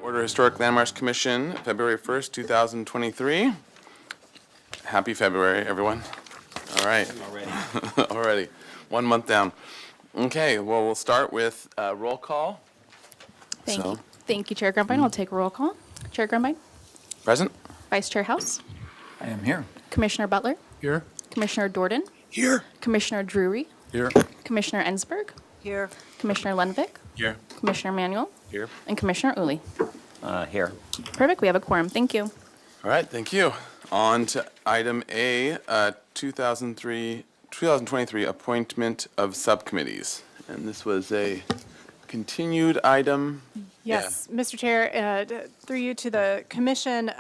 Order Historic Landmarks Commission, February 1st, 2023. Happy February, everyone. All right. Already. 1 month down. Okay, well, we'll start with roll call. Thank you. Thank you, Chair Grumbine. I'll take a roll call. Chair Grumbine, Present? Vice Chair House, I am here. Commissioner Butler, Here. Commissioner Dorden, Here. Commissioner Drury, Here. Commissioner Ensberg, Here. Commissioner Lenvik, Here. Commissioner Manuel, Here. and Commissioner Uli. Here. Perfect. We have a quorum. Thank you. All right, thank you. On to item A, 2023 appointment of subcommittees. And this was a continued item. Yes, Mr. Chair, through you to the commission.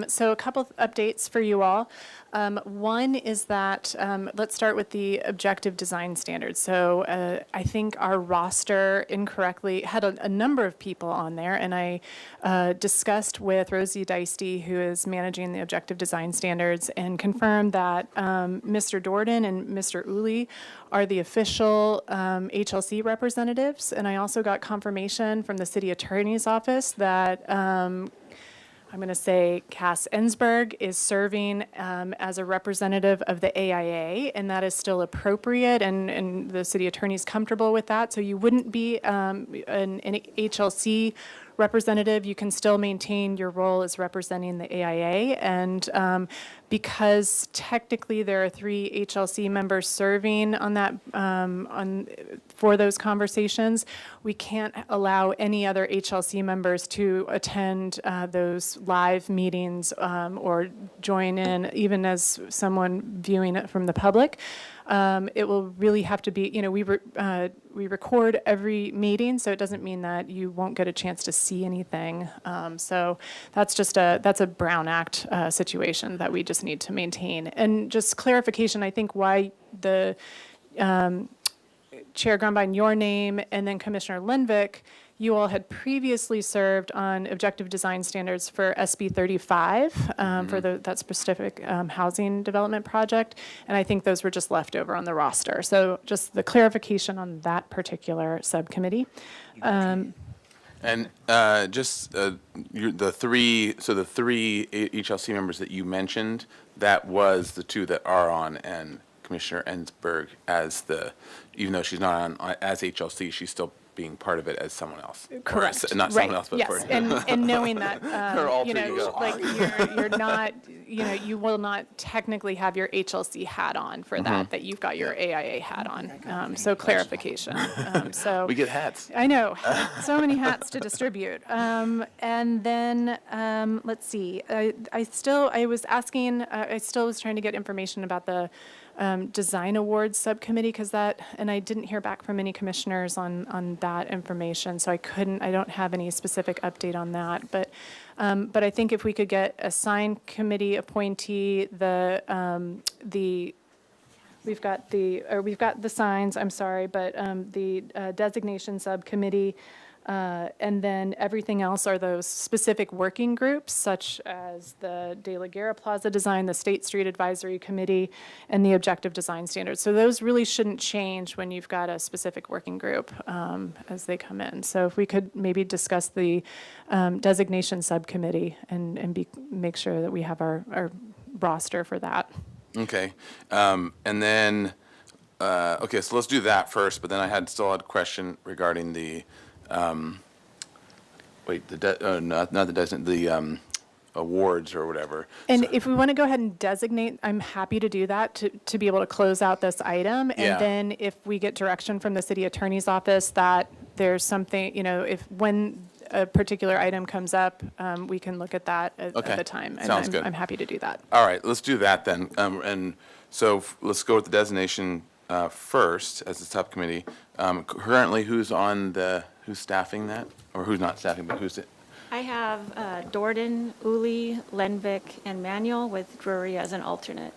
So a couple of updates for you all. One is that, let's start with the objective design standards. So I think our roster incorrectly had a number of people on there, and I discussed with Rosie Deisty, who is managing the objective design standards, and confirmed that Mr. Dorden and Mr. Uli are the official HLC representatives. And I also got confirmation from the city attorney's office that I'm going to say Cass Ensberg is serving as a representative of the AIA, and that is still appropriate, and the city attorney is comfortable with that. So you wouldn't be an HLC representative. You can still maintain your role as representing the AIA, and because technically there are 3 HLC members serving on that for those conversations, we can't allow any other HLC members to attend those live meetings or join in, even as someone viewing it from the public. It will really have to be, we record every meeting, so it doesn't mean that you won't get a chance to see anything. So that's just that's a Brown Act situation that we just need to maintain. And just clarification, I think why the Chair Grumbine, your name, and then Commissioner Lenvik, you all had previously served on objective design standards for SB 35 for that specific housing development project, and I think those were just left over on the roster. So just the clarification on that particular subcommittee. And the three HLC members that you mentioned, that was the 2 that are on, and Commissioner Ensberg even though she's not on as HLC, she's still being part of it as someone else. Correct. Or, not right. someone else, but yes. for and knowing that, all three go. like you're not, you will not technically have your HLC hat on for that you've got your AIA hat on. So clarification. So we get hats. I know, so many hats to distribute. And then, let's see, I was trying to get information about the Design Awards Subcommittee, and I didn't hear back from any commissioners on that information, so I don't have any specific update on that, but I think if we could get a sign committee appointee, we've got the signs, I'm sorry, but the designation subcommittee, and then everything else are those specific working groups, such as the De La Guerra Plaza Design, the State Street Advisory Committee, and the Objective Design Standards. So those really shouldn't change when you've got a specific working group as they come in. So if we could maybe discuss the designation subcommittee and make sure that we have our roster for that. Okay. And then, okay, so let's do that first, but then I still had a question regarding the awards or whatever. And if we want to go ahead and designate, I'm happy to do that to be able to close out this item. And Yeah. then if we get direction from the city attorney's office that there's something, when a particular item comes up, we can look at that at the time. And Sounds good. I'm happy to do that. All right, let's do that then. And so let's go with the designation first as a subcommittee. Currently, who's staffing that? Or who's not staffing, but who's it? I have Dorden, Uli, Lenvik, and Manuel with Drury as an alternate.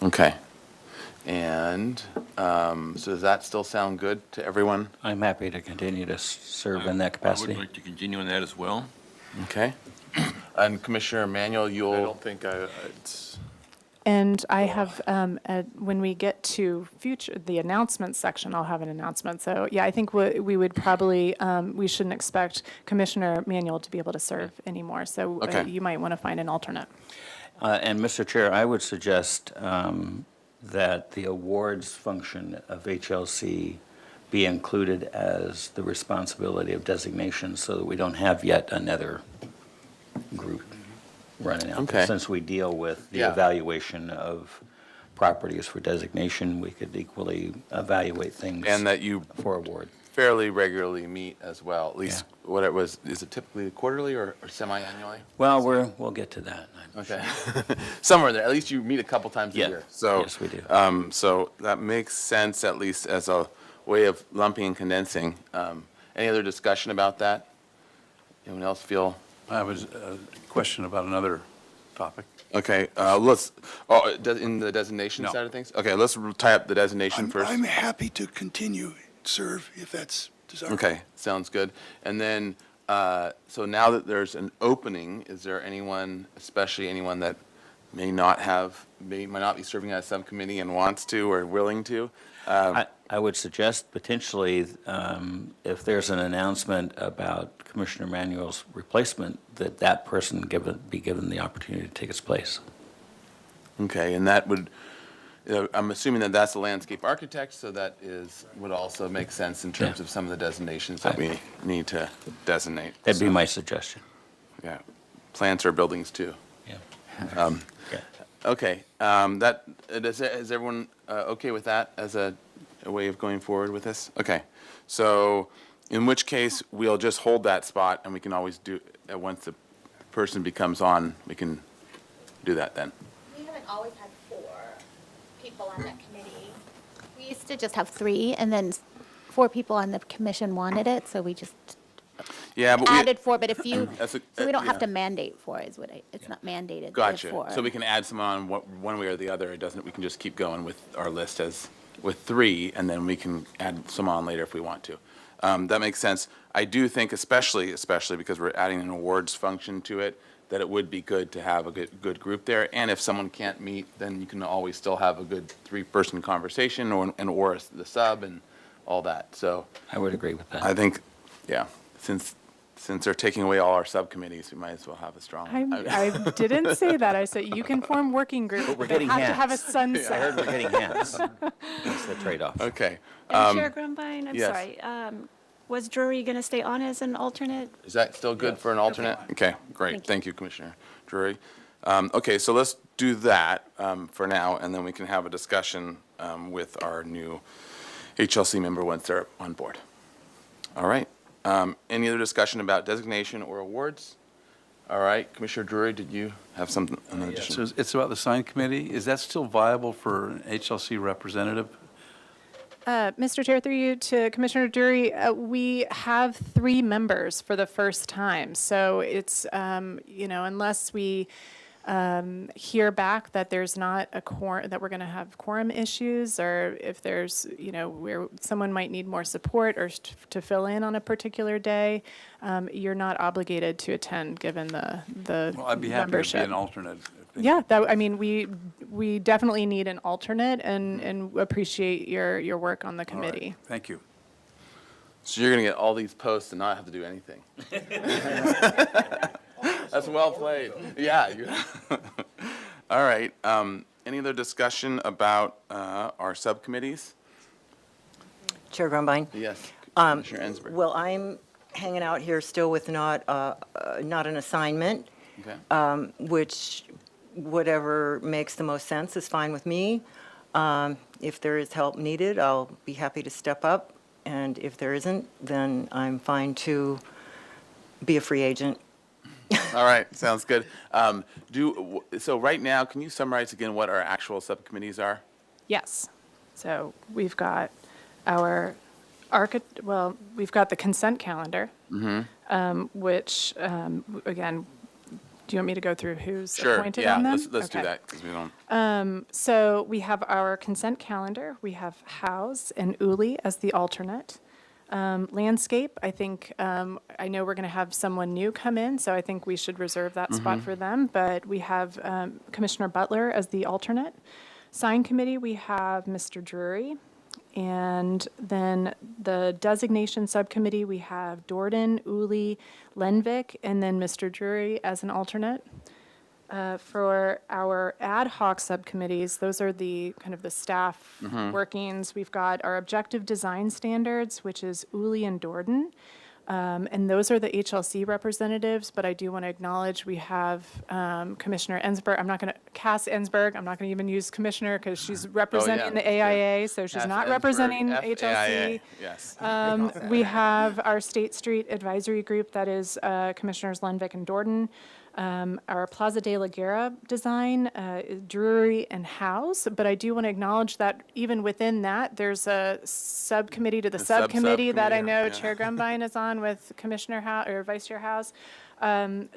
Okay. And so does that still sound good to everyone? I'm happy to continue to serve in that capacity. I would like to continue in that as well. Okay. And Commissioner Manuel, I don't think it's And I have, when we get to the announcements section, I'll have an announcement. So, yeah, I think we would probably, we shouldn't expect Commissioner Manuel to be able to serve anymore. So Okay. you might want to find an alternate. And Mr. Chair, I would suggest that the awards function of HLC be included as the responsibility of designation so that we don't have yet another group running out. Okay. Since we deal with the Yeah. evaluation of properties for designation, we could equally evaluate things And that you for award. fairly regularly meet as well, at least what it was, is it typically quarterly or semi-annually? Well, we'll get to that. Okay. Somewhere there, at least you meet a couple times a Yeah. year. So, Yes, we do. So that makes sense, at least as a way of lumping and condensing. Any other discussion about that? Anyone else feel? I have a question about another topic. Okay, in the designation No. side of things? Okay, let's tie up the designation I'm first. happy to continue, serve, if that's desirable. Okay, sounds good. And then, so now that there's an opening, is there anyone, especially anyone that may not be serving on a subcommittee and wants to or willing to? I would suggest potentially, if there's an announcement about Commissioner Manuel's replacement, that person be given the opportunity to take its place. Okay, and that would, I'm assuming that that's the landscape architect, so that would also make sense in terms Yeah. of some of the designations that we need to designate. That'd be So, my suggestion. Yeah, plants or buildings too. Yeah. Yeah. Okay, is everyone okay with that as a way of going forward with this? Okay, so in which case, we'll just hold that spot and we can always do, once the person becomes on, we can do that then. We haven't always had 4 people on that committee. We used to just have 3, and then 4 people on the commission wanted it, so we just Yeah, but added 4. But if you, That's a- so we don't have yeah. to mandate 4, is what it's not mandated. to Gotcha. 4. So we can add someone on one way or the other. It doesn't, we can just keep going with our list with 3, and then we can add some on later if we want to. That makes sense. I do think especially because we're adding an awards function to it, that it would be good to have a good group there. And if someone can't meet, then you can always still have a good 3-person conversation or the sub and all that. So I would agree with that. I think, yeah, since they're taking away all our subcommittees, we might as well have a strong. I didn't say that. I said you can form working groups. But we're They getting have to have a hands. I sunset. heard we're getting hands. That's the trade-off. Okay. And Chair Grumbine, I'm yes. sorry, was Drury going to stay on as an alternate? Is that still good for an alternate? Okay, great. Thank you, Commissioner Drury. Okay, so let's do that for now, and then we can have a discussion with our new HLC member once they're on board. All right. Any other discussion about designation or awards? All right, Commissioner Drury, did you have something in addition? So it's about the sign committee. Is that still viable for an HLC representative? Mr. Chair, through you to Commissioner Drury, we have 3 members for the first time. So it's, unless we hear back that there's not a that we're going to have quorum issues, or if there's, where someone might need more support or to fill in on a particular day, you're not obligated to attend given the Well, I'd be happy to be membership. an alternate. Yeah, we definitely need an alternate and appreciate your work on the All right, committee. thank you. So you're going to get all these posts and not have to do anything. That's well played. Yeah. All right. Any other discussion about our subcommittees? Chair Grumbine? Yes, Commissioner Ensberg. Well, I'm hanging out here still with not an assignment, Okay. which whatever makes the most sense is fine with me. If there is help needed, I'll be happy to step up, and if there isn't, then I'm fine to be a free agent. All right, sounds good. So right now, can you summarize again what our actual subcommittees are? Yes. So we've got our we've got the consent calendar, which, again, do you want me to go through who's Sure, appointed yeah, on them? let's do Okay. that, because we don't, So we have our consent calendar. We have House and Uli as the alternate. Landscape, I think, I know we're going to have someone new come in, so I think we should reserve that spot for them. But we have Commissioner Butler as the alternate. Sign Committee, we have Mr. Drury. And then the Designation Subcommittee, we have Dorden, Uli, Lenvik, and then Mr. Drury as an alternate. For our ad hoc subcommittees, those are the kind of the staff workings. We've got our objective design standards, which is Uli and Dorden. And those are the HLC representatives, but I do want to acknowledge we have Commissioner Ensberg. I'm not going to, Cass Ensberg, I'm not going to even use Commissioner because she's representing the AIA, so she's Cass not Ensberg, representing FAIA. HLC. Yes. We have our State Street Advisory Group, that is Commissioners Lenvik and Dorden. Our Plaza de la Guerra design, Drury and House, but I do want to acknowledge that even within that, there's a subcommittee to the subcommittee that I know yeah. Chair Grumbine is on with Commissioner House or Vice Chair House. And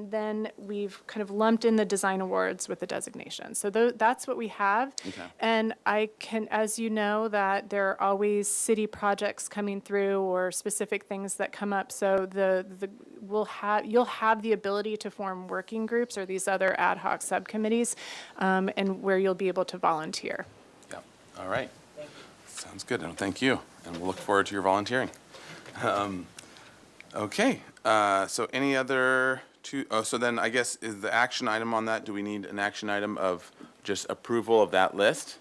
then we've kind of lumped in the design awards with the designation. So that's what we have. Okay. And I can, as you know, that there are always city projects coming through or specific things that come up. So you'll have the ability to form working groups or these other ad hoc subcommittees, and where you'll be able to volunteer. Yeah, all right. Sounds good, and thank you, and we'll look forward to your volunteering. Okay, so any other so then I guess is the action item on that, do we need an action item of just approval of that list?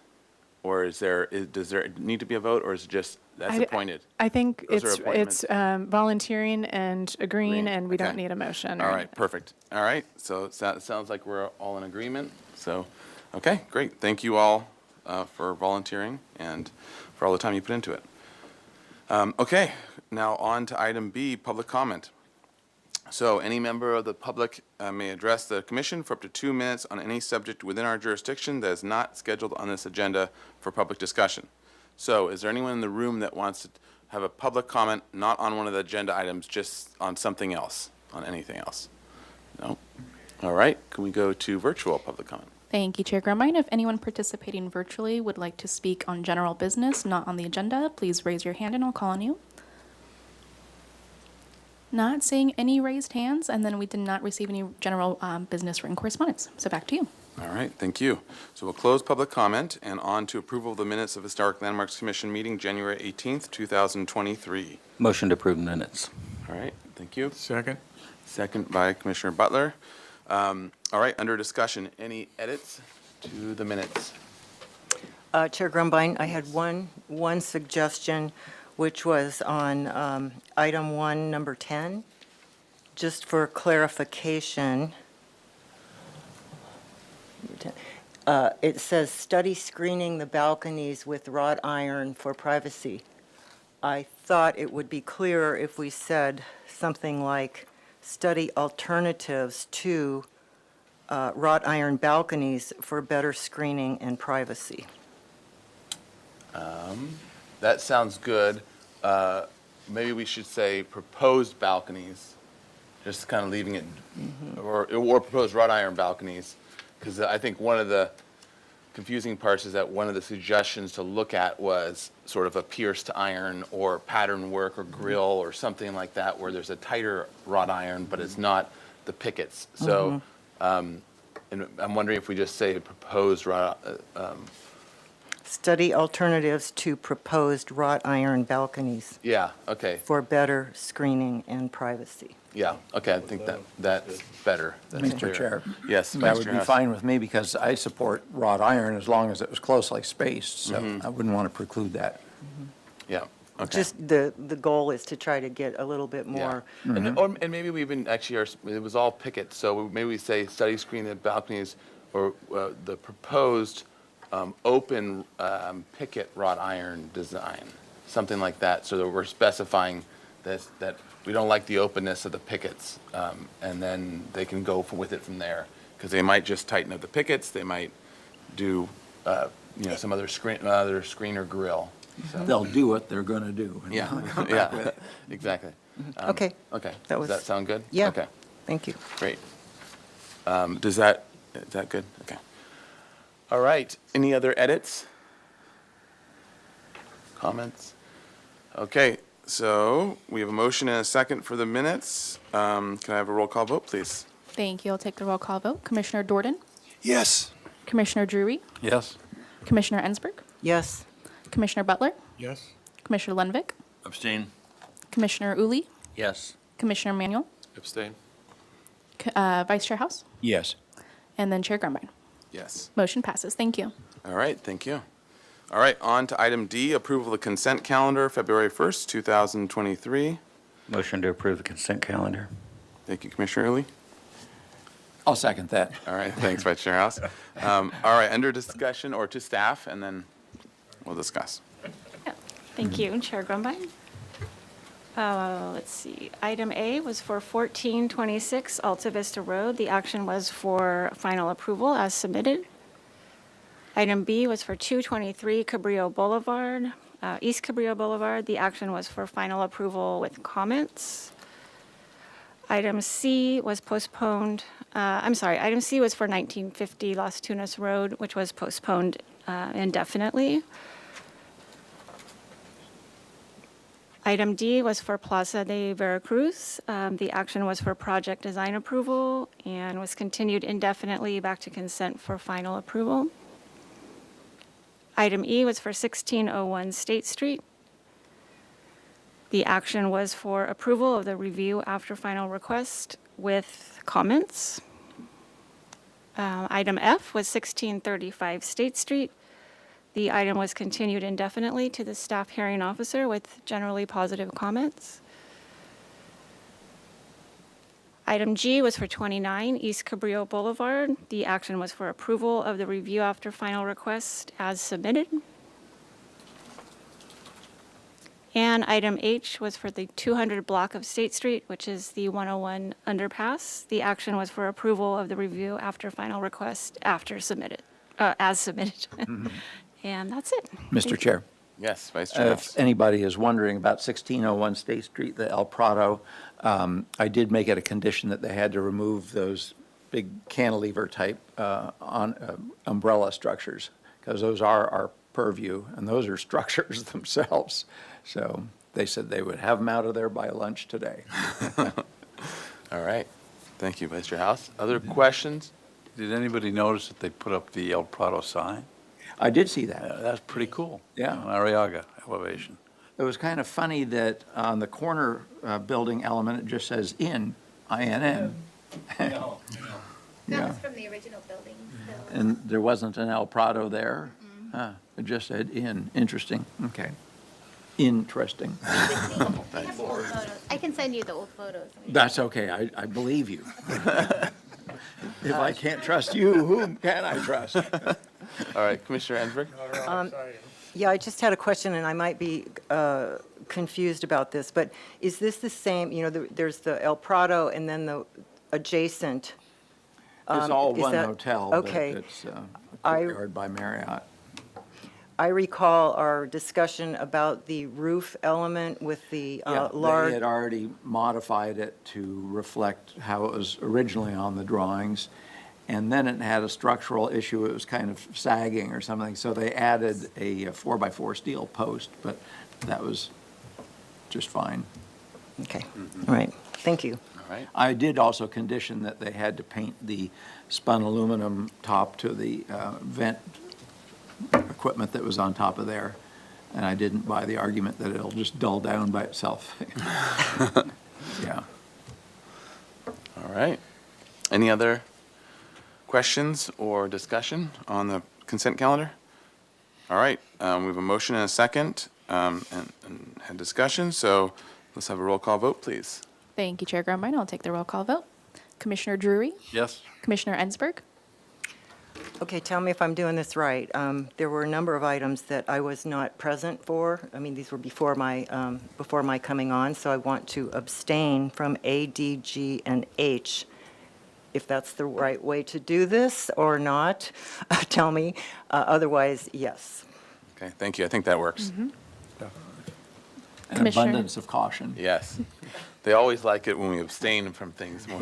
Or does there need to be a vote, or is it just, that's appointed? I think Those are it's volunteering and agreeing, and we don't Okay. need a motion. All right, perfect. All right, so it sounds like we're all in agreement. So, okay, great. Thank you all for volunteering and for all the time you put into it. Okay, now on to item B, public comment. So any member of the public may address the commission for up to 2 minutes on any subject within our jurisdiction that is not scheduled on this agenda for public discussion. So is there anyone in the room that wants to have a public comment, not on one of the agenda items, just on something else, on anything else? No? All right, can we go to virtual public comment? Thank you, Chair Grumbine. If anyone participating virtually would like to speak on general business not on the agenda, please raise your hand and I'll call on you. Not seeing any raised hands, and then we did not receive any general business written correspondence. So back to you. All right, thank you. So we'll close public comment and on to approval of the minutes of Historic Landmarks Commission meeting, January 18th, 2023. Motion to approve minutes. All right, thank you. Second. Second by Commissioner Butler. All right, under discussion, any edits to the minutes? Chair Grumbine, I had one suggestion, which was on item 1, number 10, just for clarification. It says, study screening the balconies with wrought iron for privacy. I thought it would be clearer if we said something like, study alternatives to wrought iron balconies for better screening and privacy. That sounds good. Maybe we should say proposed balconies, just kind of leaving it, or proposed wrought iron balconies, because I think one of the confusing parts is that one of the suggestions to look at was sort of a pierced iron or pattern work or grill or something like that, where there's a tighter wrought iron, but it's not the pickets. So, and I'm wondering if we just say proposed wrought, Study alternatives to proposed wrought iron balconies yeah, okay. for better screening and privacy. Yeah, okay, I think that's better. That's Mr. clearer. Chair. Yes, That Vice would Chair be Huss. fine with me because I support wrought iron as long as it was closely spaced, so I wouldn't want to preclude that. Yeah, okay. Just the goal is to try to get a little bit Yeah. more. And maybe we even, actually, it was all pickets, so maybe we say study screen the balconies or the proposed open picket wrought iron design, something like that, so that we're specifying that we don't like the openness of the pickets, and then they can go with it from there, because they might just tighten up the pickets, they might do, some other screen or grill. So, They'll do what they're going to do. and yeah, come back with yeah, it. exactly. Okay, Okay, That does was- that sound good? yeah. Okay. Thank you. Great. Is that good? Okay. All right. Any other edits? Comments? Okay, so we have a motion and a second for the minutes. Can I have a roll call vote, please? Thank you. I'll take the roll call vote. Commissioner Dorden, Yes. Commissioner Drury, Yes? Commissioner Ensberg, Yes. Commissioner Butler, Yes. Commissioner Lenvick, Abstain. Commissioner Uli, Yes. Commissioner Manuel, Abstain. Vice Chair House, Yes. and then Chair Grumbine. Yes. Motion passes. Thank you. All right, thank you. All right, on to item D, approval of the consent calendar, February 1st, 2023. Motion to approve the consent calendar. Thank you, Commissioner Uli. I'll second that. All right, thanks, Vice Chair House. All right, under discussion or to staff, and then we'll discuss. Yeah, thank you, Chair Grumbine. Let's see, item A was for 1426 Alta Vista Road. The action was for final approval as submitted. Item B was for 223 Cabrillo Boulevard, East Cabrillo Boulevard. The action was for final approval with comments. Item C was postponed, item C was for 1950 Las Tunas Road, which was postponed indefinitely. Item D was for Plaza de Veracruz. The action was for project design approval and was continued indefinitely back to consent for final approval. Item E was for 1601 State Street. The action was for approval of the review after final request with comments. Item F was 1635 State Street. The item was continued indefinitely to the staff hearing officer with generally positive comments. Item G was for 29 East Cabrillo Boulevard. The action was for approval of the review after final request as submitted. And item H was for the 200 block of State Street, which is the 101 underpass. The action was for approval of the review after final request after submitted, as submitted. And that's it. Thank Mr. you. Chair, Yes, Vice Chair House. if anybody is wondering about 1601 State Street, the El Prado, I did make it a condition that they had to remove those big cantilever type umbrella structures, because those are our purview, and those are structures themselves. So they said they would have them out of there by lunch today. All right, thank you, Vice Chair House. Other questions? Did anybody notice that they put up the El Prado sign? I did see that. That's pretty cool. Yeah. On Arriaga elevation. It was kind of funny that on the corner building element, it just says in, I-N-N. That Yeah. was from the original building. And there wasn't an El Prado there? Huh, it just said in. Interesting. Okay. Interesting. I can send you the old photos. That's okay. I believe you. If I can't trust you, whom can I trust? All right, Commissioner Ensberg? Yeah, I just had a question, and I might be confused about this, but is this the same, there's the El Prado and then the adjacent? It's all is one that- hotel, but okay. it's I- Courtyard by Marriott. I recall our discussion about the roof element with the Yeah, large. they had already modified it to reflect how it was originally on the drawings. And then it had a structural issue, it was kind of sagging or something, so they added a 4x4 steel post, but that was just fine. Okay, all right, thank you. All right, I did also condition that they had to paint the spun aluminum top to the vent equipment that was on top of there, and I didn't buy the argument that it'll just dull down by itself. Yeah. all right. Any other questions or discussion on the consent calendar? All right, we have a motion and a second, and had discussion, so let's have a roll call vote, please. Thank you, Chair Grumbine. I'll take the roll call vote. Commissioner Drury, Yes? Commissioner Ensberg, Okay, tell me if I'm doing this right. There were a number of items that I was not present for. I mean, these were before my coming on, so I want to abstain from A, D, G, and H. If that's the right way to do this or not, tell me. Otherwise, yes. Okay, thank you, I think that works. An Commissioner- abundance of caution. Yes. They always like it when we abstain from things more.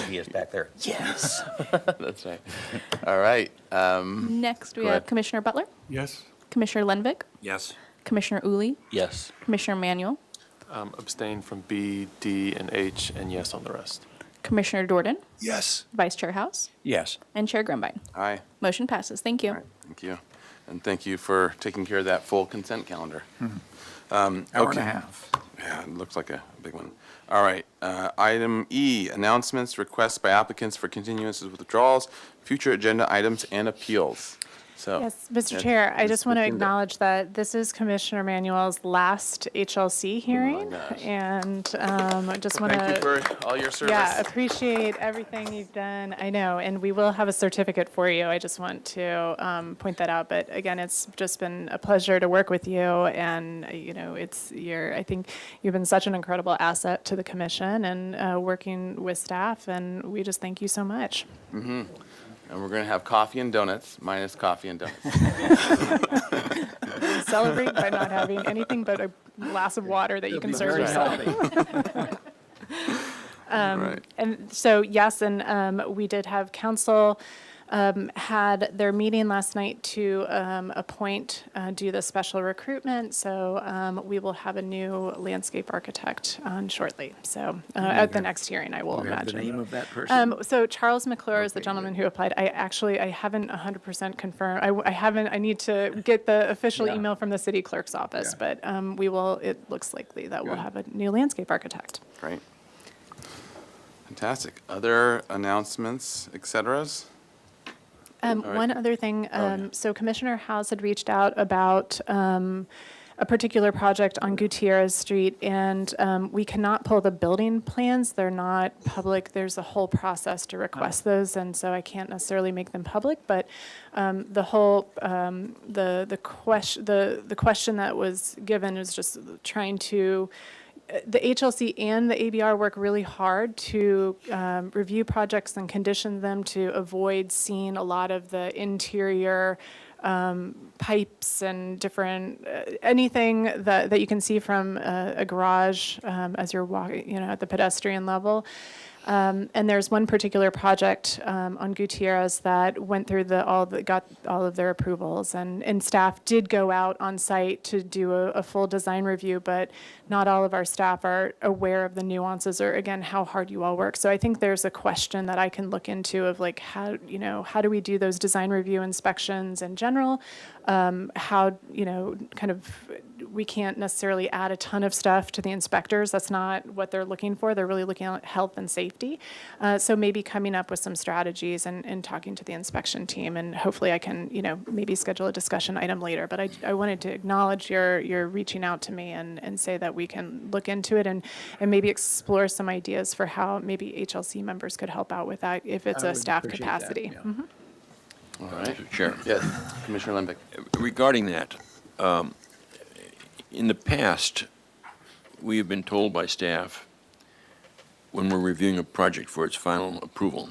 He is back there. Yes. That's right. All right, Next, we Go have ahead. Commissioner Butler, Yes. Commissioner Lenvick, Yes. Commissioner Uli, Yes. Commissioner Manuel, Abstain from B, D, and H, and yes on the rest. Commissioner Jordan, Yes. Vice Chair House, Yes. and Chair Grumbine. Aye. Motion passes. Thank you. All right, thank you. And thank you for taking care of that full consent calendar. Hour and Okay. a half. Yeah, it looks like a big one. All right, item E, announcements, requests by applicants for continuances, withdrawals, future agenda items, and appeals. So. Yes, Mr. yeah, Chair, I let's just want to look into- acknowledge that this is Commissioner Manuel's last HLC hearing. gosh. And I just want to. Thank you for all your service. Yeah, appreciate everything you've done. I know, and we will have a certificate for you. I just want to point that out. But again, it's just been a pleasure to work with you, and I think you've been such an incredible asset to the commission and working with staff, and we just thank you so much. And we're going to have coffee and donuts, minus coffee and donuts. Celebrate by not having anything but a glass of water that you can serve yourself. Right. And so, yes, and we did have council had their meeting last night to do the special recruitment. So we will have a new landscape architect on shortly. So at the next hearing, I will Do we have the imagine. name of that person? So Charles McClure is the Okay, gentleman who applied. I haven't 100% confirmed. I need to get the official Yeah. email from the city clerk's office, Yeah. but it looks likely that we'll Good. have a new landscape architect. Great. Fantastic. Other announcements, et ceteras? right. One other thing, yeah. so Commissioner House had reached out about a particular project on Gutierrez Street, and we cannot pull the building plans. They're not public. There's a whole process to request those, and so I can't necessarily make them public. But the whole the question that was given is just trying to. The HLC and the ABR work really hard to review projects and condition them to avoid seeing a lot of the interior pipes and different, anything that you can see from a garage as you're walking, at the pedestrian level. And there's one particular project on Gutierrez that went through got all of their approvals, and staff did go out on site to do a full design review, but not all of our staff are aware of the nuances or, again, how hard you all work. So I think there's a question that I can look into of like how do we do those design review inspections in general? We can't necessarily add a ton of stuff to the inspectors. That's not what they're looking for. They're really looking at health and safety. So maybe coming up with some strategies and talking to the inspection team, and hopefully I can, maybe schedule a discussion item later. But I wanted to acknowledge your reaching out to me and say that we can look into it and maybe explore some ideas for how maybe HLC members could help out with that if it's I a would staff appreciate that, capacity. yeah. Mhm. All right. Mr. Chair, Yes, Commissioner Lembeck. regarding that, in the past, we have been told by staff, when we're reviewing a project for its final approval,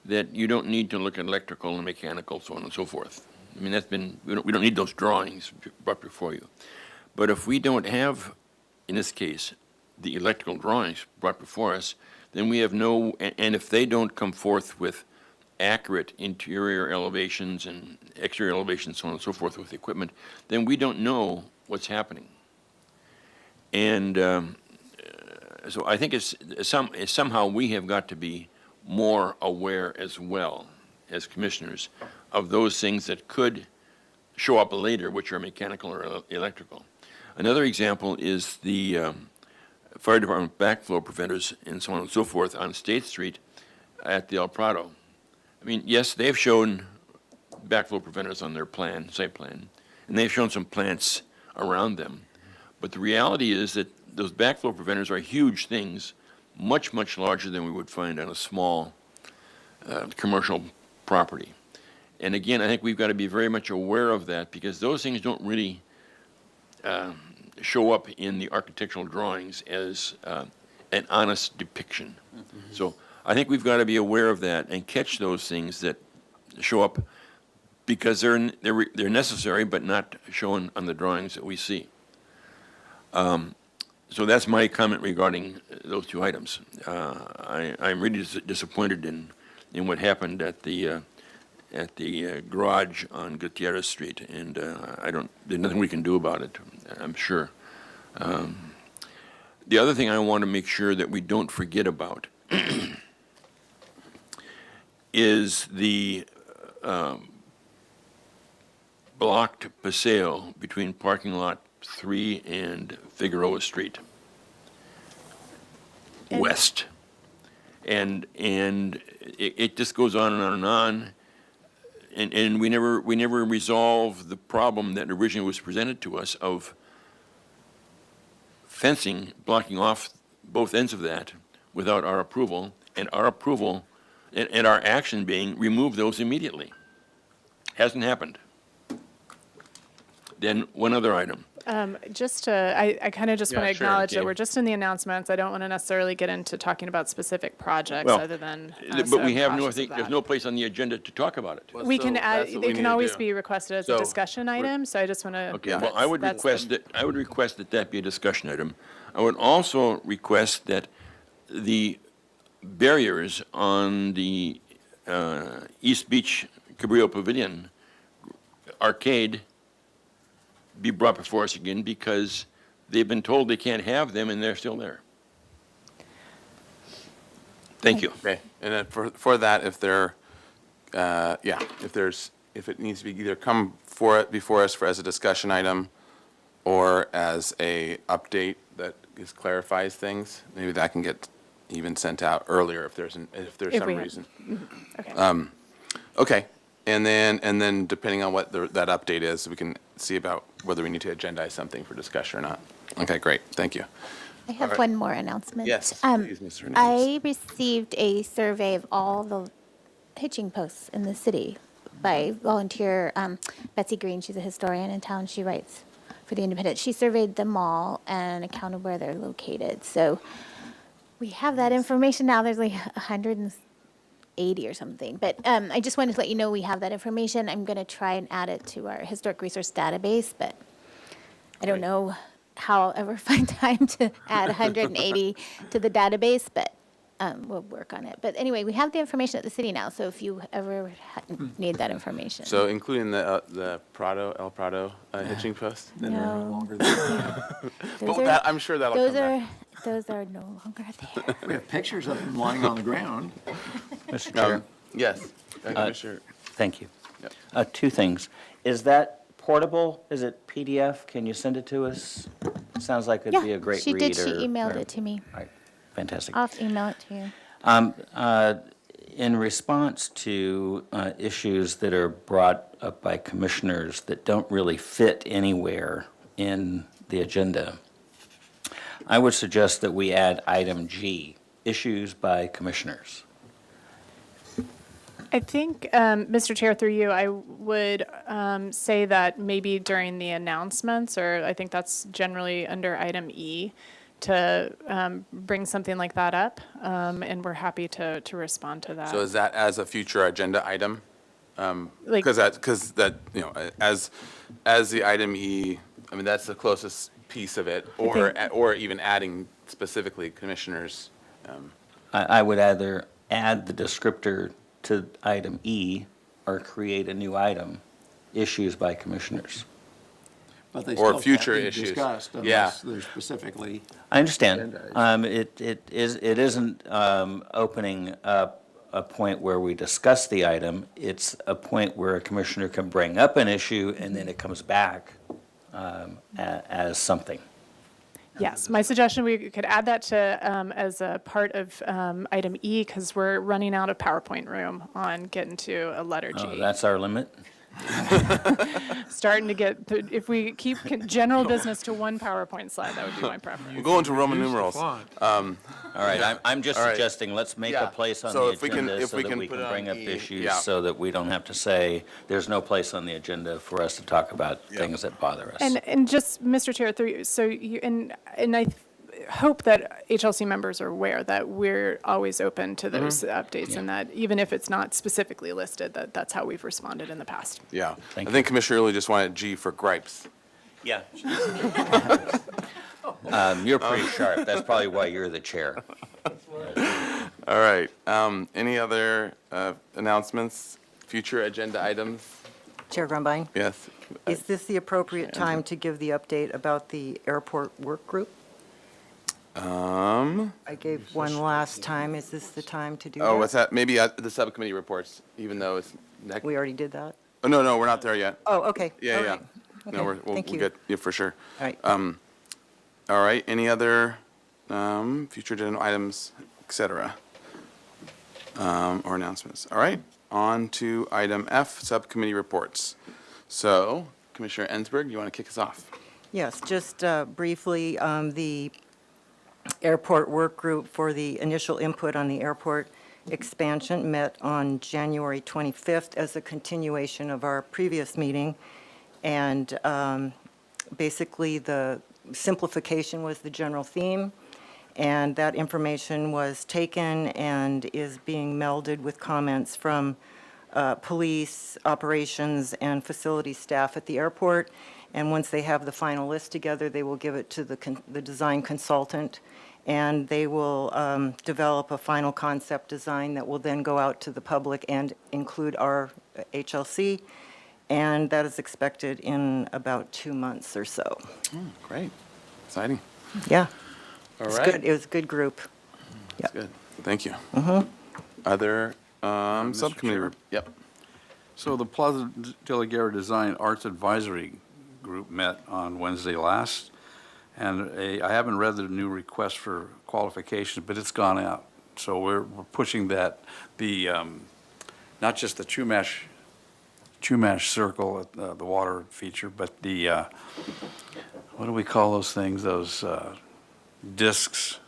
that you don't need to look at electrical and mechanical, so on and so forth. I mean, we don't need those drawings brought before you. But if we don't have, in this case, the electrical drawings brought before us, then we have and if they don't come forth with accurate interior elevations and exterior elevations, so on and so forth with the equipment, then we don't know what's happening. And so I think somehow we have got to be more aware as well as commissioners of those things that could show up later, which are mechanical or electrical. Another example is the fire department backflow preventers and so on and so forth on State Street at the El Prado. I mean, yes, they've shown backflow preventers on their site plan, and they've shown some plants around them. But the reality is that those backflow preventers are huge things, much, much larger than we would find on a small commercial property. And again, I think we've got to be very much aware of that, because those things don't really show up in the architectural drawings as an honest depiction. So I think we've got to be aware of that and catch those things that show up because they're necessary but not shown on the drawings that we see. So that's my comment regarding those two items. I'm really disappointed in what happened at the at the garage on Gutierrez Street, and there's nothing we can do about it, I'm sure. The other thing I want to make sure that we don't forget about is the blocked paseo between parking lot 3 and Figueroa Street west. And it just goes on and on and on. And we never resolved the problem that originally was presented to us of fencing blocking off both ends of that without our approval, and our approval and our action being remove those immediately. Hasn't happened. Then one other item. I kind of just want Yeah, to sure, acknowledge that okay. we're just in the announcements. I don't want to necessarily get into talking about specific projects Well, other than. But we so have I'm cautious of there's that. no place on the agenda to talk about it. We can So add, that's what we it need can to always do. be requested as a So, discussion item, so I just want to. Okay, well, I would request that that be a discussion item. I would also request that the barriers on the East Beach Cabrillo Pavilion arcade be brought before us again, because they've been told they can't have them and they're still there. Thank you. Okay, and then for that, if there, if it needs to be either come before us as a discussion item or as a update that just clarifies things, maybe that can get even sent out earlier if there's If some we have- reason. Okay. Okay, and then depending on what that update is, we can see about whether we need to agendize something for discussion or not. Okay, great, thank you. I have right. one more announcement. Yes, please, Ms. Hernandez. I received a survey of all the hitching posts in the city by volunteer Betsy Green. She's a historian in town. She writes for The Independent. She surveyed them all and accounted where they're located. So we have that information now. There's like 180 or something. But I just wanted to let you know we have that information. I'm going to try and add it to our historic resource database, but I don't know how I'll ever find time to add 180 to the database, but we'll work on it. But anyway, we have the information at the city now, so if you ever need that information. So including the El Prado hitching post? No. But that, I'm sure that'll come back. Those are no longer there. We have pictures of them lying on the ground. Mr. Chair, Yes, Commissioner. thank you. Yep. Two things. Is that portable? Is it PDF? Can you send it to us? Sounds like it'd be a great She read. did. She emailed it to me. All right, fantastic. I'll email it to you. In response to issues that are brought up by commissioners that don't really fit anywhere in the agenda, I would suggest that we add item G, issues by commissioners. I think, Mr. Chair, through you, I would say that maybe during the announcements, or I think that's generally under item E, to bring something like that up, and we're happy to respond to that. So is that as a future agenda item? Like- Because that, as the item E, I mean, that's the closest piece of it, or even adding specifically commissioners. I would either add the descriptor to item E or create a new item, issues by commissioners. But they Or still can't future be issues. discussed Yeah. unless they're specifically. I understand. Agendized. It isn't opening up a point where we discuss the item. It's a point where a commissioner can bring up an issue and then it comes back as something. Yes, my suggestion, we could add that to, as a part of item E, because we're running out of PowerPoint room on getting to a letter Oh, G. that's our limit? Starting to get, if we keep general business to one PowerPoint slide, that would be my preference. We'll go into Roman Use the numerals. font. All right, I'm just All right. suggesting, let's make Yeah. a place on So the if we can- agenda if so we that can we put can it bring on up E, issues, yeah. so that we don't have to say, there's no place on the agenda for us to talk about things that bother us. And just, Mr. Chair, through you, so you, and I hope that HLC members are aware that we're always open to those updates, and that even if it's not specifically listed, that's how we've responded in the past. Yeah. Thank I think Commissioner Early just wanted G for gripes. Yeah. You're pretty sharp. That's probably why you're the chair. All right. Any other announcements future agenda items? Chair Grumbine, Yes. is this the appropriate time to give the update about the airport work group? I gave one last time. Is this the time to do that? Oh, what's that? Maybe the subcommittee reports, even though it's next. We already did that? Oh, no, we're not there yet. Oh, okay. Yeah, All yeah. right. No, Okay. we'll Thank you. get, yeah, for sure. All right. All right, any other future agenda items, et cetera? Or announcements? All right, on to item F, subcommittee reports. So, Commissioner Ensberg, you want to kick us off? Yes, just briefly, the airport work group for the initial input on the airport expansion met on January 25th as a continuation of our previous meeting. And basically, the simplification was the general theme, and that information was taken and is being melded with comments from police, operations, and facility staff at the airport. And once they have the final list together, they will give it to the design consultant, and they will develop a final concept design that will then go out to the public and include our HLC, and that is expected in about 2 months or so. Great, exciting. Yeah, All it's right. good. It was a good group. That's good, thank you. Other subcommittee, Chair? yep. So the Plaza de la Guerra Design Arts Advisory Group met on Wednesday last, and I haven't read the new request for qualifications, but it's gone out. So we're pushing that, not just the Chumash Circle, the water feature, but the, what do we call those things, those discs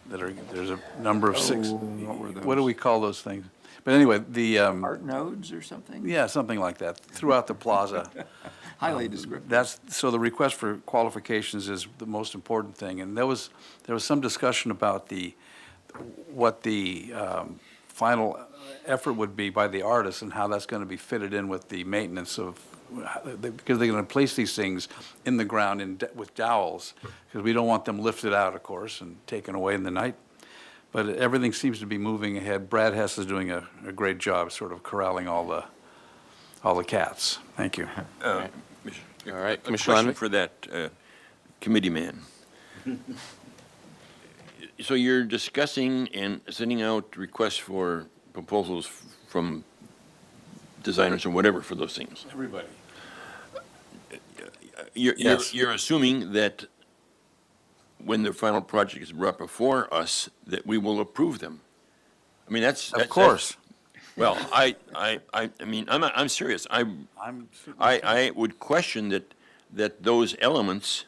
that are, there's a number of six. What do we call those things? But anyway, the. Art nodes or something? Yeah, something like that, throughout the plaza. Highly descriptive. So the request for qualifications is the most important thing. And there was some discussion about what the final effort would be by the artist and how that's going to be fitted in with the maintenance of, because they're going to place these things in the ground with dowels, because we don't want them lifted out, of course, and taken away in the night. But everything seems to be moving ahead. Brad Hess is doing a great job sort of corralling all the cats. Thank you. All right, A Commissioner question Lenvick? for that committee man. So you're discussing and sending out requests for proposals from designers or whatever for those things. Everybody. You're you're assuming that when the final project is brought before us, that we will approve them. I mean, that's. Of course. Well, I mean, I'm serious. I would question that those elements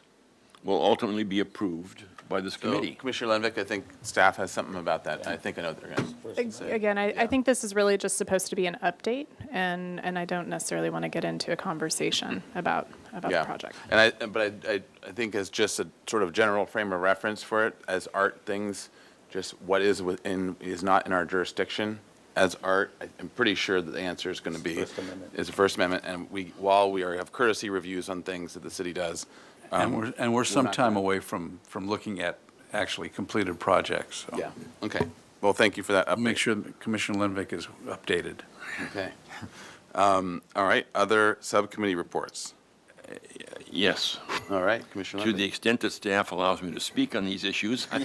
will ultimately be approved by this So, committee. Commissioner Lenvick, I think staff has something about that. I think I know what they're going to say. Again, I think this is really just supposed to be an update, and I don't necessarily want to get into a conversation about the Yeah. project. But I think as just a sort of general frame of reference for it, as art things, just what is within, is not in our jurisdiction as art, I'm pretty sure that the answer is going to be, is the First Amendment. And while we have courtesy reviews on things that the city does. And we're some not time gonna- away from looking at actually completed projects. So Yeah, okay. Well, thank you for that I'll make update. sure that Commissioner Lenvick is updated. Okay. All right, other subcommittee reports. Yes, All right, Commissioner to the Lenvick. extent that staff allows me to speak on these issues. I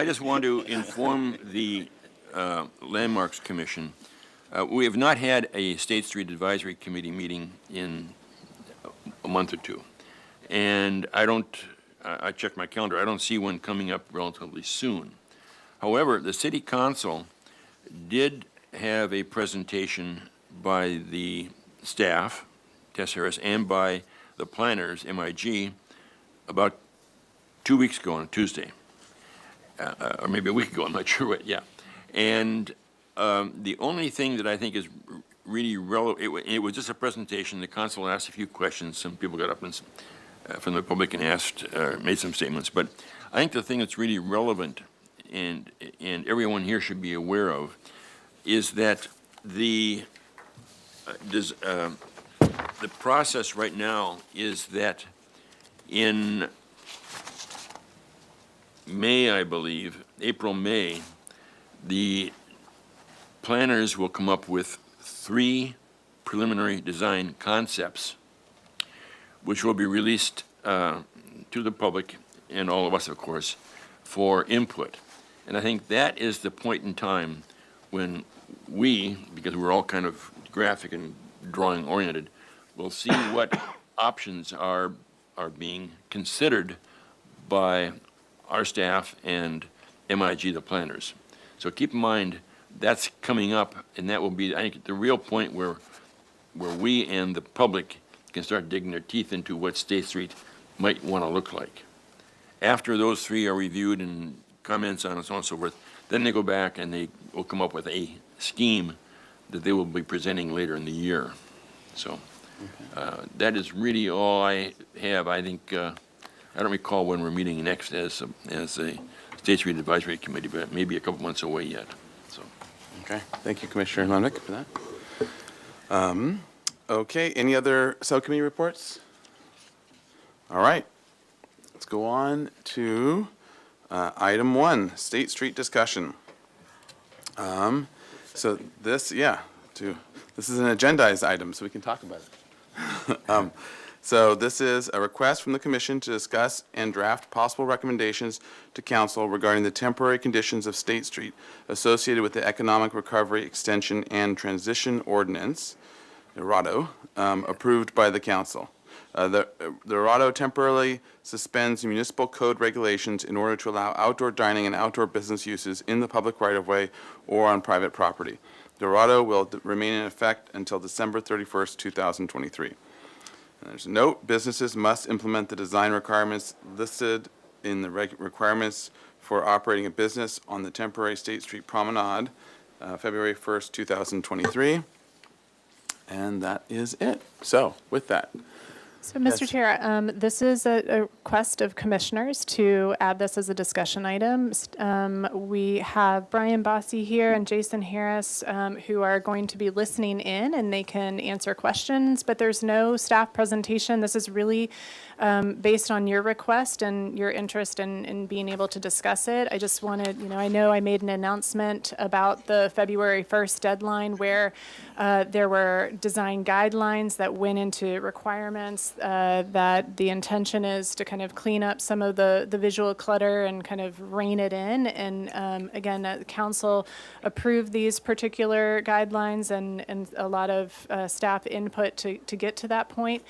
just want to inform the Landmarks Commission, we have not had a State Street Advisory Committee meeting in a month or two. And I checked my calendar, I don't see one coming up relatively soon. However, the city council did have a presentation by the staff, Tess Harris, and by the planners, MIG, about 2 weeks ago on a Tuesday. Or maybe a week ago, I'm not sure what, yeah. And the only thing that I think is really relevant, it was just a presentation, the council asked a few questions, some people got up and, from the public and asked, made some statements, but I think the thing that's really relevant and everyone here should be aware of is that the process right now is that in May, I believe, April, May, the planners will come up with 3 preliminary design concepts, which will be released to the public and all of us, of course, for input. And I think that is the point in time when we, because we're all kind of graphic and drawing oriented, will see what options are being considered by our staff and MIG, the planners. So keep in mind, that's coming up, and that will be, I think, the real point where we and the public can start digging their teeth into what State Street might want to look like. After those 3 are reviewed and comments on and so on and so forth, then they go back and they will come up with a scheme that they will be presenting later in the year. So that is really all I have. I think, I don't recall when we're meeting next as a State Street Advisory Committee, but maybe a couple months away yet, so. Okay, thank you, Commissioner Lenvick, for that. Okay, any other subcommittee reports? All right, let's go on to item 1, State Street discussion. So this, this is an agendized item, so we can talk about it. So this is a request from the commission to discuss and draft possible recommendations to council regarding the temporary conditions of State Street associated with the Economic Recovery Extension and Transition Ordinance, ERATO, approved by the council. The ERATO temporarily suspends municipal code regulations in order to allow outdoor dining and outdoor business uses in the public right-of-way or on private property. The ERATO will remain in effect until December 31st, 2023. And there's a note, businesses must implement the design requirements listed in the requirements for operating a business on the temporary State Street Promenade, February 1st, 2023. And that is it. So with that. So, Mr. Yes. Chair, this is a request of commissioners to add this as a discussion item. We have Brian Bossy here and Jason Harris, who are going to be listening in, and they can answer questions, but there's no staff presentation. This is really based on your request and your interest in being able to discuss it. I just wanted, I know I made an announcement about the February 1st deadline where there were design guidelines that went into requirements that the intention is to kind of clean up some of the visual clutter and kind of rein it in. And again, the council approved these particular guidelines and a lot of staff input to get to that point.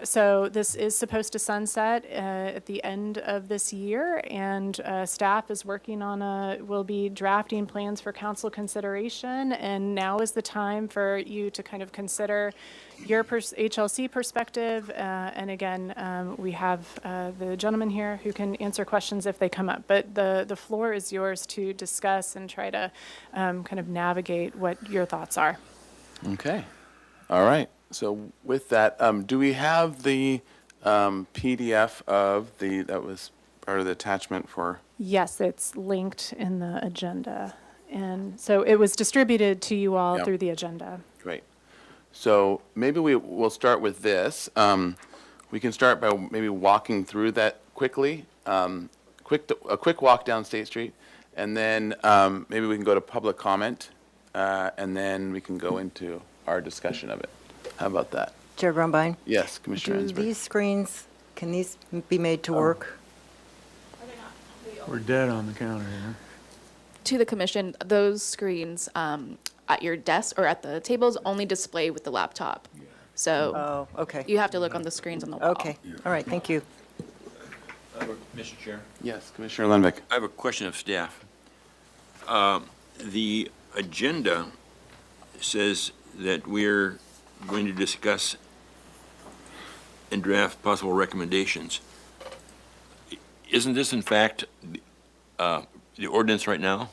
So this is supposed to sunset at the end of this year, and staff is working on will be drafting plans for council consideration, and now is the time for you to kind of consider your HLC perspective, and again, we have the gentleman here who can answer questions if they come up, but the floor is yours to discuss and try to kind of navigate what your thoughts are. Okay. All right. So with that, do we have the PDF of that was part of the attachment for? Yes, it's linked in the agenda. And so it was distributed to you all Yep. through the agenda. Great. So maybe we'll start with this. We can start by maybe walking through that quickly, a quick walk down State Street, and then maybe we can go to public comment, and then we can go into our discussion of it. How about that? Chair Grumbine? Yes, Commissioner Do Ensberg. these screens, can these be made to work? We're dead on the counter here. To the commission, those screens at your desk or at the tables only display with the laptop. So Oh, okay. you have to look on the screens on the wall. Okay, all right, thank you. Mr. Chair? Yes, Commissioner Lenvick. I have a question of staff. The agenda says that we're going to discuss and draft possible recommendations. Isn't this in fact the ordinance right now?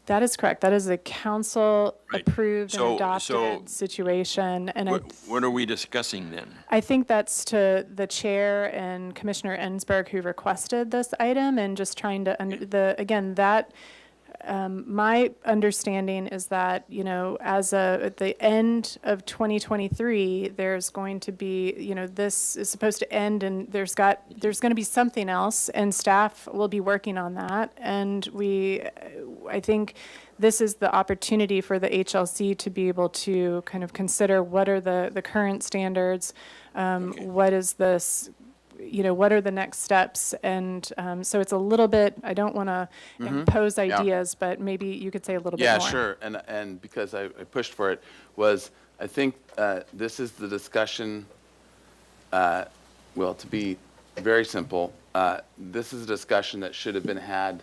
That is correct. That is a Right. council-approved and So- adopted situation. And What are we discussing then? I think that's to the chair and Commissioner Ensberg who requested this item and just trying to, again, that my understanding is that, you know, at the end of 2023, there's going to be, you know, this is supposed to end, and there's going to be something else, and staff will be working on that. And I think this is the opportunity for the HLC to be able to kind of consider what are the current standards, what is this, you know, what are the next steps? And so it's a little bit, I don't want to impose ideas, but maybe you could say a little bit more. Yeah, sure. And because I pushed for it, was I think this is the discussion, well, to be very simple, this is a discussion that should have been had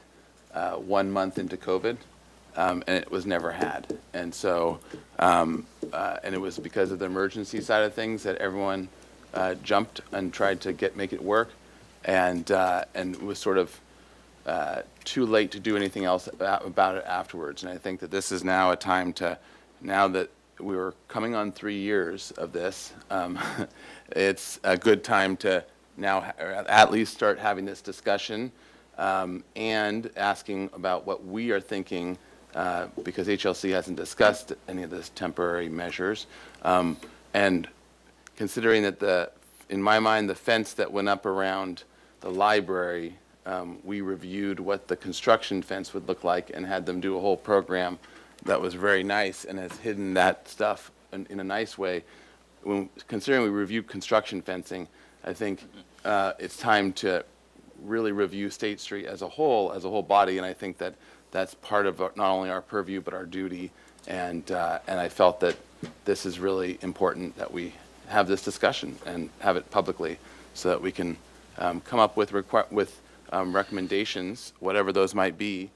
1 month into COVID, and it was never had. And so, and it was because of the emergency side of things that everyone jumped and tried to make it work, and it was sort of too late to do anything else about it afterwards. And I think that this is now a time to, now that we were coming on 3 years of this, it's a good time to now at least start having this discussion and asking about what we are thinking, because HLC hasn't discussed any of this temporary measures, and considering that in my mind, the fence that went up around the library, we reviewed what the construction fence would look like and had them do a whole program that was very nice and has hidden that stuff in a nice way. Considering we reviewed construction fencing, I think it's time to really review State Street as a whole body, and I think that that's part of not only our purview but our duty, and I felt that this is really important that we have this discussion and have it publicly so that we can come up with recommendations, whatever those might be,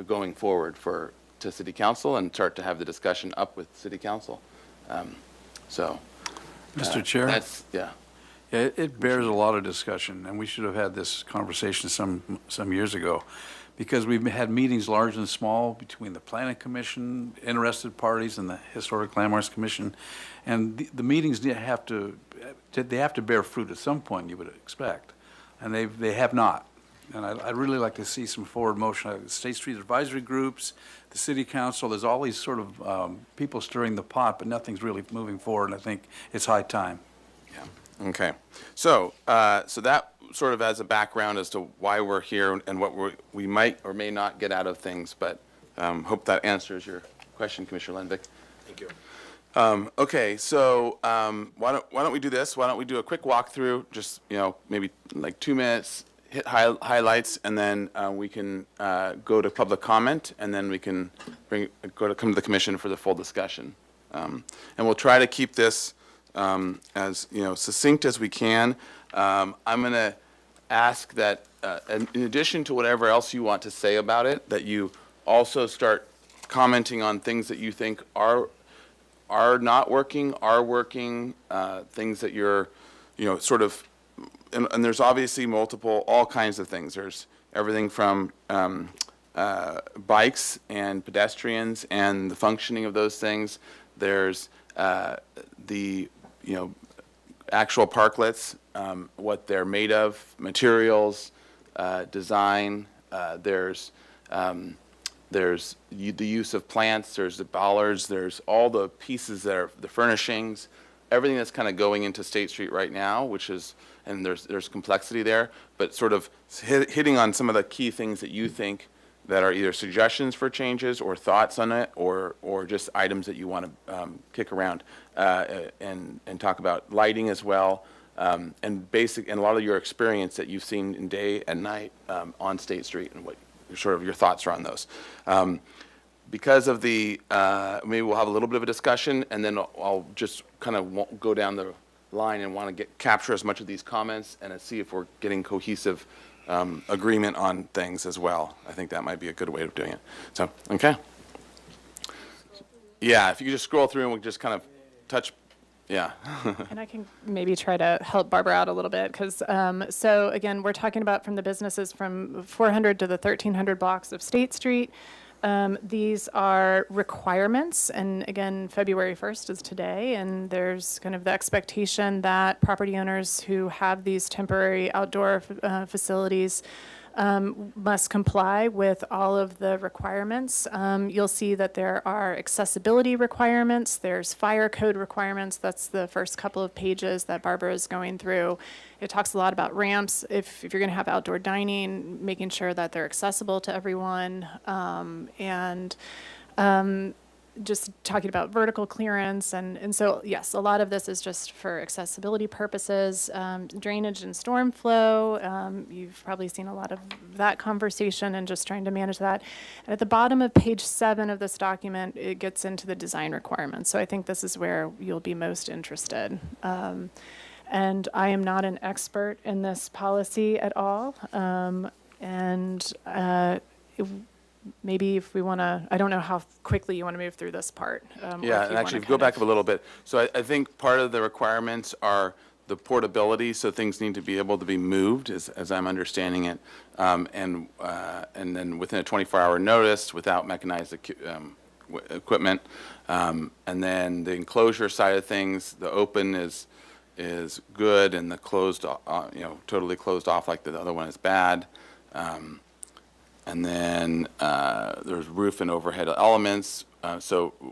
going forward to City Council, and start to have the discussion up with City Council. Mr. Chair? That's, yeah. Yeah, it bears a lot of discussion, and we should have had this conversation some years ago, because we've had meetings large and small between the Planning Commission, interested parties, and the Historic Landmarks Commission, and the meetings have to bear fruit at some point, you would expect, and they have not. And I'd really like to see some forward motion. State Street advisory groups, the City Council, there's all these sort of people stirring the pot, but nothing's really moving forward, and I think it's high time. Yeah. Okay. So that sort of as a background as to why we're here and what we might or may not get out of things, but hope that answers your question, Commissioner Lenvik. Thank you. Okay, so why don't we do this? Why don't we do a quick walkthrough, just, you know, maybe like 2 minutes, hit highlights, and then we can go to public comment, and then we can come to the commission for the full discussion. And we'll try to keep this as, you know, succinct as we can. I'm going to ask that, in addition to whatever else you want to say about it, that you also start commenting on things that you think are not working, are working, things that you're, you know, sort of, and there's obviously all kinds of things. There's everything from bikes and pedestrians and the functioning of those things. There's the, you know, actual parklets, what they're made of, materials, design. There's the use of plants, there's the bollards, there's all the pieces that are the furnishings, everything that's kind of going into State Street right now, which is, and there's complexity there, but sort of hitting on some of the key things that you think that are either suggestions for changes or thoughts on it, or just items that you want to kick around, and talk about lighting as well, and a lot of your experience that you've seen in day and night on State Street, and what sort of your thoughts are on those. Because of the, maybe we'll have a little bit of a discussion, and then I'll just kind of go down the line and want to capture as much of these comments and see if we're getting cohesive agreement on things as well. I think that might be a good way of doing it. So, okay. Yeah, if you could just scroll through and we'll just kind of touch, yeah. And I can maybe try to help Barbara out a little bit, because, so again, we're talking about from the businesses from 400 to the 1300 blocks of State Street. These are requirements, and again, February 1st is today, and there's kind of the expectation that property owners who have these temporary outdoor facilities must comply with all of the requirements. You'll see that there are accessibility requirements, there's fire code requirements. That's the first couple of pages that Barbara is going through. It talks a lot about ramps. If you're going to have outdoor dining, making sure that they're accessible to everyone, and just talking about vertical clearance. And so, yes, a lot of this is just for accessibility purposes. Drainage and storm flow, you've probably seen a lot of that conversation and just trying to manage that. And at the bottom of page 7 of this document, it gets into the design requirements. So I think this is where you'll be most interested. And I am not an expert in this policy at all. Maybe if we want to, I don't know how quickly you want to move through this part. Yeah, and actually, if you go back up a little bit, so I think part of the requirements are the portability, so things need to be able to be moved, as I'm understanding it, and then within a 24-hour notice without mechanized equipment. And then the enclosure side of things, the open is good, and the closed, totally closed off like the other one is bad. And then there's roof and overhead elements,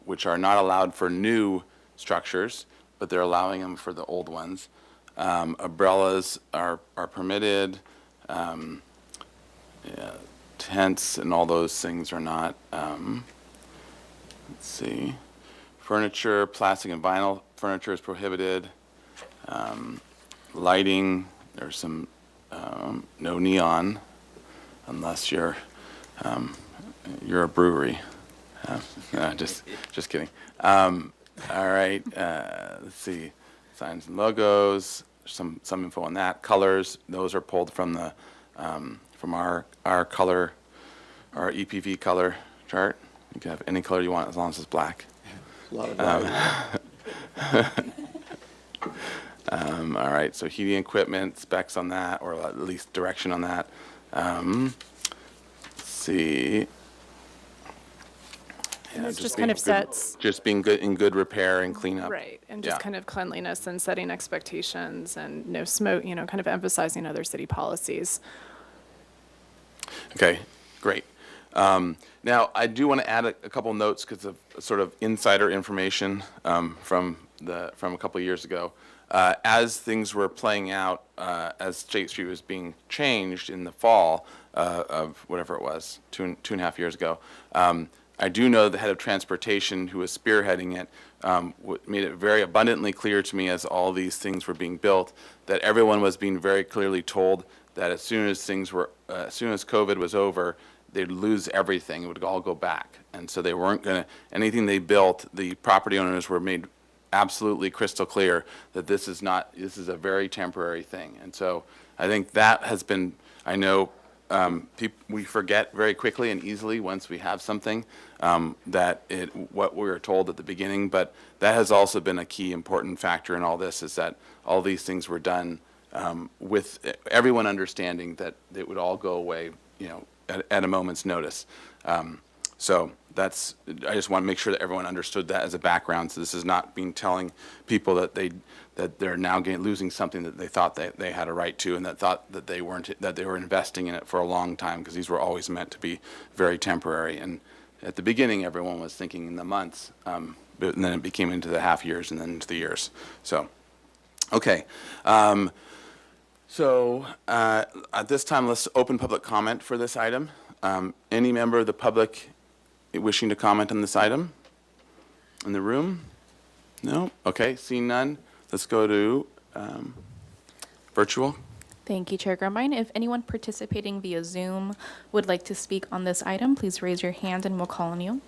which are not allowed for new structures, but they're allowing them for the old ones. Umbrellas are permitted. Tents and all those things are not. Let's see. Furniture, plastic and vinyl furniture is prohibited. Lighting, there's some no neon. Unless you're a brewery. No, just kidding. All right, let's see. Signs and logos, some info on that. Colors, those are pulled from the from our color, our EPV color chart. You can have any color you want as long as it's black. A lot of value. All right, so heating equipment, specs on that, or at least direction on that. Let's see. And Yeah, it's just being kind of good- sets, Just being good, in good repair and cleanup. right, and just Yeah. kind of cleanliness and setting expectations and no smoke, kind of emphasizing other city policies. Okay, great. Now, I do want to add a couple notes because of sort of insider information from a couple of years ago. As things were playing out, as State Street was being changed in the fall of whatever it was, two and a half years ago, I do know the head of transportation who was spearheading it made it very abundantly clear to me as all these things were being built that everyone was being very clearly told that as soon as COVID was over, they'd lose everything. It would all go back. And so they weren't going to, anything they built, the property owners were made absolutely crystal clear that this is a very temporary thing. And so I think that has been, I know we forget very quickly and easily once we have something what we were told at the beginning, but that has also been a key important factor in all this, is that all these things were done with everyone understanding that it would all go away, at a moment's notice. So I just want to make sure that everyone understood that as a background. So this is not telling people that they're now losing something that they thought they had a right to, and that thought that they were investing in it for a long time, because these were always meant to be very temporary. And at the beginning, everyone was thinking in the months, but then it became into the half years and then into the years. So, okay. So at this time, let's open public comment for this item. Any member of the public wishing to comment on this item in the room? No? Okay, seeing none, let's go to virtual. Thank you, Chair Grumbine. If anyone participating via Zoom would like to speak on this item, please raise your hand and we'll call on you.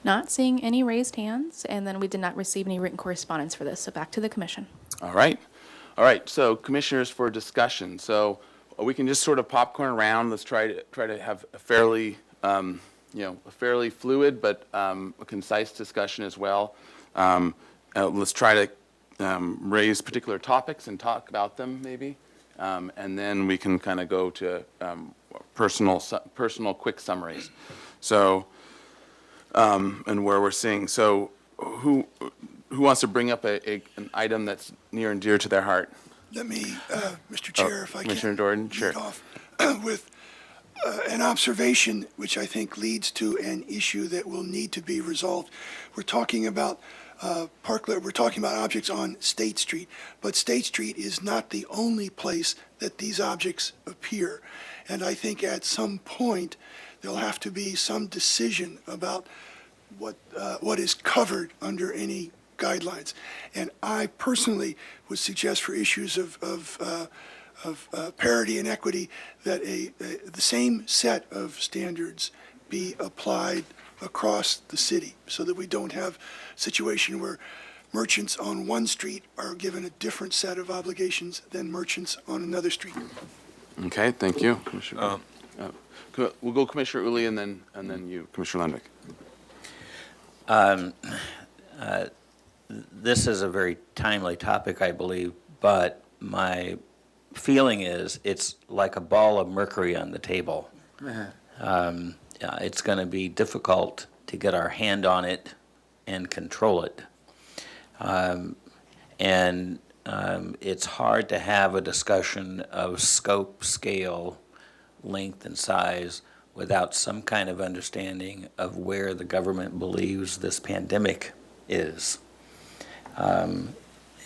Not seeing any raised hands, and then we did not receive any written correspondence for this, so back to the commission. All right. So commissioners, for discussion. So we can just sort of popcorn around. Let's try to have a fairly, fluid but a concise discussion as well. Let's try to raise particular topics and talk about them maybe, and then we can kind of go to personal quick summaries. So. And where we're seeing. So who wants to bring up an item that's near and dear to their heart? Let me, Mr. Chair, if I can. Commissioner Jordan, lead sure. off with an observation which I think leads to an issue that will need to be resolved. We're talking about we're talking about objects on State Street, but State Street is not the only place that these objects appear. And I think at some point, there'll have to be some decision about what is covered under any guidelines. And I personally would suggest for issues of parity and equity that the same set of standards be applied across the city so that we don't have a situation where merchants on one street are given a different set of obligations than merchants on another street. Okay, thank you, Commissioner. We'll go Commissioner Uli and then you, Commissioner Lenvick. This is a very timely topic, I believe, but my feeling is it's like a ball of mercury on the table. It's going to be difficult to get our hand on it and control it. It's hard to have a discussion of scope, scale, length, and size without some kind of understanding of where the government believes this pandemic is.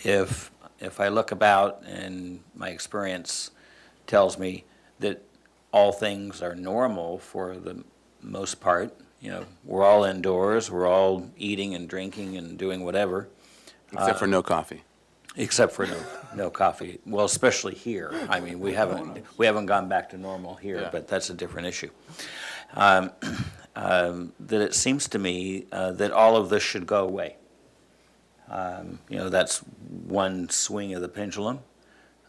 If I look about and my experience tells me that all things are normal for the most part, we're all indoors, we're all eating and drinking and doing whatever. Except for no coffee. Except for no coffee. Well, especially here. I mean, we haven't gone back to normal here, Yeah. but that's a different issue. That it seems to me that all of this should go away. That's one swing of the pendulum.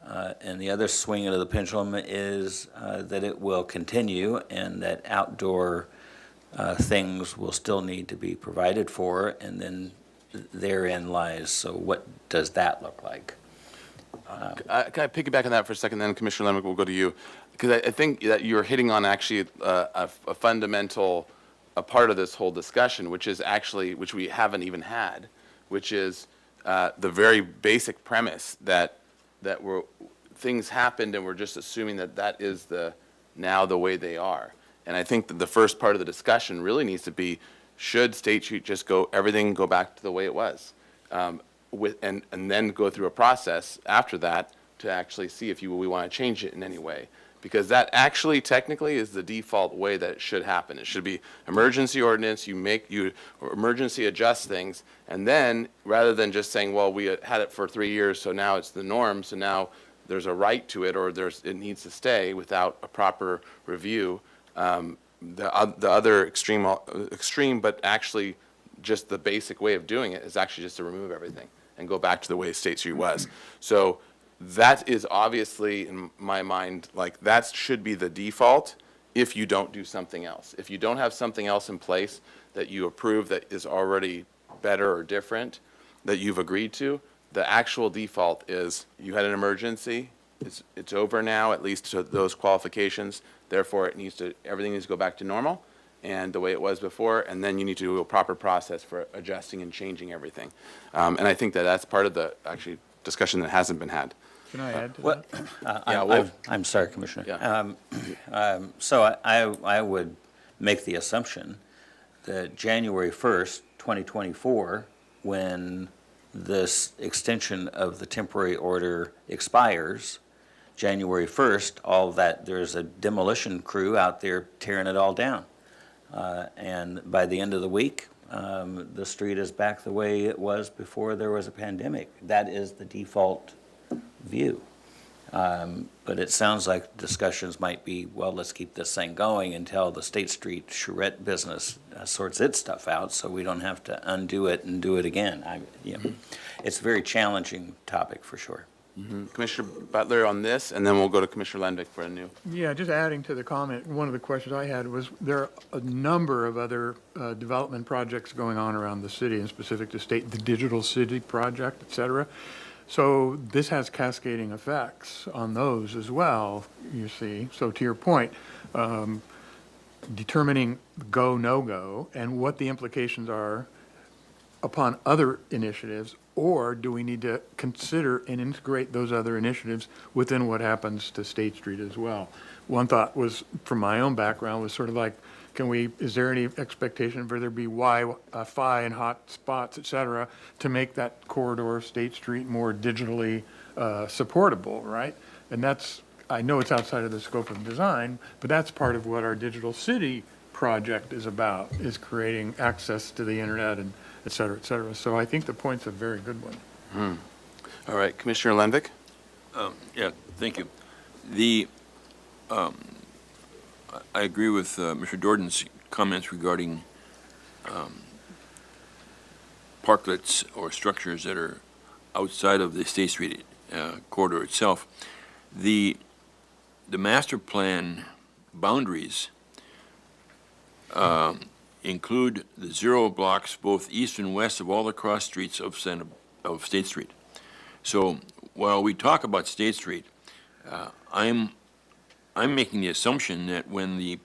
And the other swing of the pendulum is that it will continue and that outdoor things will still need to be provided for, and then therein lies. So what does that look like? Can I piggyback on that for a second, then Commissioner Lenvick, we'll go to you. Because I think that you're hitting on actually a fundamental part of this whole discussion, which we haven't even had, which is the very basic premise that things happened and we're just assuming that is now the way they are. And I think that the first part of the discussion really needs to be, should State Street just everything go back to the way it was? And then go through a process after that to actually see if we want to change it in any way. Because that actually technically is the default way that it should happen. It should be emergency ordinance, you emergency adjust things, and then rather than just saying, well, we had it for 3 years, so now it's the norm, so now there's a right to it, or it needs to stay without a proper review. The other extreme, but actually just the basic way of doing it is actually just to remove everything and go back to the way State Street was. So that is obviously, in my mind, that should be the default if you don't do something else. If you don't have something else in place that you approve that is already better or different that you've agreed to, the actual default is you had an emergency, it's over now, at least to those qualifications, therefore everything needs to go back to normal and the way it was before, and then you need to do a proper process for adjusting and changing everything. And I think that's part of the actually discussion that hasn't been had. Can I add to that? I'm sorry, Commissioner. Yeah. So I would make the assumption that January 1st, 2024, when this extension of the temporary order expires, January 1st, there's a demolition crew out there tearing it all down. And by the end of the week, the street is back the way it was before there was a pandemic. That is the default view. But it sounds like discussions might be, well, let's keep this thing going until the State Street charrette business sorts its stuff out so we don't have to undo it and do it again. It's a very challenging topic for sure. Mm-hmm. Commissioner Butler on this, and then we'll go to Commissioner Lenvick for a new. Yeah, just adding to the comment, one of the questions I had was there are a number of other development projects going on around the city and specific to state, the Digital City Project, et cetera. So this has cascading effects on those as well, you see. So to your point, determining go, no-go, and what the implications are upon other initiatives, or do we need to consider and integrate those other initiatives within what happens to State Street as well? One thought was, from my own background, was sort of like, is there any expectation for there be Wi-Fi and hot spots, et cetera, to make that corridor of State Street more digitally supportable, right? And that's, I know it's outside of the scope of design, but that's part of what our digital city project is about, is creating access to the internet and et cetera, et cetera. So I think the point's a very good one. All right, Commissioner Lenvick? Yeah, thank you. I agree with Mr. Jordan's comments regarding parklets or structures that are outside of the State Street corridor itself. The master plan boundaries include the 0 blocks both east and west of all the cross streets of State Street. So while we talk about State Street, I'm making the assumption that when the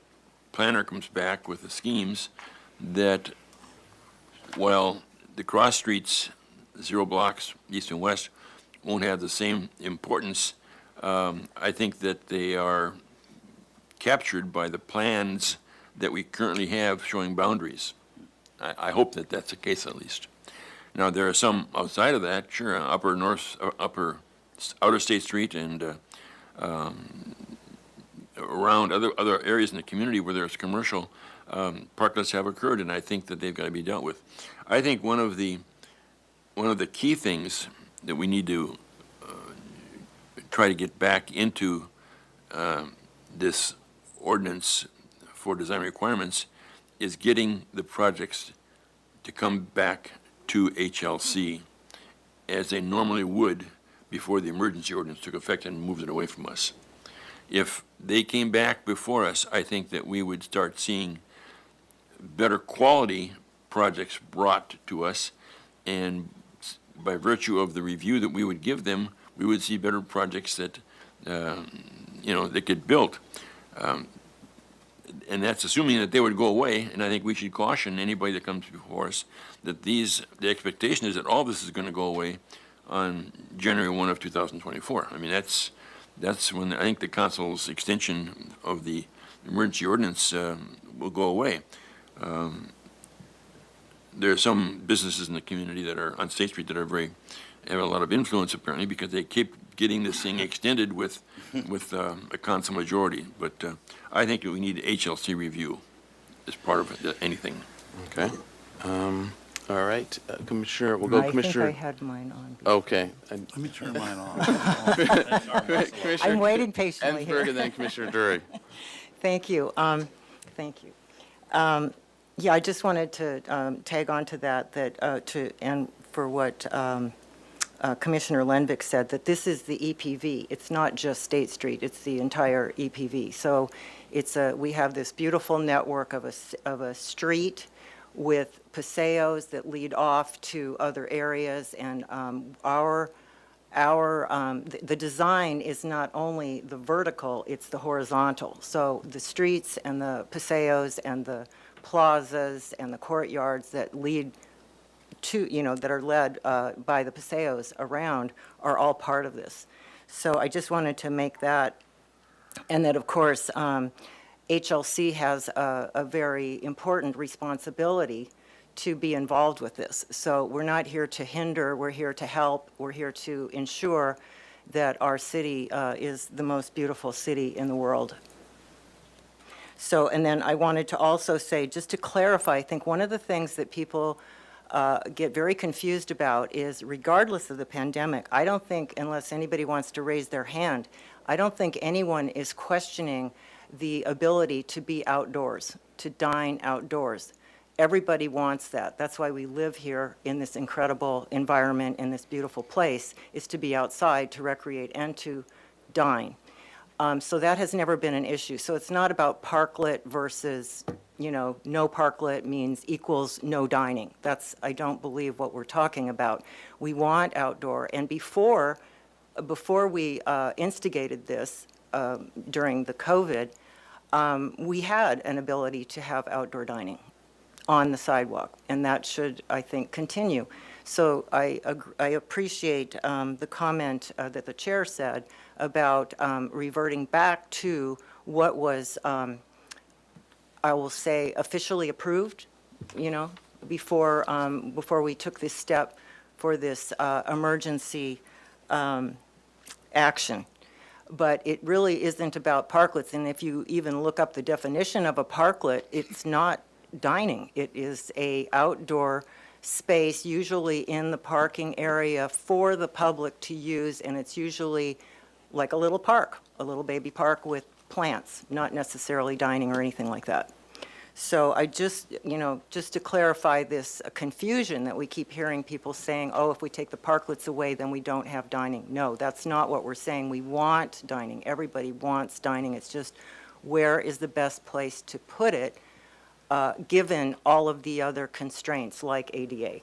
planner comes back with the schemes, that while the cross streets, 0 blocks, east and west, won't have the same importance, I think that they are captured by the plans that we currently have showing boundaries. I hope that that's the case at least. Now, there are some outside of that, sure, outer State Street and around other areas in the community where there's commercial parklets have occurred, and I think that they've got to be dealt with. I think one of the key things that we need to try to get back into this ordinance for design requirements is getting the projects to come back to HLC as they normally would before the emergency ordinance took effect and moved it away from us. If they came back before us, I think that we would start seeing better quality projects brought to us, and by virtue of the review that we would give them, we would see better projects that, that get built. And that's assuming that they would go away, and I think we should caution anybody that comes before us that the expectation is that all this is going to go away on January 1 of 2024. I mean, that's when I think the council's extension of the emergency ordinance will go away. There are some businesses in the community that are on State Street that have a lot of influence apparently because they keep getting this thing extended with a council majority. But I think we need HLC review as part of anything. Okay. All right, Commissioner, we'll go Commissioner. I think I had mine on. Okay. Let me turn mine on. Commissioner I'm waiting patiently here. Ensberg and then Commissioner Dury. Thank you. Thank you. Yeah, I just wanted to tag on to that, and for what Commissioner Lenvick said, that this is the EPV. It's not just State Street, it's the entire EPV. So we have this beautiful network of a street with paseos that lead off to other areas, and the design is not only the vertical, it's the horizontal. So the streets and the paseos and the plazas and the courtyards that lead to, that are led by the paseos around are all part of this. So I just wanted to make that, and that, of course, HLC has a very important responsibility to be involved with this. So we're not here to hinder, we're here to help, we're here to ensure that our city is the most beautiful city in the world. So, and then I wanted to also say, just to clarify, I think one of the things that people get very confused about is, regardless of the pandemic, I don't think, unless anybody wants to raise their hand, I don't think anyone is questioning the ability to be outdoors, to dine outdoors. Everybody wants that. That's why we live here in this incredible environment, in this beautiful place, is to be outside, to recreate, and to dine. So that has never been an issue. So it's not about parklet versus, no parklet means equals no dining. That's, I don't believe, what we're talking about. We want outdoor. And before we instigated this during the COVID, we had an ability to have outdoor dining on the sidewalk, and that should, I think, continue. So I appreciate the comment that the chair said about reverting back to what was, I will say, officially approved, before we took this step for this emergency action. But it really isn't about parklets, and if you even look up the definition of a parklet, it's not dining. It is a outdoor space, usually in the parking area for the public to use, and it's usually like a little park, a little baby park with plants, not necessarily dining or anything like that. So I just, just to clarify this confusion that we keep hearing people saying, oh, if we take the parklets away, then we don't have dining. No, that's not what we're saying. We want dining. Everybody wants dining. It's just where is the best place to put it, given all of the other constraints like ADA?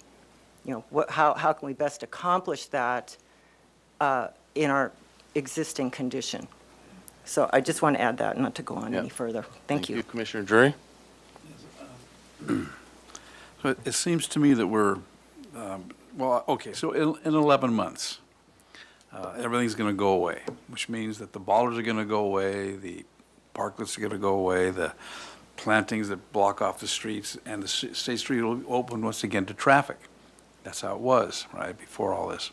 How can we best accomplish that in our existing condition? So I just want to add that, not to go on any further. Thank you. Commissioner Drury? So it seems to me that we're, so in 11 months, everything's going to go away, which means that the bollards are going to go away, the parklets are going to go away, the plantings that block off the streets, and the State Street will open once again to traffic. That's how it was, right, before all this.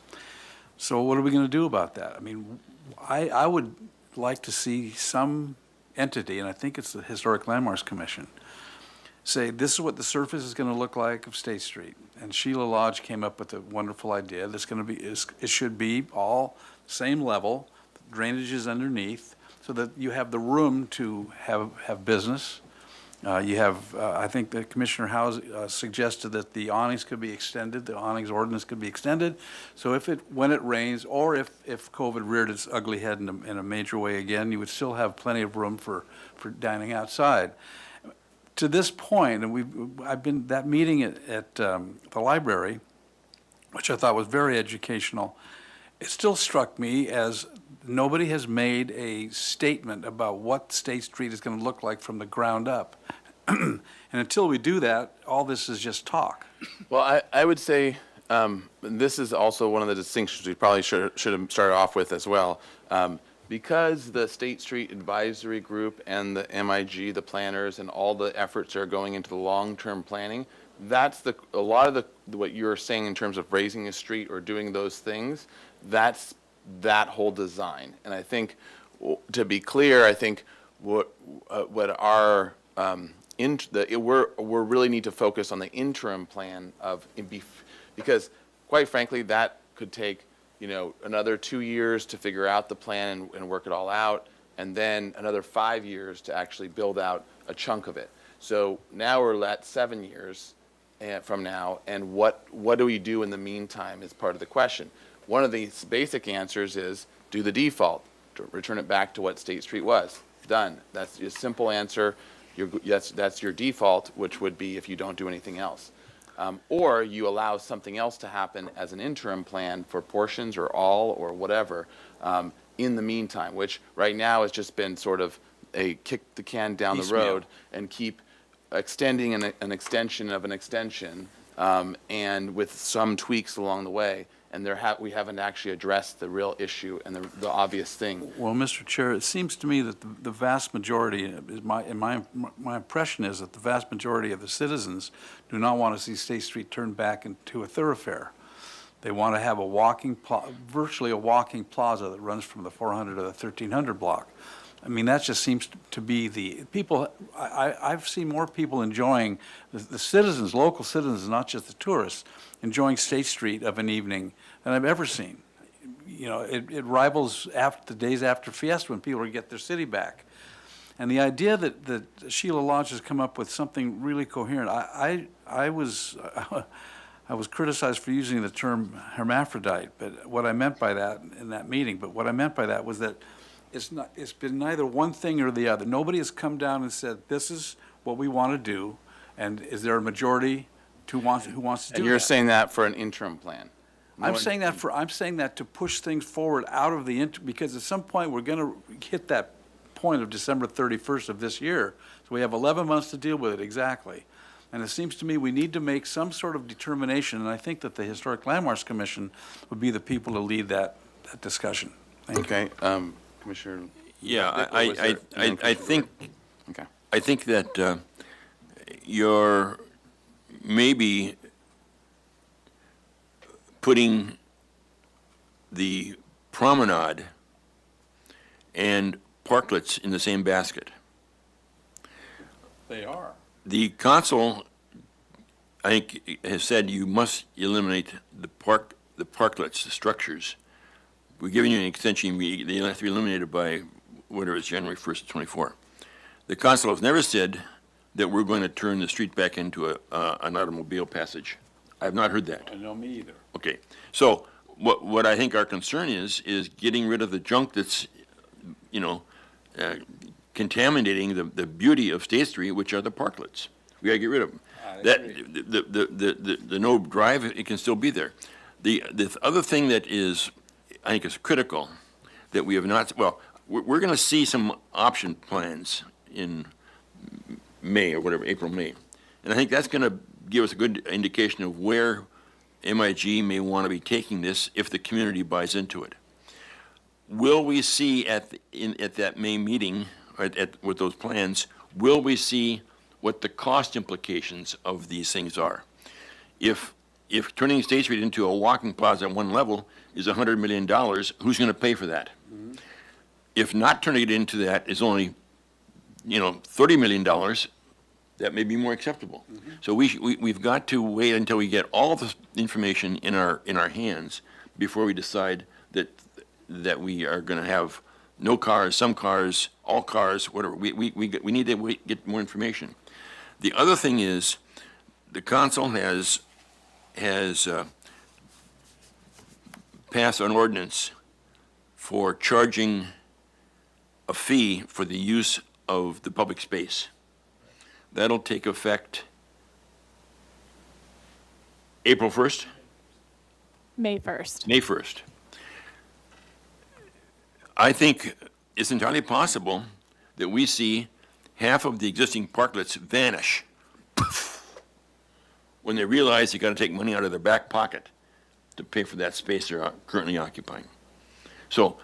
So what are we going to do about that? I mean, I would like to see some entity, and I think it's the Historic Landmarks Commission, say, this is what the surface is going to look like of State Street. And Sheila Lodge came up with a wonderful idea. That's going to be, it should be all same level, drainage is underneath, so that you have the room to have business. You have, I think that Commissioner House suggested that the awnings could be extended, the awnings ordinance could be extended. So when it rains, or if COVID reared its ugly head in a major way again, you would still have plenty of room for dining outside. To this point, and I've been, that meeting at the library, which I thought was very educational, it still struck me as nobody has made a statement about what State Street is going to look like from the ground up. And until we do that, all this is just talk. Well, I would say, this is also one of the distinctions we probably should have started off with as well. Because the State Street Advisory Group and the MIG, the planners, and all the efforts are going into the long-term planning, that's a lot of what you're saying in terms of raising a street or doing those things, that's that whole design. And I think, to be clear, I think what our we're really need to focus on the interim plan because quite frankly, that could take another 2 years to figure out the plan and work it all out, and then another 5 years to actually build out a chunk of it. So now we're at 7 years from now, and what do we do in the meantime is part of the question. One of the basic answers is do the default, return it back to what State Street was. Done. That's a simple answer. That's your default, which would be if you don't do anything else. Or you allow something else to happen as an interim plan for portions or all or whatever in the meantime, which right now has just been sort of a kick the can down the road and keep extending an extension of an extension and with some tweaks along the way. And we haven't actually addressed the real issue and the obvious thing. Well, Mr. Chair, it seems to me that the vast majority, my impression is that the vast majority of the citizens do not want to see State Street turned back into a thoroughfare. They want to have virtually a walking plaza that runs from the 400 to the 1300 block. I mean, that just seems to be the people. I've seen more people enjoying the citizens, local citizens, not just the tourists, enjoying State Street of an evening than I've ever seen. It rivals the days after Fiesta when people get their city back. And the idea that Sheila Lodge has come up with something really coherent, I was criticized for using the term hermaphrodite, but what I meant by that in that meeting, was that it's been neither one thing or the other. Nobody has come down and said, this is what we want to do, and is there a majority who wants to do that? And you're saying that for an interim plan? I'm saying that to push things forward out of because at some point we're going to hit that point of December 31st of this year. So we have 11 months to deal with it exactly. And it seems to me we need to make some sort of determination, and I think that the Historic Landmarks Commission would be the people to lead that discussion. Thank you. Okay, Commissioner? Yeah, Dick, or was there- I think, Okay. I think that you're maybe putting the promenade and parklets in the same basket. They are. The council, I think, has said you must eliminate the parklets, the structures. We're giving you an extension, they have to be eliminated by whatever is January 1st of '24. The council has never said that we're going to turn the street back into an automobile passage. I have not heard that. I know me either. Okay, so what I think our concern is getting rid of the junk that's, contaminating the beauty of State Street, which are the parklets. We gotta get rid of them. The no drive, it can still be there. The other thing that is, I think is critical, that we have not, well, we're gonna see some option plans in May or whatever, April, May. And I think that's gonna give us a good indication of where MIG may want to be taking this if the community buys into it. Will we see at that May meeting, with those plans, will we see what the cost implications of these things are? If turning State Street into a walking plaza at one level is $100 million, who's going to pay for that? If not turning it into that is only, $30 million, that may be more acceptable. So we've got to wait until we get all the information in our hands before we decide that we are going to have no cars, some cars, all cars, whatever. We need to get more information. The other thing is, the council has passed an ordinance for charging a fee for the use of the public space. That'll take effect April 1st? May 1st. May 1st. I think it's entirely possible that we see half of the existing parklets vanish when they realize they got to take money out of their back pocket to pay for that space they're currently occupying. So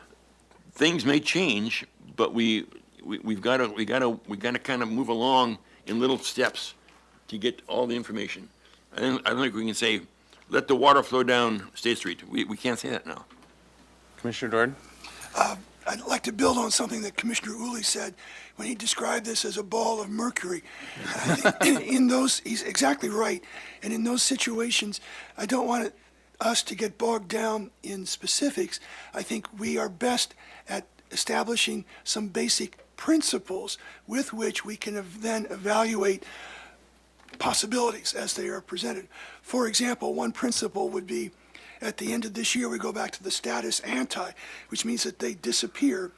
things may change, but we've got to kind of move along in little steps to get all the information. I don't think we can say, let the water flow down State Street. We can't say that now. Commissioner Doran? I'd like to build on something that Commissioner Uli said when he described this as a ball of mercury. I think he's exactly right. And in those situations, I don't want us to get bogged down in specifics. I think we are best at establishing some basic principles with which we can then evaluate possibilities as they are presented. For example, one principle would be, at the end of this year, we go back to the status ante, which means that they disappear,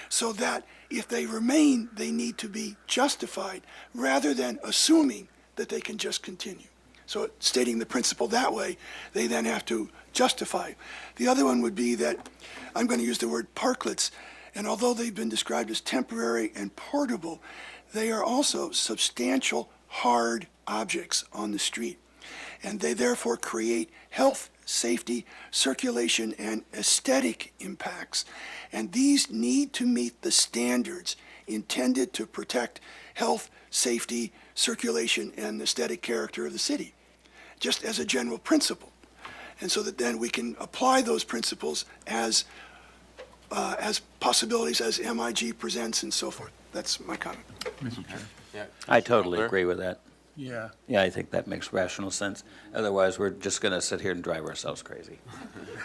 so that if they remain, they need to be justified rather than assuming that they can just continue. So stating the principle that way, they then have to justify. The other one would be that I'm going to use the word parklets, and although they've been described as temporary and portable, they are also substantial hard objects on the street. And they therefore create health, safety, circulation, and aesthetic impacts. And these need to meet the standards intended to protect health, safety, circulation, and aesthetic character of the city, just as a general principle. And so that then we can apply those principles as possibilities as MIG presents and so forth. That's my comment. Mr. Chair. I totally agree with that. Yeah. Yeah, I think that makes rational sense. Otherwise, we're just going to sit here and drive ourselves crazy.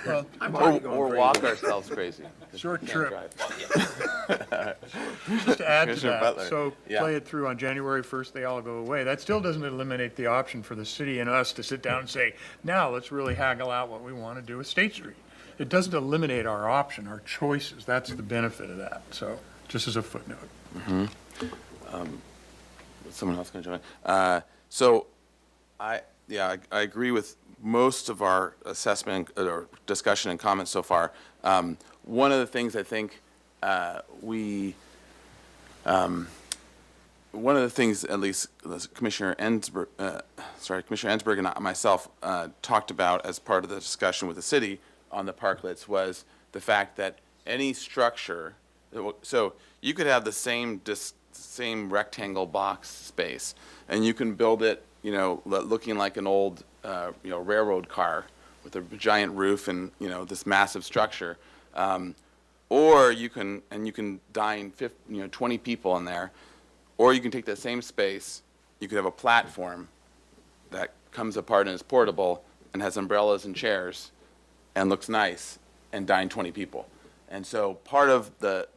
Well, Or walk ourselves crazy. Short Can't trip. drive. Just to add to Commissioner that, Butler. so Yeah. play it through on January 1st, they all go away. That still doesn't eliminate the option for the city and us to sit down and say, now let's really haggle out what we want to do with State Street. It doesn't eliminate our option, our choices. That's the benefit of that. So just as a footnote. Someone else going to join? So I agree with most of our assessment or discussion and comments so far. One of the things I think we one of the things, at least Commissioner Ensberg and myself talked about as part of the discussion with the city on the parklets was the fact that any structure, so you could have the same rectangle box space, and you can build it, looking like an old, railroad car with a giant roof and, this massive structure. Or you can dine 20 people in there, or you can take that same space, you could have a platform that comes apart and is portable and has umbrellas and chairs and looks nice and dine 20 people. And so part of the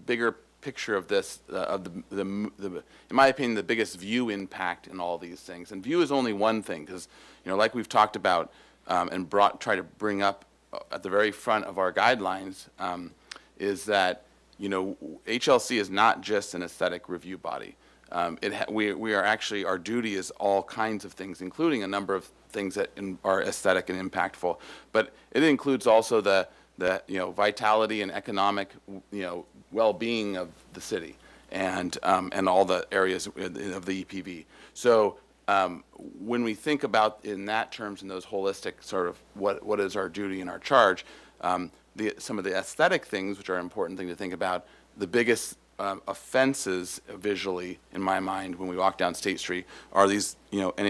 bigger picture of this, in my opinion, the biggest view impact in all these things, and view is only one thing, because, like we've talked about and try to bring up at the very front of our guidelines, is that, HLC is not just an aesthetic review body. We are actually, our duty is all kinds of things, including a number of things that are aesthetic and impactful. But it includes also the vitality and economic, well-being of the city and all the areas of the EPV. So when we think about in that terms, in those holistic sort of what is our duty and our charge, some of the aesthetic things, which are an important thing to think about, the biggest offenses visually, in my mind, when we walk down State Street, are these,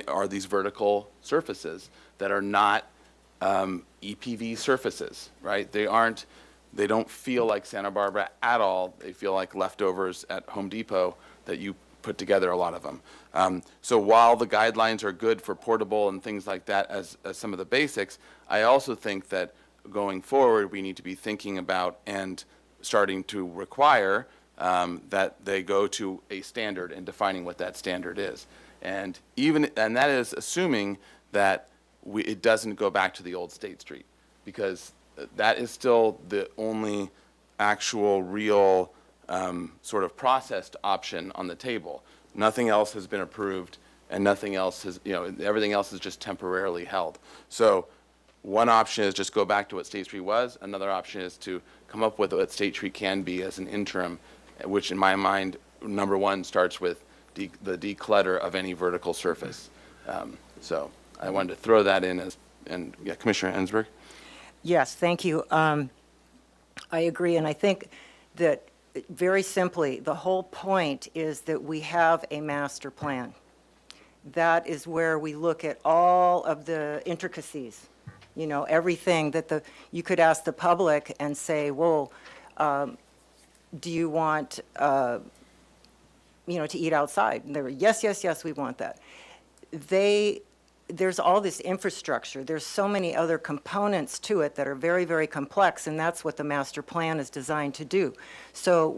are these vertical surfaces that are not EPV surfaces, right? They don't feel like Santa Barbara at all. They feel like leftovers at Home Depot that you put together, a lot of them. So while the guidelines are good for portable and things like that as some of the basics, I also think that going forward, we need to be thinking about and starting to require that they go to a standard and defining what that standard is. And that is assuming that it doesn't go back to the old State Street, because that is still the only actual real sort of processed option on the table. Nothing else has been approved, and nothing else has, everything else is just temporarily held. So one option is just go back to what State Street was. Another option is to come up with what State Street can be as an interim, which in my mind, number one, starts with the declutter of any vertical surface. So I wanted to throw that in Commissioner Ensberg. Yes, thank you. I agree, and I think that very simply, the whole point is that we have a master plan. That is where we look at all of the intricacies, everything that you could ask the public and say, well, do you want, to eat outside? And they were, yes, we want that. There's all this infrastructure. There's so many other components to it that are very, very complex, and that's what the master plan is designed to do. So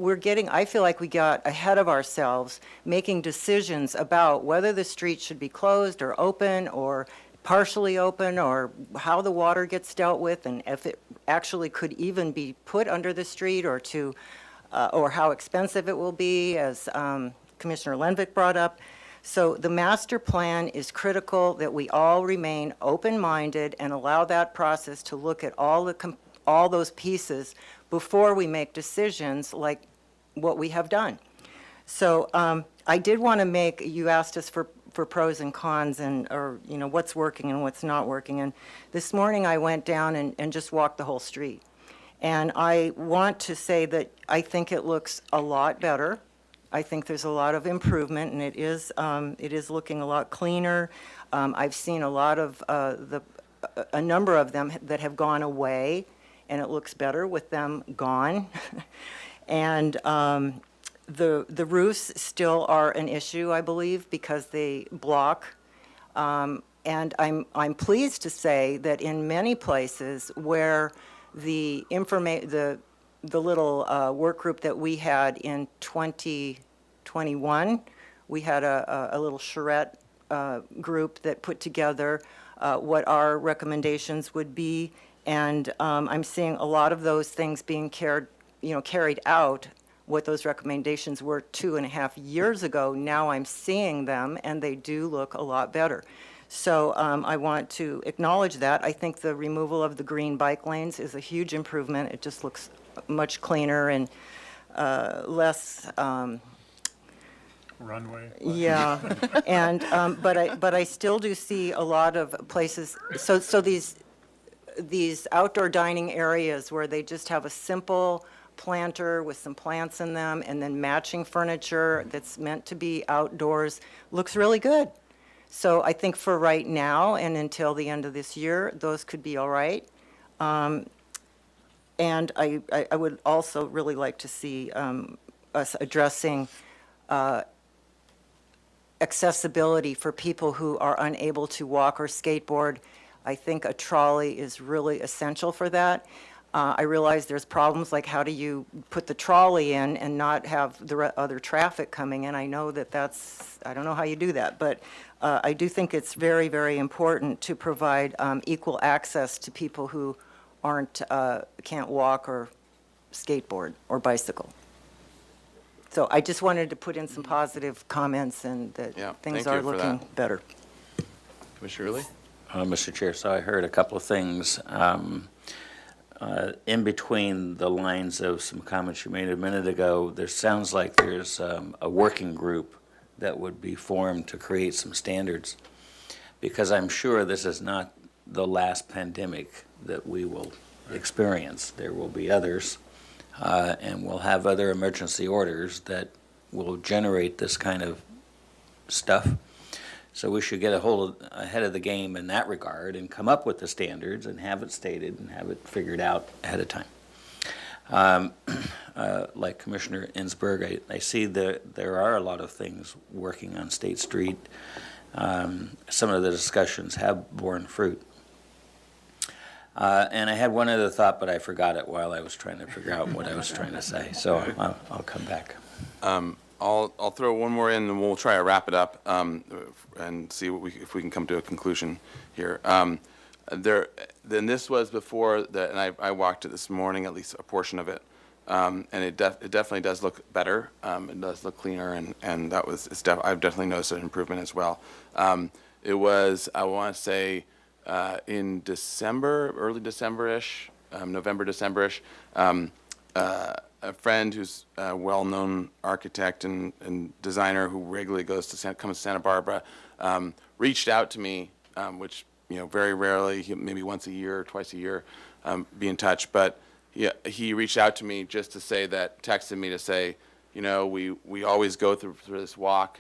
I feel like we got ahead of ourselves making decisions about whether the street should be closed or open or partially open, or how the water gets dealt with, and if it actually could even be put under the street, or how expensive it will be, as Commissioner Lenvik brought up. So the master plan is critical that we all remain open-minded and allow that process to look at all those pieces before we make decisions like what we have done. So I did want to you asked us for pros and cons or what's working and what's not working. And this morning I went down and just walked the whole street. And I want to say that I think it looks a lot better. I think there's a lot of improvement, and it is looking a lot cleaner. I've seen a lot of a number of them that have gone away, and it looks better with them gone. And the roofs still are an issue, I believe, because they block. And I'm pleased to say that in many places where the little work group that we had in 2021, we had a little charrette group that put together what our recommendations would be, and I'm seeing a lot of those things being carried out. What those recommendations were 2.5 years ago, now I'm seeing them, and they do look a lot better. So I want to acknowledge that. I think the removal of the green bike lanes is a huge improvement. It just looks much cleaner and less runway. Yeah, and, but I still do see a lot of places, so these outdoor dining areas where they just have a simple planter with some plants in them and then matching furniture that's meant to be outdoors, looks really good. So I think for right now and until the end of this year, those could be all right. And I would also really like to see us addressing accessibility for people who are unable to walk or skateboard. I think a trolley is really essential for that. I realize there's problems like how do you put the trolley in and not have the other traffic coming in. I know that I don't know how you do that, but I do think it's very, very important to provide equal access to people who can't walk or skateboard or bicycle. So I just wanted to put in some positive comments and Yeah, that things thank you are for looking that. better. Commissioner Uli? Mr. Chair, so I heard a couple of things in between the lines of some comments you made a minute ago. There sounds like there's a working group that would be formed to create some standards, because I'm sure this is not the last pandemic that we will experience. There will be others, and we'll have other emergency orders that will generate this kind of stuff. So we should get ahead of the game in that regard and come up with the standards and have it stated and have it figured out ahead of time. Like Commissioner Ensberg, I see that there are a lot of things working on State Street. Some of the discussions have borne fruit. And I had one other thought, but I forgot it while I was trying to figure out what I was trying to say. So I'll come back. I'll throw one more in, and we'll try to wrap it up and see if we can come to a conclusion here. Then this was before and I walked it this morning, at least a portion of it, and it definitely does look better. It does look cleaner, and I've definitely noticed an improvement as well. It was, I want to say, in December, early December-ish, November, December-ish. A friend who's a well-known architect and designer who regularly comes to Santa Barbara, reached out to me, which, very rarely, maybe once a year or twice a year, be in touch. But he reached out to me just to say that, texted me to say, we always go through this walk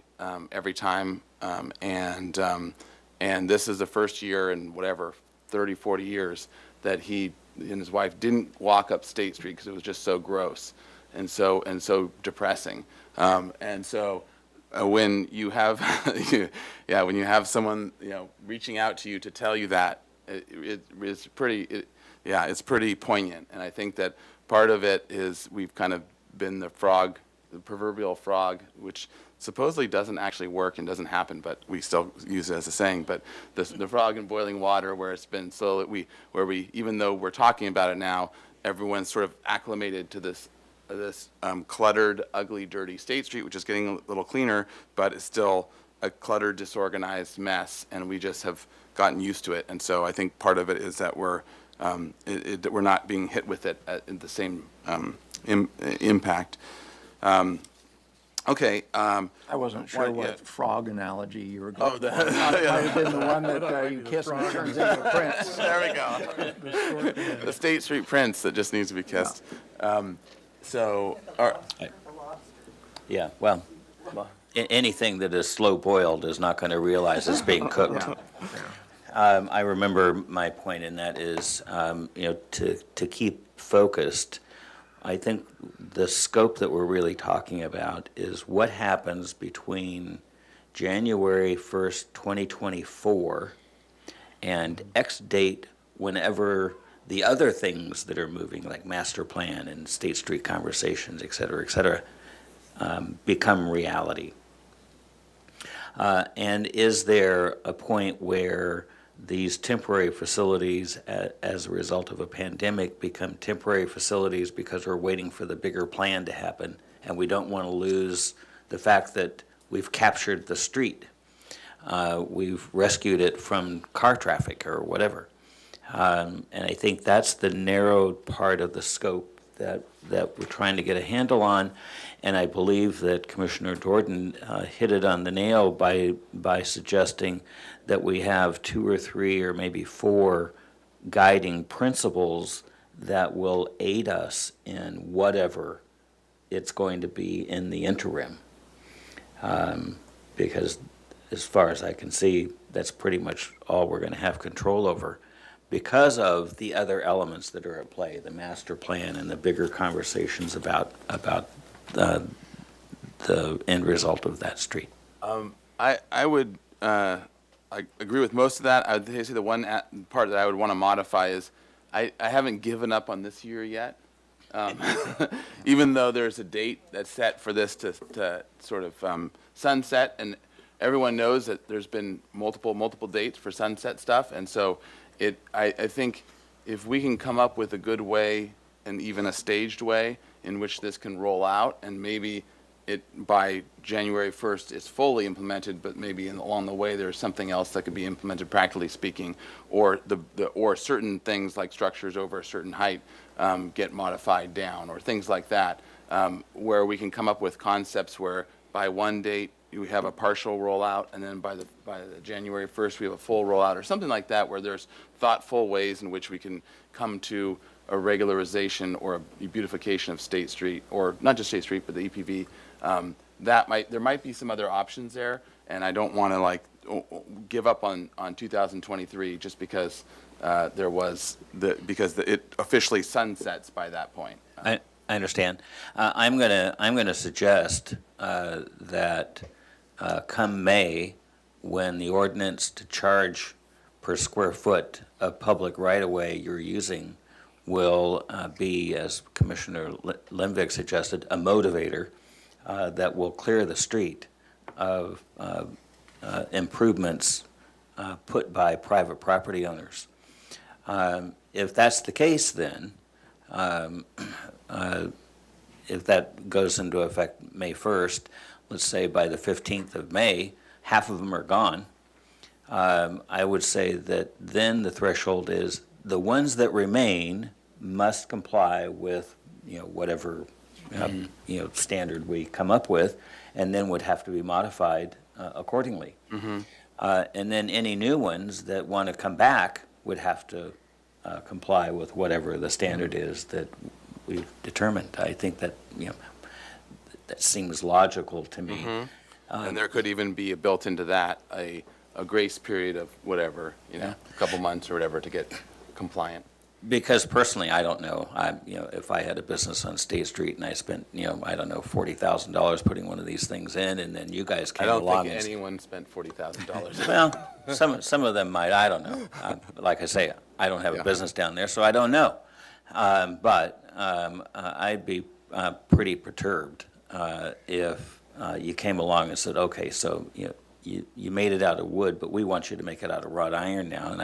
every time, and this is the first year in 30, 40 years that he and his wife didn't walk up State Street because it was just so gross and so depressing. And so when you have, when you have someone, reaching out to you to tell you that, it's pretty poignant. And I think that part of it is we've kind of been the proverbial frog, which supposedly doesn't actually work and doesn't happen, but we still use it as a saying. But the frog in boiling water, where it's been so that where we, even though we're talking about it now, everyone's sort of acclimated to this cluttered, ugly, dirty State Street, which is getting a little cleaner, but it's still a cluttered, disorganized mess, and we just have gotten used to it. And so I think part of it is that we're not being hit with it at the same impact. Okay. I wasn't sure what frog analogy you were going for. that Might have been the one that you kiss and it turns into a prince. There we go. The State Street Prince that just needs to be kissed. Yeah, well, anything that is slow boiled is not going to realize it's being cooked. I remember my point in that is, to keep focused. I think the scope that we're really talking about is what happens between January 1st, 2024 and X date, whenever the other things that are moving, like master plan and State Street conversations, et cetera, become reality. And is there a point where these temporary facilities, as a result of a pandemic, become temporary facilities because we're waiting for the bigger plan to happen, and we don't want to lose the fact that we've captured the street, we've rescued it from car traffic or whatever. And I think that's the narrowed part of the scope that we're trying to get a handle on. And I believe that Commissioner Jordan hit it on the nail by suggesting that we have 2 or 3 or maybe 4 guiding principles that will aid us in whatever it's going to be in the interim. Because as far as I can see, that's pretty much all we're going to have control over because of the other elements that are at play, the master plan and the bigger conversations about the end result of that street. I would, I agree with most of that. I would say the one part that I would want to modify is I haven't given up on this year yet. Even though there's a date that's set for this to sort of sunset, and everyone knows that there's been multiple dates for sunset stuff, and so I think if we can come up with a good way and even a staged way in which this can roll out, and maybe it by January 1st is fully implemented, but maybe along the way there's something else that could be implemented practically speaking, or or certain things like structures over a certain height get modified down, or things like that, where we can come up with concepts where by one date we have a partial rollout, and then by the January 1st we have a full rollout, or something like that, where there's thoughtful ways in which we can come to a regularization or a beautification of State Street, or not just State Street, but the EPV. There might be some other options there, and I don't want to give up on 2023 just because it officially sunsets by that point. I understand. I'm gonna suggest that come May, when the ordinance to charge per square foot of public right-of-way you're using will be, as Commissioner Lemvig suggested, a motivator that will clear the street of improvements put by private property owners. If that's the case, then, if that goes into effect May 1st, let's say by the 15th of May, half of them are gone. I would say that then the threshold is the ones that remain must comply with, whatever, standard we come up with, and then would have to be modified accordingly. And then any new ones that want to come back would have to comply with whatever the standard is that we've determined. I think that, that seems logical to me. And there could even be built into that a grace period of whatever, a couple months or whatever to get compliant. Because personally, I don't know. If I had a business on State Street and I spent, I don't know, $40,000 putting one of these things in, and then you guys I came don't along. think anyone spent $40,000. Well, some of them might. I don't know. Like I say, I don't have a business down there, so I don't know. But I'd be pretty perturbed if you came along and said, okay, so you made it out of wood, but we want you to make it out of wrought iron now, and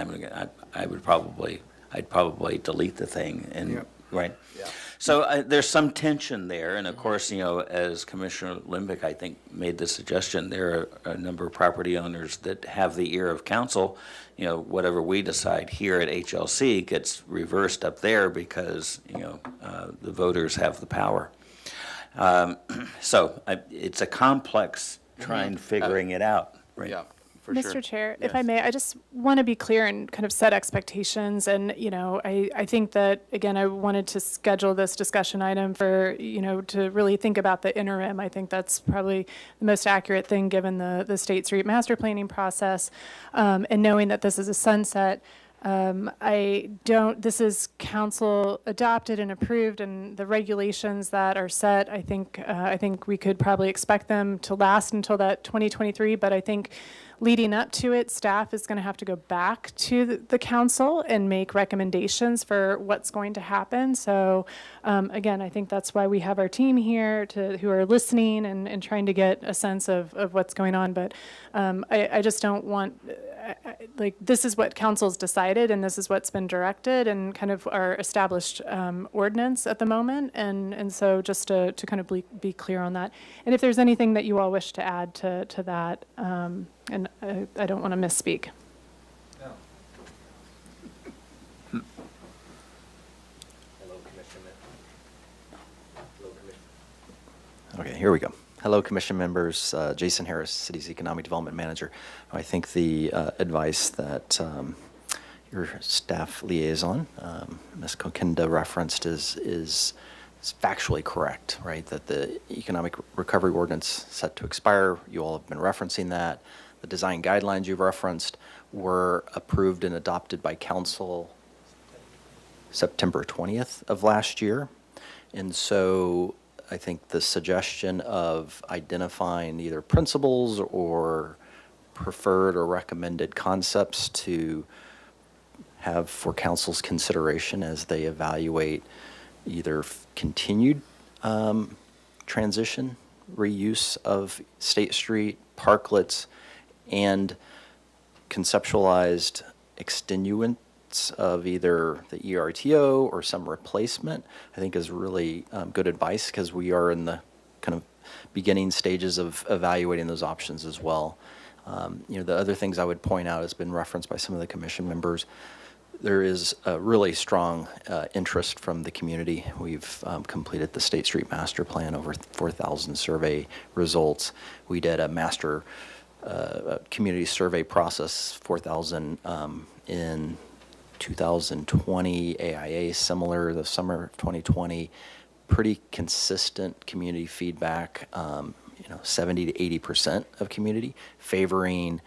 I'd probably delete the thing, and right. Yeah. So there's some tension there, and of course, as Commissioner Limbick, I think, made the suggestion, there are a number of property owners that have the ear of council. Whatever we decide here at HLC gets reversed up there because the voters have the power. So it's a complex figuring it out. Right. Yeah. For sure. Mr. Chair, if Yes. I may, I just want to be clear and kind of set expectations. And, I think that, again, I wanted to schedule this discussion item for, to really think about the interim. I think that's probably the most accurate thing given the State Street master planning process. And knowing that this is a sunset, this is council adopted and approved, and the regulations that are set, I think we could probably expect them to last until that 2023, but I think leading up to it, staff is going to have to go back to the council and make recommendations for what's going to happen. So again, I think that's why we have our team here who are listening and trying to get a sense of what's going on. But I just don't want, this is what council's decided, and this is what's been directed and kind of our established ordinance at the moment. And so just to kind of be clear on that. And if there's anything that you all wish to add to that, and I don't want to misspeak. Okay, here we go. Hello, Commission members. Jason Harris, City's Economic Development Manager. I think the advice that your staff liaison, Ms. Kokinda, referenced is factually correct, right? That the Economic Recovery Ordinance set to expire, you all have been referencing that. The design guidelines you've referenced were approved and adopted by Council September 20th of last year. And so I think the suggestion of identifying either principles or preferred or recommended concepts to have for council's consideration as they evaluate either continued transition, reuse of State Street, parklets, and conceptualized extenuants of either the ERTO or some replacement, I think is really good advice, because we are in the kind of beginning stages of evaluating those options as well. The other things I would point out has been referenced by some of the commission members. There is a really strong interest from the community. We've completed the State Street Master Plan, over 4,000 survey results. We did a master community survey process, 4,000 in 2020, AIA similar, the summer of 2020. Pretty consistent community feedback, 70 to 80% of community favoring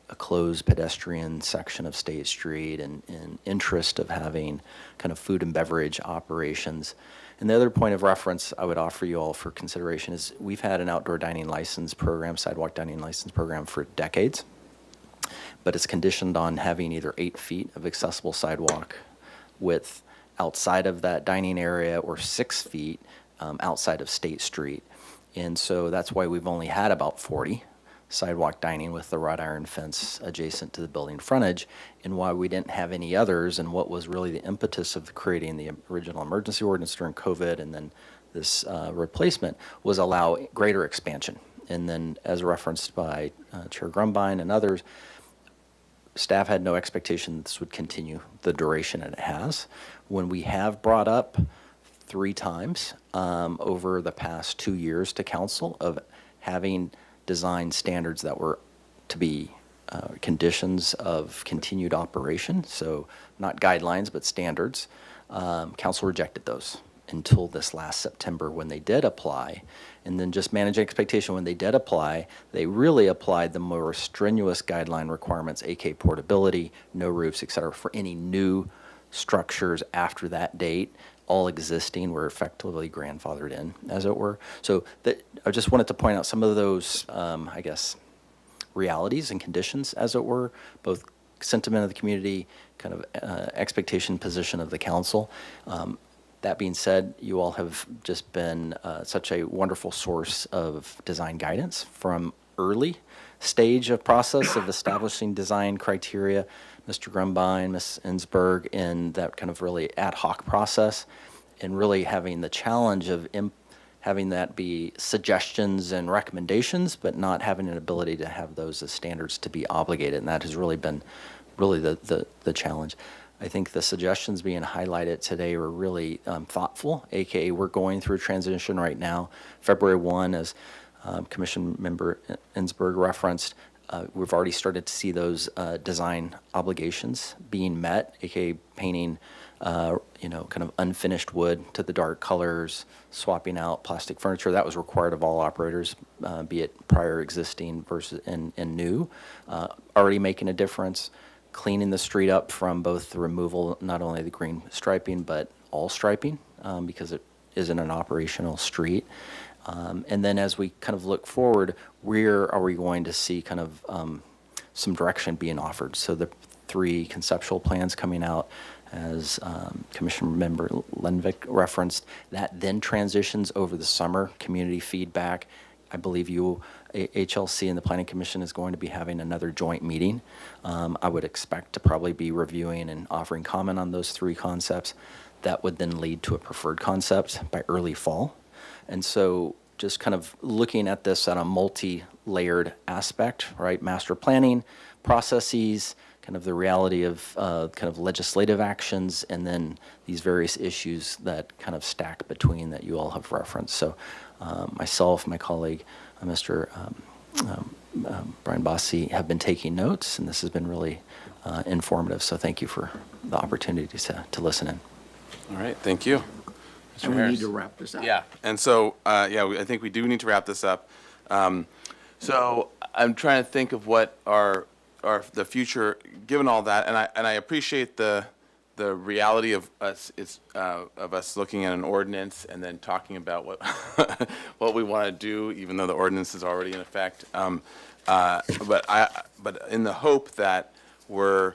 a closed pedestrian section of State Street and interest of having kind of food and beverage operations. And the other point of reference I would offer you all for consideration is we've had an outdoor dining license program, sidewalk dining license program for decades, but it's conditioned on having either 8 feet of accessible sidewalk width outside of that dining area or 6 feet outside of State Street. And so that's why we've only had about 40 sidewalk dining with the wrought iron fence adjacent to the building frontage, and why we didn't have any others, and what was really the impetus of creating the original emergency ordinance during COVID and then this replacement was allow greater expansion. And then, as referenced by Chair Grumbine and others, staff had no expectation that this would continue the duration it has. When we have brought up 3 times over the past 2 years to council of having design standards that were to be conditions of continued operation, so not guidelines but standards, council rejected those until this last September when they did apply. And then just manage expectation, when they did apply, they really applied the more strenuous guideline requirements, aka portability, no roofs, et cetera, for any new structures after that date. All existing were effectively grandfathered in, as it were. So I just wanted to point out some of those, realities and conditions, as it were, both sentiment of the community, kind of expectation position of the council. That being said, you all have just been such a wonderful source of design guidance from early stage of process of establishing design criteria, Mr. Grumbine, Ms. Ensberg, in that kind of really ad hoc process, and really having the challenge of having that be suggestions and recommendations, but not having an ability to have those as standards to be obligated. And that has really been the challenge. I think the suggestions being highlighted today were really thoughtful, aka we're going through transition right now. February 1, as Commission Member Ensberg referenced, we've already started to see those design obligations being met, aka painting, kind of unfinished wood to the dark colors, swapping out plastic furniture. That was required of all operators, be it prior, existing versus and new. Already making a difference. Cleaning the street up from both the removal, not only the green striping, but all striping, because it isn't an operational street. And then as we kind of look forward, where are we going to see kind of some direction being offered? So the 3 conceptual plans coming out, as Commissioner Member Lenvik referenced, that then transitions over the summer, community feedback. I believe HLC and the Planning Commission is going to be having another joint meeting. I would expect to probably be reviewing and offering comment on those 3 concepts. That would then lead to a preferred concept by early fall. And so just kind of looking at this at a multi-layered aspect, right? Master planning, processes, kind of the reality of kind of legislative actions, and then these various issues that kind of stack between that you all have referenced. So myself, my colleague, Mr. Brian Bossi, have been taking notes, and this has been really informative. So thank you for the opportunity to listen in. All right, thank you. Mr. And we Harris. need to wrap this up. Yeah, and so, I think we do need to wrap this up. So I'm trying to think of what the future, given all that, and I appreciate the reality of us looking at an ordinance and then talking about what what we want to do, even though the ordinance is already in effect. But in the hope that we're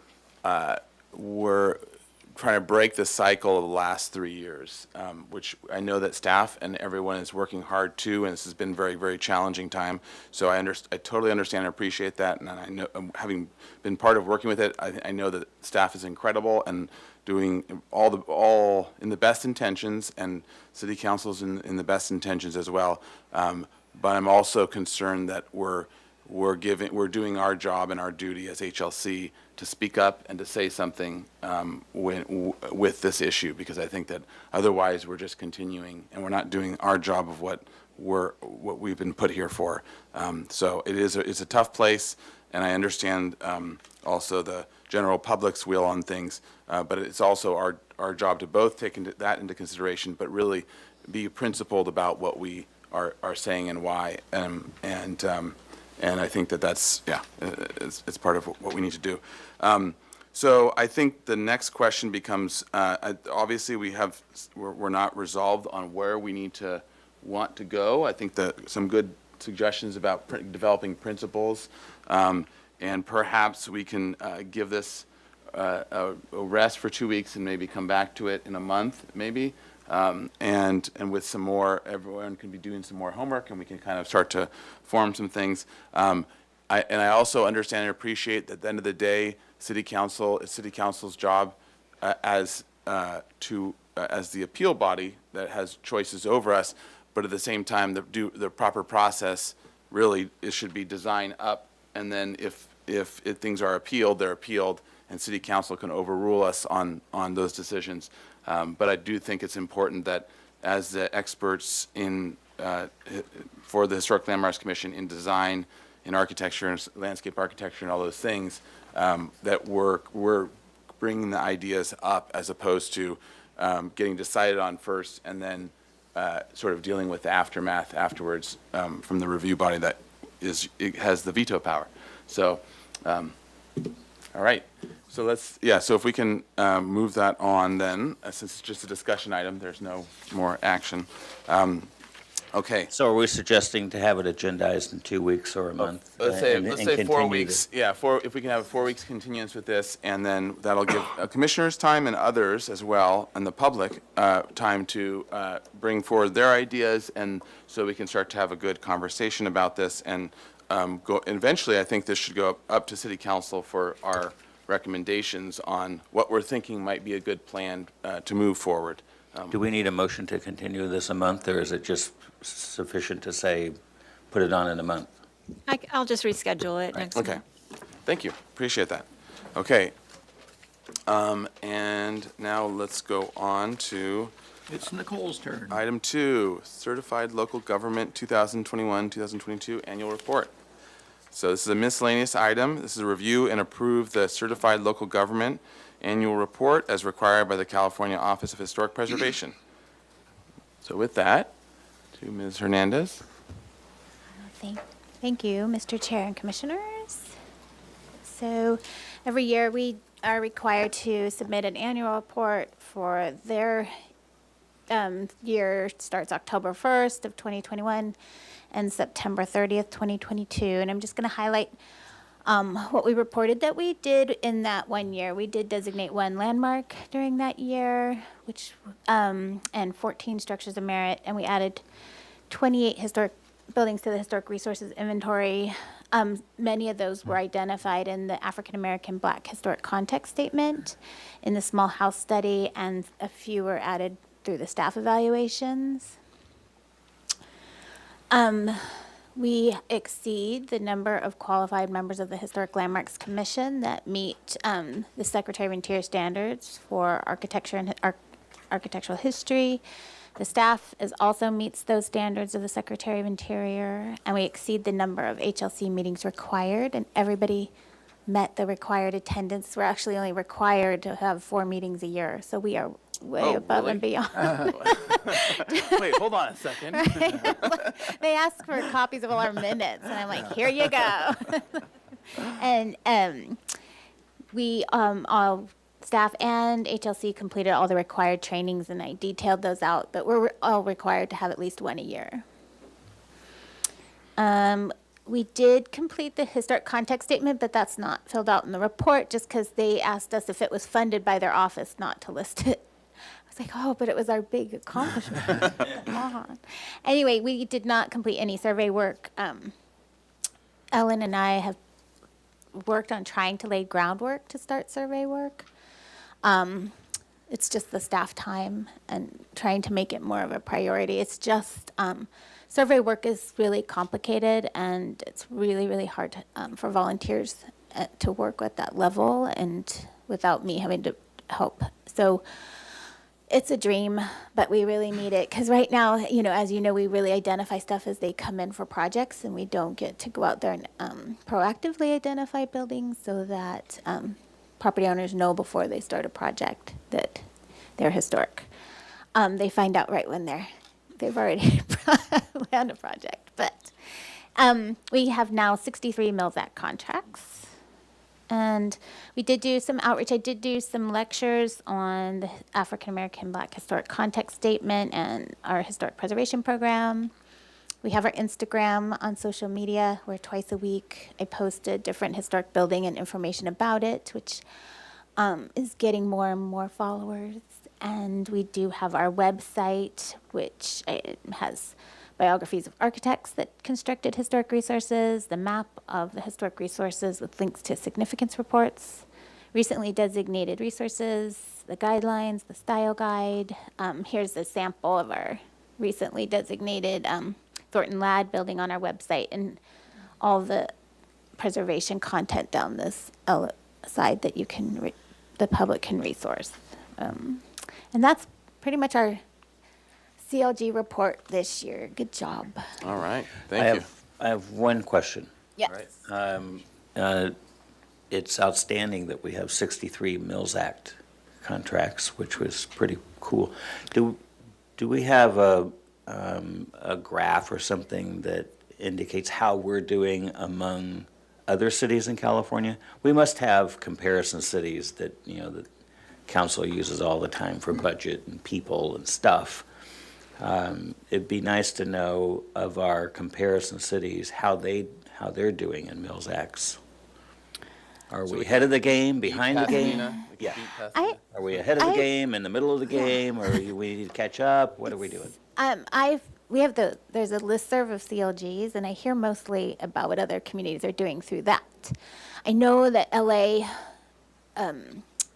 trying to break the cycle of the last 3 years, which I know that staff and everyone is working hard too, and this has been very, very challenging time. So I totally understand and appreciate that, and I know, having been part of working with it, I know that staff is incredible and doing all in the best intentions, and city council's in the best intentions as well. But I'm also concerned that we're doing our job and our duty as HLC to speak up and to say something with this issue, because I think that otherwise we're just continuing and we're not doing our job of what we've been put here for. So it's a tough place, and I understand also the general public's will on things, but it's also our job to both take that into consideration, but really be principled about what we are saying and why, and I think that's it's part of what we need to do. So I think the next question becomes, obviously we're not resolved on where we want to go. I think some good suggestions about developing principles, and perhaps we can give this a rest for 2 weeks and maybe come back to it in a month, maybe. And with some more, everyone can be doing some more homework, and we can kind of start to form some things. I also understand and appreciate that at the end of the day, it's city council's job as the appeal body that has choices over us, but at the same time, the proper process really should be designed up, and then if things are appealed, they're appealed, and city council can overrule us on those decisions. But I do think it's important that as the experts for the Historic Landmarks Commission in design, in architecture, and landscape architecture, and all those things, that we're bringing the ideas up as opposed to getting decided on first and then sort of dealing with the aftermath afterwards from the review body that has the veto power. So, all right. So so if we can move that on then, since it's just a discussion item, there's no more action. Okay. So are we suggesting to have it agendized in 2 weeks or a month? Let's say and 4 continue weeks. If we can have a 4 weeks continuance with this, and then that'll give commissioners time and others as well, and the public time to bring forward their ideas, and so we can start to have a good conversation about this, and eventually I think this should go up to city council for our recommendations on what we're thinking might be a good plan to move forward. Do we need a motion to continue this a month, or is it just sufficient to say, put it on in a month? I'll just reschedule it next month. Okay, thank you, appreciate that. Okay, and now let's go on to It's Nicole's turn. item 2, Certified Local Government 2021-2022 Annual Report. So this is a miscellaneous item. This is a review and approve the Certified Local Government Annual Report as required by the California Office of Historic Preservation. So with that, to Ms. Hernandez. Thank you, Mr. Chair and Commissioners. So every year we are required to submit an annual report for their year. Starts October 1st of 2021 and September 30th, 2022. And I'm just going to highlight what we reported that we did in that 1 year. We did designate 1 landmark during that year, which and 14 structures of merit, and we added 28 historic buildings to the historic resources inventory. Many of those were identified in the African American Black Historic Context Statement, in the small house study, and a few were added through the staff evaluations. We exceed the number of qualified members of the Historic Landmarks Commission that meet the Secretary of Interior standards for architecture and architectural history, The staff also meets those standards of the Secretary of Interior, and we exceed the number of HLC meetings required, and everybody met the required attendance. We're actually only required to have 4 meetings a year, so we are way above and beyond. Wait, hold on a second. They ask for copies of all our minutes, and I'm like, here you go. And we, all staff and HLC completed all the required trainings, and I detailed those out, but we're all required to have at least 1 a year. We did complete the historic context statement, but that's not filled out in the report, just because they asked us if it was funded by their office not to list it. I was like, oh, but it was our big accomplishment. Come on. Anyway, we did not complete any survey work. Ellen and I have worked on trying to lay groundwork to start survey work. It's just the staff time and trying to make it more of a priority. It's just, survey work is really complicated, and it's really, really hard to, for volunteers to work at that level and without me having to help. So it's a dream, but we really need it, because right now, you know, as you know, we really identify stuff as they come in for projects, and we don't get to go out there and proactively identify buildings so that property owners know before they start a project that they're historic. They find out right when they've already planned a project. But we have now 63 Mills Act contracts. And we did do some outreach. I did do some lectures on the African American Black Historic Context Statement and our Historic Preservation Program. We have our Instagram on social media, where twice a week I posted different historic building and information about it, which is getting more and more followers. And we do have our website, which has biographies of architects that constructed historic resources, the map of the historic resources with links to significance reports, recently designated resources, the guidelines, the style guide. Here's a sample of our recently designated Thornton Ladd building on our website, and all the preservation content down this side that you can, the public can resource. And that's pretty much our CLG report this year. Good job. All right, thank you. I have one question. Yes. It's outstanding that we have 63 Mills Act contracts, which was pretty cool. Do we have a graph or something that indicates how we're doing among other cities in California? We must have comparison cities that, you know, the council uses all the time for budget and people and stuff. It'd be nice to know of our comparison cities, how they're doing in Mills Acts. Are we ahead of the game, behind the game? Yeah. Are we ahead of the game, in the middle of the game, or do we need to catch up? What are we doing? There's a listserv of CLGs, and I hear mostly about what other communities are doing through that. I know that LA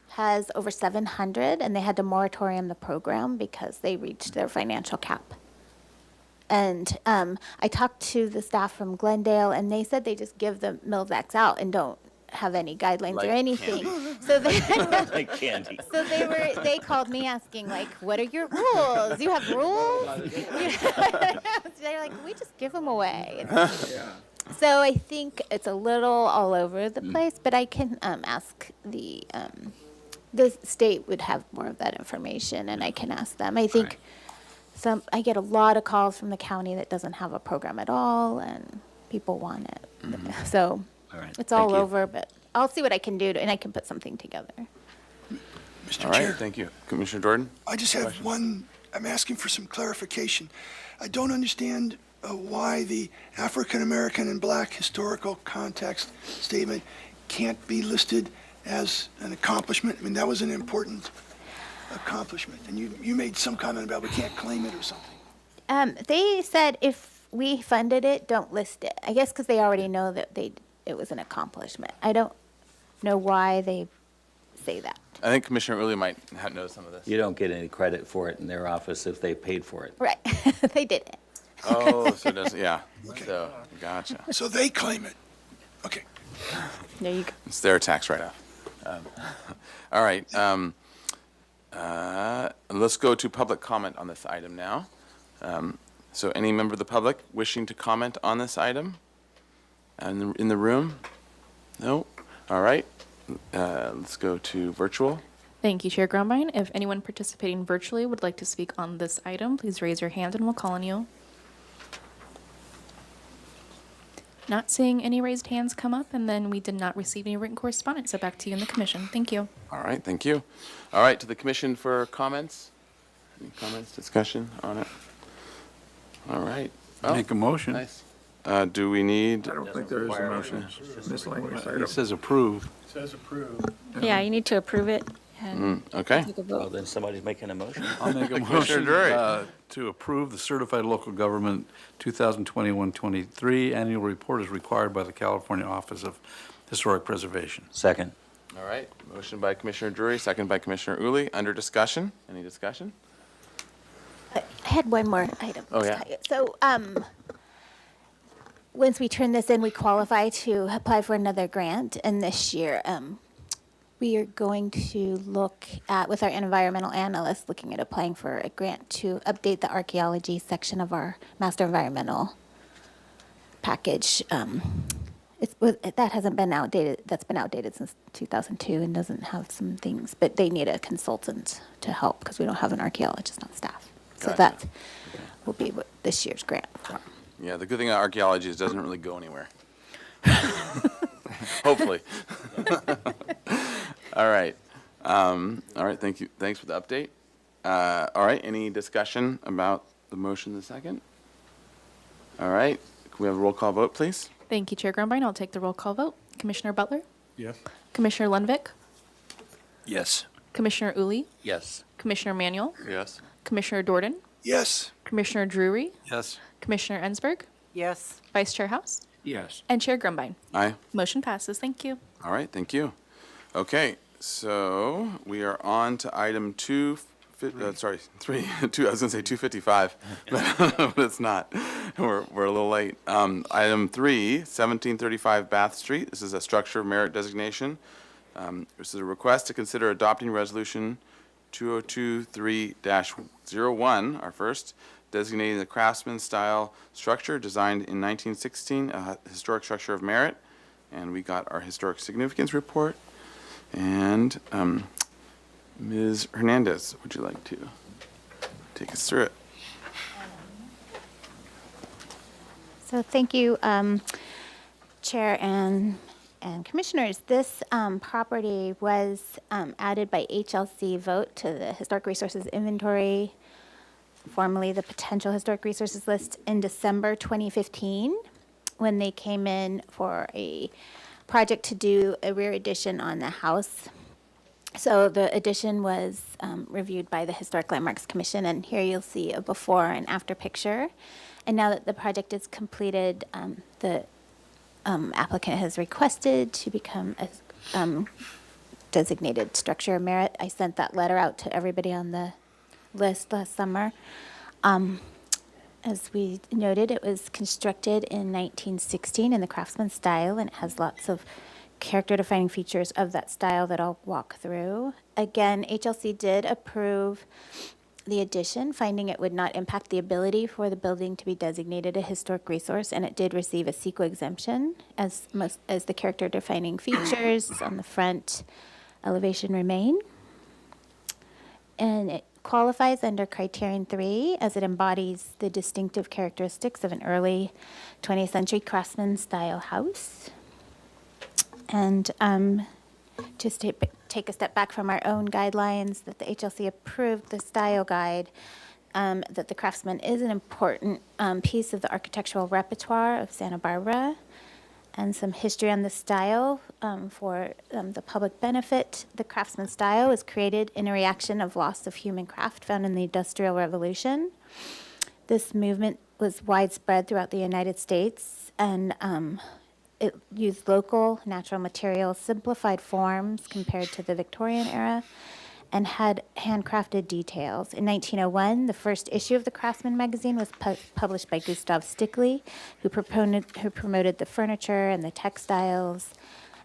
has over 700, and they had to moratorium the program because they reached their financial cap. And I talked to the staff from Glendale, and they said they just give the Mills Acts out and don't have any guidelines Like or anything. candy. So they Like candy. so they called me asking, like, what are your rules? You have rules? They're like, we just give them away. So I think it's a little all over the place, but I can ask the state would have more of that information, and I can ask them. I think I get a lot of calls from the county that doesn't have a program at all, and people want it. So All right, it's all thank you. over, but I'll see what I can do, and I can put something together. Mr. All right, Chair, thank you. Commissioner Jordan? I just have one, I'm asking for some clarification. I don't understand why the African American and Black historical context statement can't be listed as an accomplishment. I mean, that was an important accomplishment, and you made some comment about we can't claim it or something. They said if we funded it, don't list it. I guess because they already know that it was an accomplishment. I don't know why they say that. I think Commissioner Uli might know some of this. You don't get any credit for it in their office if they paid for it. Right. They did it. Oh, so it doesn't, yeah. Okay. So, gotcha. So they claim it. Okay. There you go. It's their tax write-off. All right. Let's go to public comment on this item now. So any member of the public wishing to comment on this item? In the room? No? All right. Let's go to virtual. Thank you, Chair Grumbine. If anyone participating virtually would like to speak on this item, please raise your hand and we'll call on you. Not seeing any raised hands come up, and then we did not receive any written correspondence, so back to you in the commission. Thank you. All right, thank you. All right, to the commission for comments? Any comments, discussion on it? All right. Oh, Make a motion. nice. Do we need, I don't think there is a motion. Miscellaneous item. It says approve. Says approved. Yeah, you need to approve it and okay. take a Oh, vote. then somebody's making a motion. I'll make a Commissioner motion Drury. to approve the Certified Local Government 2021-23 annual report as required by the California Office of Historic Preservation. Second. All right, motion by Commissioner Drury, second by Commissioner Uli. Under discussion? Any discussion? I had one more item. Oh, to yeah. tell you. So, once we turn this in, we qualify to apply for another grant. And this year, we are going to look at, with our environmental analysts, looking at applying for a grant to update the archaeology section of our master environmental package. That hasn't been outdated, that's been outdated since 2002 and doesn't have some things, but they need a consultant to help because we don't have an archaeologist on staff. So Gotcha. that will be what this year's grant. Yeah, the good thing about archaeology is it doesn't really go anywhere. Hopefully. All right. All right, thank you. Thanks for the update. All right, any discussion about the motion in the second? All right, can we have a roll call vote, please? Thank you, Chair Grumbine. I'll take the roll call vote. Commissioner Butler? Yes. Commissioner Lundvik? Yes. Commissioner Uli? Yes. Commissioner Manuel? Yes. Commissioner Dordan? Yes. Commissioner Drury? Yes. Commissioner Ensberg? Yes. Vice Chair House? Yes. And Chair Grumbine. Aye. Motion passes. Thank you. All right, thank you. Okay, so we are on to item three, I was gonna say 255, but it's not. We're a little late. Item 3, 1735 Bath Street. This is a structure of merit designation. This is a request to consider adopting resolution 2023-01, our first, designating the craftsman style structure designed in 1916, a historic structure of merit. And we got our historic significance report. And Ms. Hernandez, would you like to take us through it? So thank you, Chair and Commissioners. This property was added by HLC vote to the Historic Resources Inventory, formerly the Potential Historic Resources List, in December 2015, when they came in for a project to do a rear addition on the house. So the addition was reviewed by the Historic Landmarks Commission, and here you'll see a before and after picture. And now that the project is completed, the applicant has requested to become a designated structure of merit. I sent that letter out to everybody on the list last summer. As we noted, it was constructed in 1916 in the craftsman style, and it has lots of character-defining features of that style that I'll walk through. Again, HLC did approve the addition, finding it would not impact the ability for the building to be designated a historic resource, and it did receive a CEQA exemption as the character-defining features on the front elevation remain. And it qualifies under Criterion 3 as it embodies the distinctive characteristics of an early 20th century craftsman style house. And just to take a step back from our own guidelines, that the HLC approved the style guide, that the craftsman is an important piece of the architectural repertoire of Santa Barbara, and some history on the style for the public benefit. The craftsman style was created in a reaction of loss of human craft found in the Industrial Revolution. This movement was widespread throughout the United States, and it used local natural materials, simplified forms compared to the Victorian era, and had handcrafted details. In 1901, the first issue of the Craftsman magazine was published by Gustav Stickley, who promoted the furniture and the textiles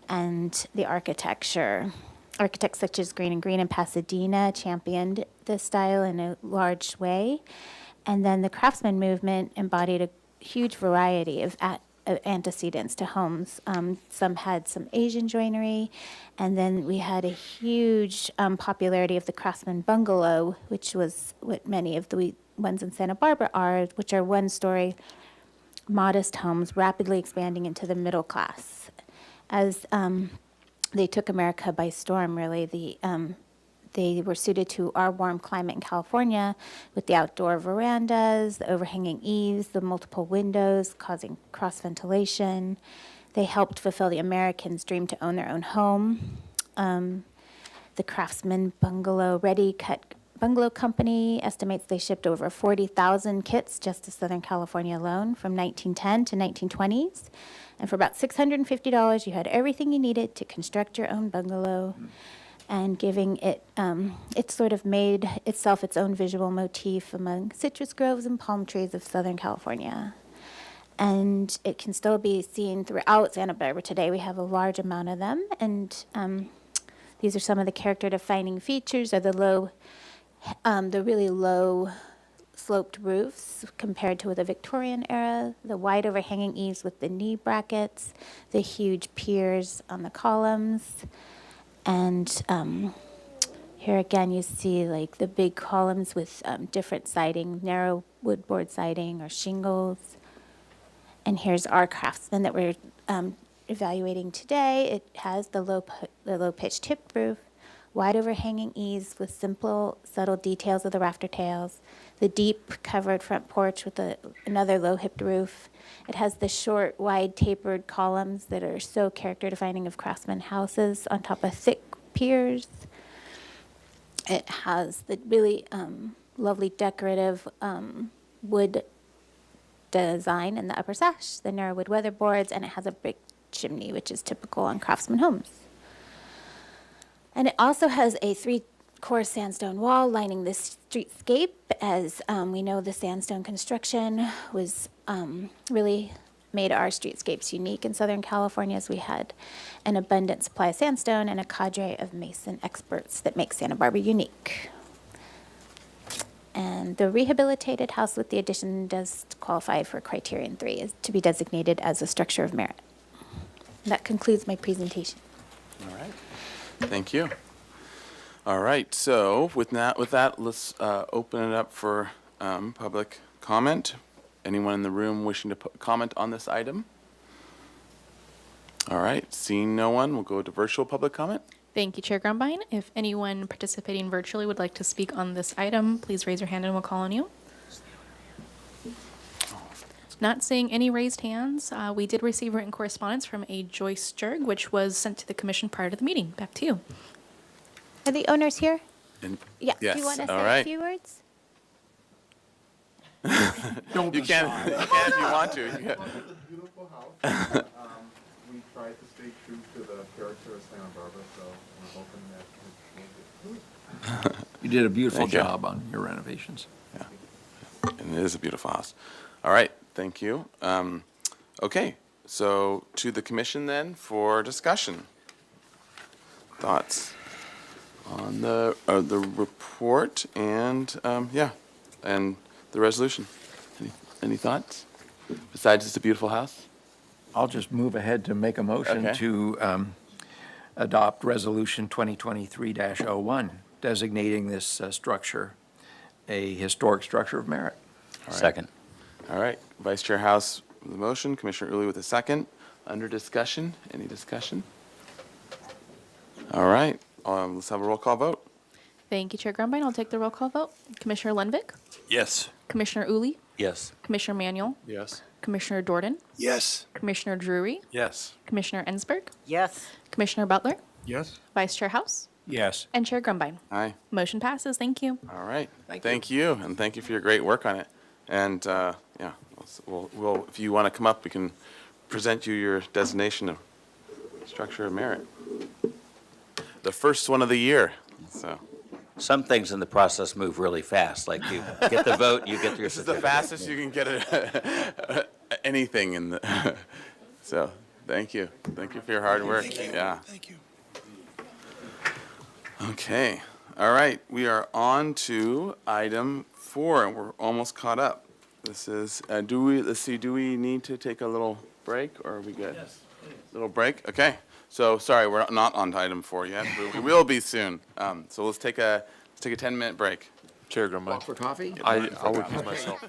and the architecture. architects such as Green and Green in Pasadena championed this style in a large way. And then the craftsman movement embodied a huge variety of antecedents to homes. Some had some Asian joinery, and then we had a huge popularity of the craftsman bungalow, which was what many of the ones in Santa Barbara are, which are one-story, modest homes rapidly expanding into the middle class. As they took America by storm, really, they were suited to our warm climate in California with the outdoor verandas, the overhanging eaves, the multiple windows causing cross ventilation. They helped fulfill the Americans' dream to own their own home. The Craftsman Bungalow Ready Cut Bungalow Company estimates they shipped over 40,000 kits just to Southern California alone from 1910 to 1920s. And for about $650, you had everything you needed to construct your own bungalow. And giving it, it sort of made itself its own visual motif among citrus groves and palm trees of Southern California. And it can still be seen throughout Santa Barbara today. We have a large amount of them, and these are some of the character-defining features of the really low sloped roofs compared to the Victorian era, the wide overhanging eaves with the knee brackets, the huge piers on the columns. And here again, you see like the big columns with different siding, narrow wood board siding or shingles. And here's our craftsman that we're evaluating today. It has the low pitched hip roof, wide overhanging eaves with simple, subtle details of the rafter tails, the deep covered front porch with another low hipped roof. It has the short, wide, tapered columns that are so character-defining of craftsman houses on top of thick piers. It has the really lovely decorative wood design in the upper sash, the narrow wood weatherboards, and it has a brick chimney, which is typical on craftsman homes. And it also has a three-course sandstone wall lining the streetscape. As we know, the sandstone construction was really made our streetscapes unique in Southern California, as we had an abundant supply of sandstone and a cadre of mason experts that make Santa Barbara unique. And the rehabilitated house with the addition does qualify for criterion 3, is to be designated as a structure of merit. That concludes my presentation. All right. Thank you. All right, so with that, let's open it up for public comment. Anyone in the room wishing to comment on this item? All right, seeing no one, we'll go to virtual public comment. Thank you, Chair Grumbine. If anyone participating virtually would like to speak on this item, please raise your hand and we'll call on you. Not seeing any raised hands. We did receive written correspondence from a Joyce Jurg, which was sent to the commission prior to the meeting. Back to you. Are the owners here? Yeah. Yes, Do you want to all say right. a few words? You can if you want to. It's a beautiful house. We tried to stay true to the character of Santa Barbara, so we're hoping that it will be. You did a beautiful Thank you. job on your renovations. And it is a beautiful house. All right, thank you. Okay, so to the commission then for discussion. Thoughts on the report and, and the resolution. Any thoughts? Besides it's a beautiful house? I'll just move ahead to make a motion Okay. to adopt Resolution 2023-01, designating this structure a historic structure of merit. All right. Second. All right, Vice Chair House with the motion, Commissioner Uli with a second. Under discussion, any discussion? All right, let's have a roll call vote. Thank you, Chair Grumbine. I'll take the roll call vote. Commissioner Lenvik, Yes. Commissioner Uli, Yes. Commissioner Manuel, Yes. Commissioner Jordan, Yes. Commissioner Drury, Yes. Commissioner Ensberg, Yes. Commissioner Butler, Yes? Vice Chair House, Yes. and Chair Grumbine. Aye. Motion passes. Thank you. All right. Thank Thank you, and thank you for your great work on it. And, we'll, if you want to come up, we can present you your designation of structure of merit. The first one of the year, so. Some things in the process move really fast, like you get the vote, you get your This is the fastest you can get anything in the, so, thank you. Thank you for your hard work. Thank you. Yeah. Thank you. Okay, all right, we are on to item 4, and we're almost caught up. This is, do we need to take a little break, or are we good? Yes. Little break, okay. So, sorry, we're not on to item 4 yet, but we will be soon. So let's take a 10-minute break. Chair Grumbine. Walk for coffee? I'll recuse myself.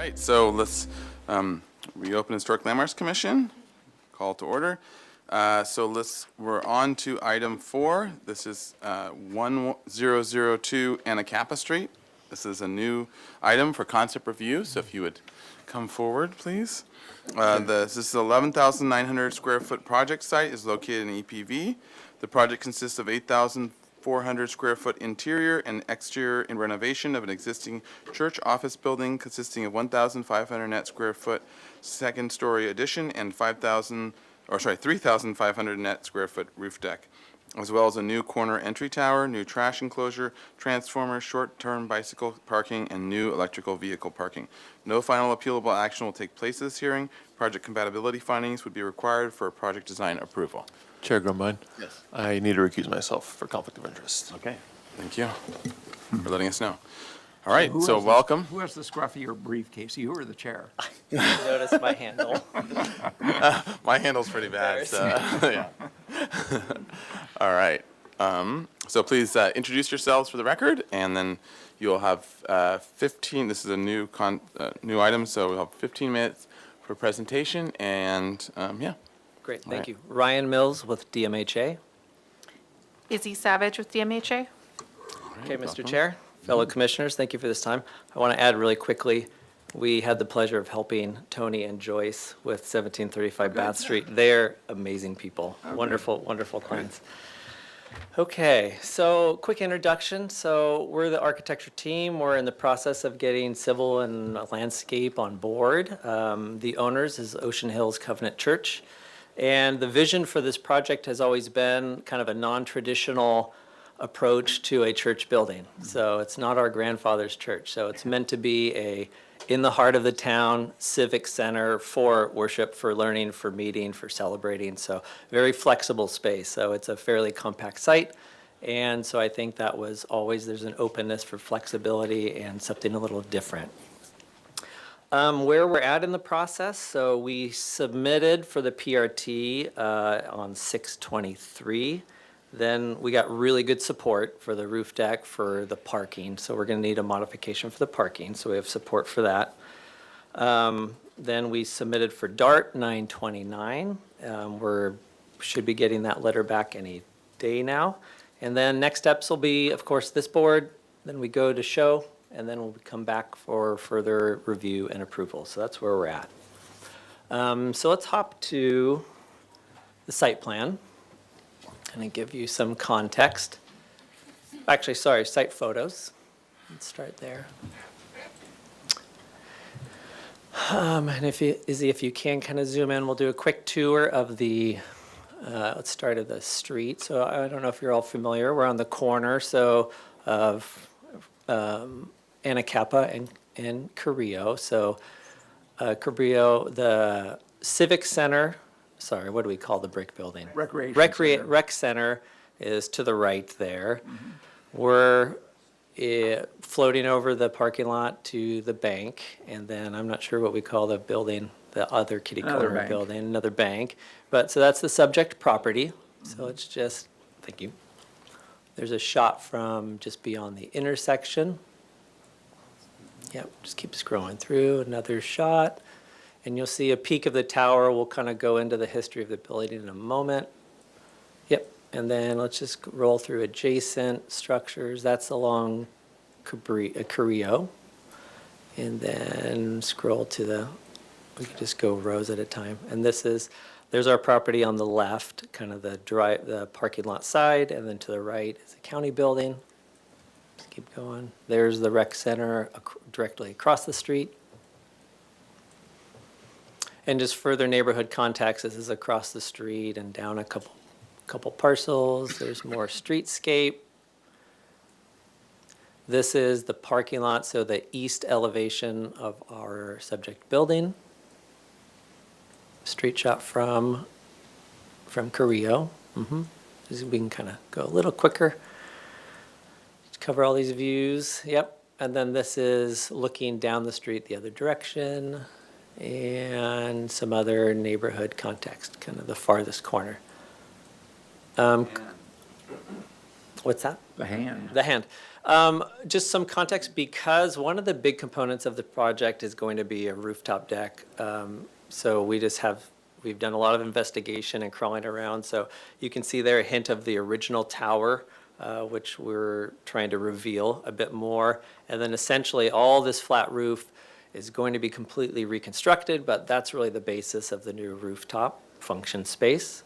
right, so let's reopen Historic Landmarks Commission. Call to order. We're on to item 4. This is 1002 Anacapa Street. This is a new item for concept review, so if you would come forward, please. This is an 11,900 square foot project site, is located in EPV. The project consists of 8,400 square foot interior and exterior in renovation of an existing church office building consisting of 1,500 net square foot second-story addition and 3,500 net square foot roof deck, as well as a new corner entry tower, new trash enclosure, transformer, short-term bicycle parking, and new electrical vehicle parking. No final appealable action will take place this hearing. Project compatibility findings would be required for project design approval. Chair Grumbine? Yes. I need to recuse myself for conflict of interest. Okay. Thank you for letting us know. All right, Who so has the- welcome. Who has the scruffier briefcase, you or the chair? Notice my handle. My handle's pretty bad, so, yeah. All right. So please introduce yourselves for the record, and then you'll have 15, this is a new item, so we'll have 15 minutes for presentation, and yeah. Great, All thank right. you. Ryan Mills with DMHA. Izzy Savage with DMHA. Okay, Mr. welcome. Chair, fellow commissioners, thank you for this time. I want to add really quickly, we had the pleasure of helping Tony and Joyce with 1735 Bath Street. They're amazing people, wonderful, wonderful clients. Okay, so quick introduction. So we're the architecture team. We're in the process of getting civil and landscape on board. The owners is Ocean Hills Covenant Church. And the vision for this project has always been kind of a non-traditional approach to a church building. So it's not our grandfather's church. So it's meant to be a in the heart of the town civic center for worship, for learning, for meeting, for celebrating. So very flexible space. So it's a fairly compact site. And so I think that was always, there's an openness for flexibility and something a little different. Where we're at in the process, so we submitted for the PRT on 6/23. Then we got really good support for the roof deck, for the parking. So we're going to need a modification for the parking. So we have support for that. Then we submitted for DART 9/29. Should be getting that letter back any day now. And then next steps will be, of course, this board. Then we go to show, and then we'll come back for further review and approval. So that's where we're at. So let's hop to the site plan and give you some context. Actually, sorry, site photos. Let's start there. And Izzy, if you can kind of zoom in, we'll do a quick tour of the, let's start at the street. So I don't know if you're all familiar. We're on the corner, so of Anacapa and Carrillo. So Carrillo, the Civic Center, sorry, what do we call the brick building? Rec Center is to the right there. We're floating over the parking lot to the bank, and then I'm not sure what we call the building, the other kitty Another corner bank. building, another bank. But, so that's the subject property. So it's just, thank you. There's a shot from just beyond the intersection. Yep, just keep scrolling through, another shot. And you'll see a peek of the tower. We'll kind of go into the history of the building in a moment. Yep, and then let's just roll through adjacent structures. That's along Carrillo. And then scroll to the, we can just go rows at a time. And there's our property on the left, kind of the parking lot side, and then to the right is a county building. Just keep going. There's the rec center directly across the street. And just further neighborhood context, this is across the street and down a couple parcels. There's more streetscape. This is the parking lot, so the east elevation of our subject building. Street shot from Carrillo. We can kind of go a little quicker. Cover all these views. Yep. And then this is looking down the street the other direction. And some other neighborhood context, kind of the farthest corner. What's that? The hand. The hand. Just some context, because one of the big components of the project is going to be a rooftop deck. So we've done a lot of investigation and crawling around. So you can see there a hint of the original tower, which we're trying to reveal a bit more. And then essentially all this flat roof is going to be completely reconstructed, but that's really the basis of the new rooftop function space.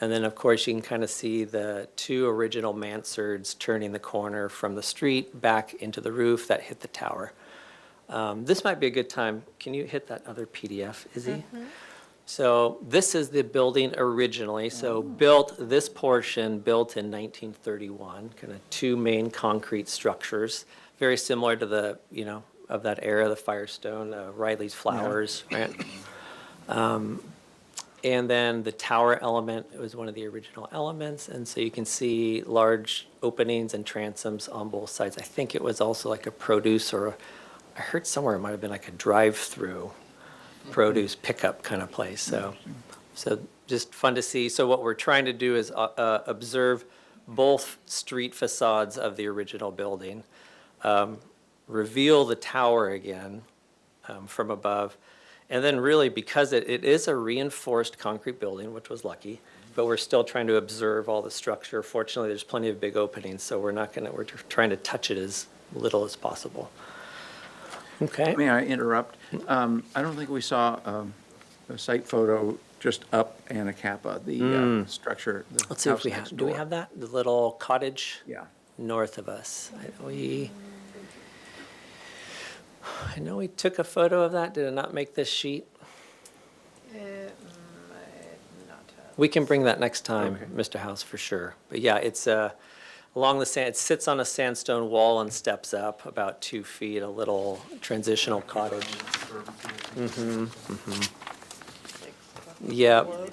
And then, of course, you can kind of see the two original mansards turning the corner from the street back into the roof that hit the tower. This might be a good time. Can you hit that other PDF, Izzy? So this is the building originally. So this portion built in 1931, kind of two main concrete structures, very similar to the, of that era, the Firestone, Riley's Flowers, right? And then the tower element was one of the original elements. And so you can see large openings and transoms on both sides. I think it was also like a produce I heard somewhere it might have been like a drive-through produce pickup kind of place. So just fun to see. So what we're trying to do is observe both street facades of the original building, reveal the tower again from above. And then really, because it is a reinforced concrete building, which was lucky, but we're still trying to observe all the structure. Fortunately, there's plenty of big openings, so we're trying to touch it as little as possible. Okay. May I interrupt? I don't think we saw a site photo just up Anacapa, the structure. The Let's see if house we next have, do we door. have that? The little cottage? Yeah. North of us. I know we took a photo of that. Did it not make this sheet? We can bring that next time, Mr. House, for sure. But yeah, it's along the sand. It sits on a sandstone wall and steps up about 2 feet, a little transitional cottage. Yep.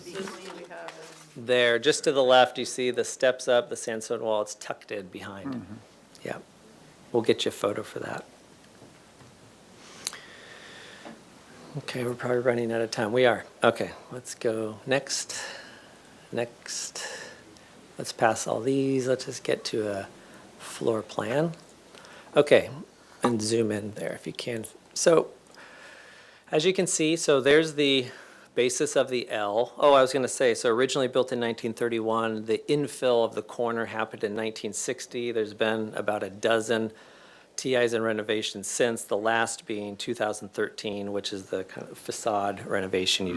There, just to the left, you see the steps up, the sandstone wall. It's tucked in behind. Yep. We'll get you a photo for that. Okay, we're probably running out of time. We are. Okay, let's go next. Let's pass all these. Let's just get to a floor plan. Okay, and zoom in there if you can. So, as you can see, so there's the basis of the L. Oh, I was going to say, so originally built in 1931, the infill of the corner happened in 1960. There's been about a dozen TIs and renovations since, the last being 2013, which is the kind of facade renovation you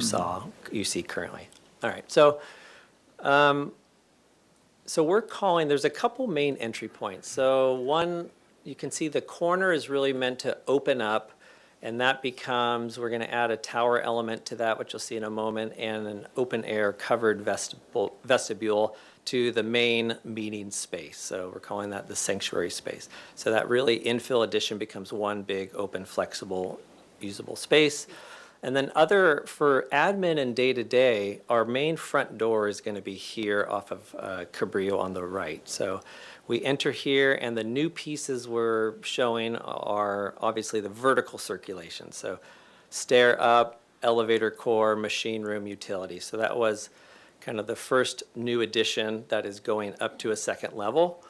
see currently. All right, so we're calling, there's a couple main entry points. So one, you can see the corner is really meant to open up, and that becomes, we're going to add a tower element to that, which you'll see in a moment, and an open air covered vestibule to the main meeting space. So we're calling that the sanctuary space. So that really infill addition becomes one big open, flexible, usable space. And then for admin and day-to-day, our main front door is going to be here off of Cabrillo on the right. So we enter here, and the new pieces we're showing are obviously the vertical circulation. So stair up, elevator core, machine room, utility. So that was kind of the first new addition that is going up to a second level.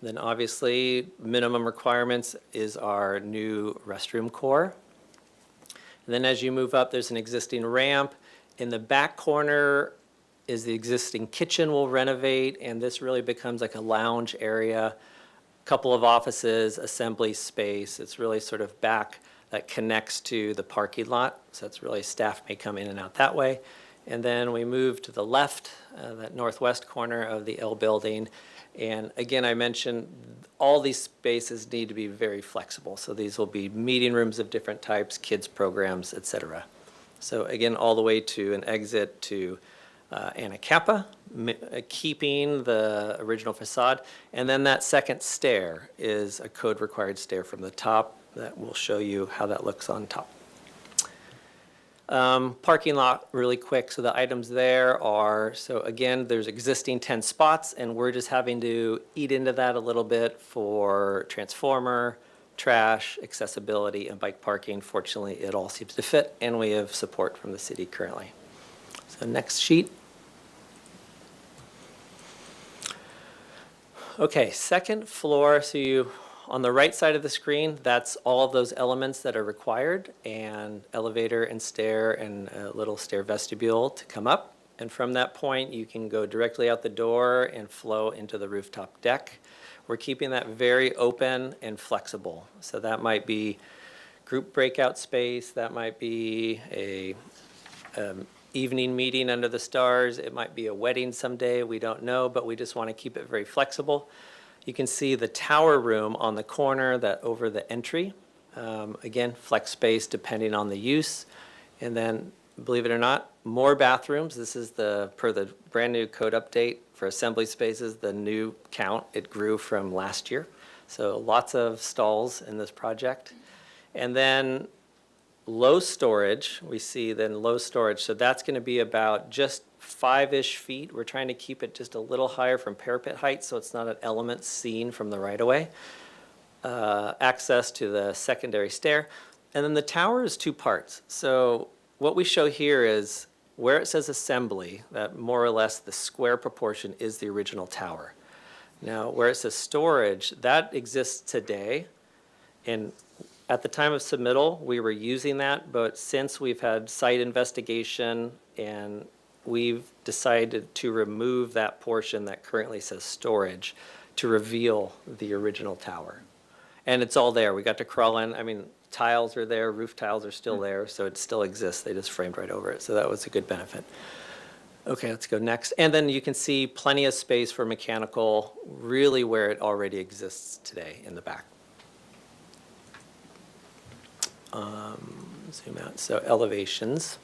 Then obviously, minimum requirements is our new restroom core. And then as you move up, there's an existing ramp. In the back corner is the existing kitchen we'll renovate, and this really becomes like a lounge area, couple of offices, assembly space. It's really sort of back that connects to the parking lot. So that's really staff may come in and out that way. And then we move to the left, that northwest corner of the L building. And again, I mentioned all these spaces need to be very flexible. So these will be meeting rooms of different types, kids programs, et cetera. So again, all the way to an exit to Anacapa, keeping the original facade. And then that second stair is a code required stair from the top that will show you how that looks on top. Parking lot, really quick. So the items there are, so again, there's existing 10 spots, and we're just having to eat into that a little bit for transformer, trash, accessibility, and bike parking. Fortunately, it all seems to fit, and we have support from the city currently. So next sheet. Okay, second floor. So you on the right side of the screen, that's all of those elements that are required, and elevator and stair and a little stair vestibule to come up. And from that point, you can go directly out the door and flow into the rooftop deck. We're keeping that very open and flexible. So that might be group breakout space, that might be a evening meeting under the stars, it might be a wedding someday, we don't know, but we just want to keep it very flexible. You can see the tower room on the corner that over the entry. Again, flex space depending on the use. And then, believe it or not, more bathrooms. This is per the brand new code update for assembly spaces, the new count, it grew from last year. So lots of stalls in this project. And then low storage, we see then low storage. So that's going to be about just 5-ish feet. We're trying to keep it just a little higher from parapet height so it's not an element seen from the right-of-way. Access to the secondary stair. And then the tower is 2 parts. So what we show here is where it says assembly, that more or less the square proportion is the original tower. Now, where it says storage, that exists today. And at the time of submittal, we were using that, but since we've had site investigation and we've decided to remove that portion that currently says storage to reveal the original tower. And it's all there. We got to crawl in. I mean, tiles are there, roof tiles are still there, so it still exists. They just framed right over it. So that was a good benefit. Okay, let's go next. And then you can see plenty of space for mechanical, really where it already exists today in the back. Zoom out. So elevations.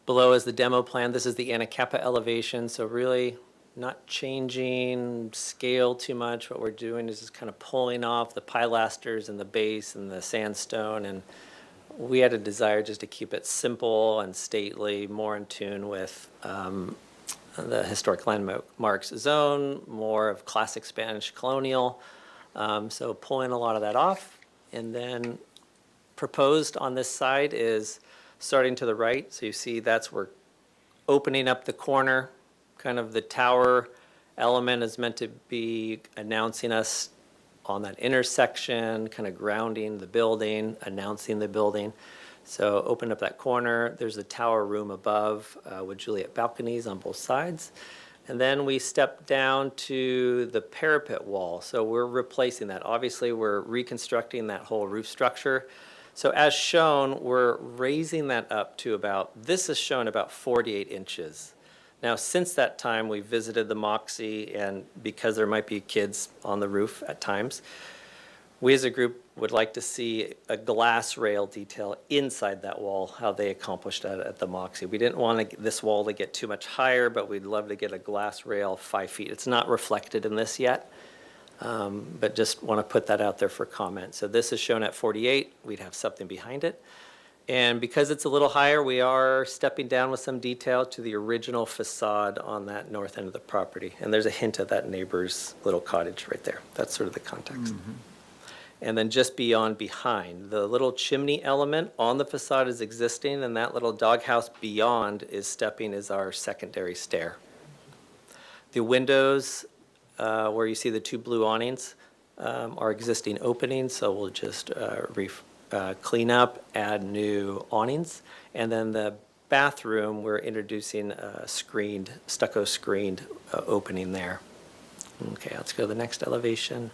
Below is the demo plan. This is the Anacapa elevation. So really not changing scale too much. What we're doing is just kind of pulling off the pilasters and the base and the sandstone. And we had a desire just to keep it simple and stately, more in tune with the historic landmarks zone, more of classic Spanish colonial. So pulling a lot of that off. And then proposed on this side is starting to the right. So you see that's where opening up the corner, kind of the tower element is meant to be announcing us on that intersection, kind of grounding the building, announcing the building. So open up that corner. There's a tower room above with Juliet balconies on both sides. And then we step down to the parapet wall. So we're replacing that. Obviously, we're reconstructing that whole roof structure. So as shown, we're raising that up to this is shown about 48 inches. Now, since that time, we visited the Moxie, and because there might be kids on the roof at times, we as a group would like to see a glass rail detail inside that wall, how they accomplished that at the Moxie. We didn't want this wall to get too much higher, but we'd love to get a glass rail 5 feet. It's not reflected in this yet, but just want to put that out there for comment. So this is shown at 48. We'd have something behind it. And because it's a little higher, we are stepping down with some detail to the original facade on that north end of the property. And there's a hint of that neighbor's little cottage right there. That's sort of the context. Mm-hmm. And then just behind, the little chimney element on the facade is existing, and that little doghouse beyond is our secondary stair. The windows, where you see the 2 blue awnings, are existing openings, so we'll just clean up, add new awnings. And then the bathroom, we're introducing a stucco screened opening there. Okay, let's go to the next elevation.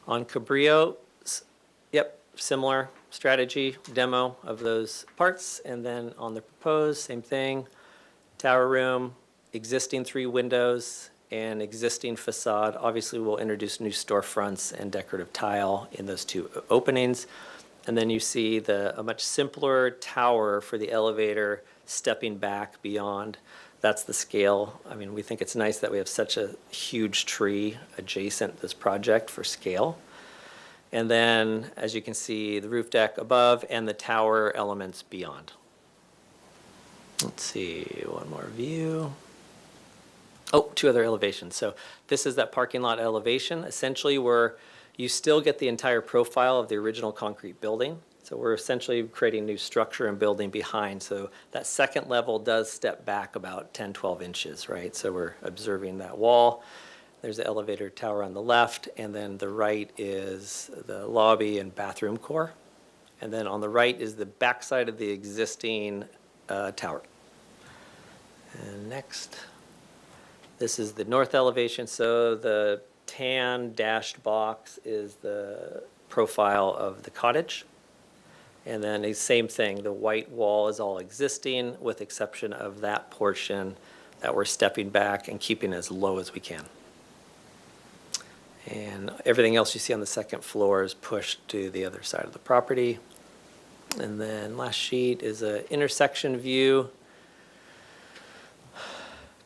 On Cabrillo, yep, similar strategy, demo of those parts. And then on the proposed, same thing, tower room, existing 3 windows, and existing facade. Obviously, we'll introduce new storefronts and decorative tile in those 2 openings. And then you see a much simpler tower for the elevator stepping back beyond. That's the scale. I mean, we think it's nice that we have such a huge tree adjacent to this project for scale. And then, as you can see, the roof deck above and the tower elements beyond. Let's see, one more view. Oh, 2 other elevations. So this is that parking lot elevation, essentially where you still get the entire profile of the original concrete building. So we're essentially creating new structure and building behind. So that second level does step back about 10, 12 inches, right? So we're observing that wall. There's the elevator tower on the left, and then the right is the lobby and bathroom core. And then on the right is the backside of the existing tower. And next, this is the north elevation. So the tan dashed box is the profile of the cottage. And then the same thing, the white wall is all existing with exception of that portion that we're stepping back and keeping as low as we can. And everything else you see on the second floor is pushed to the other side of the property. And then last sheet is an intersection view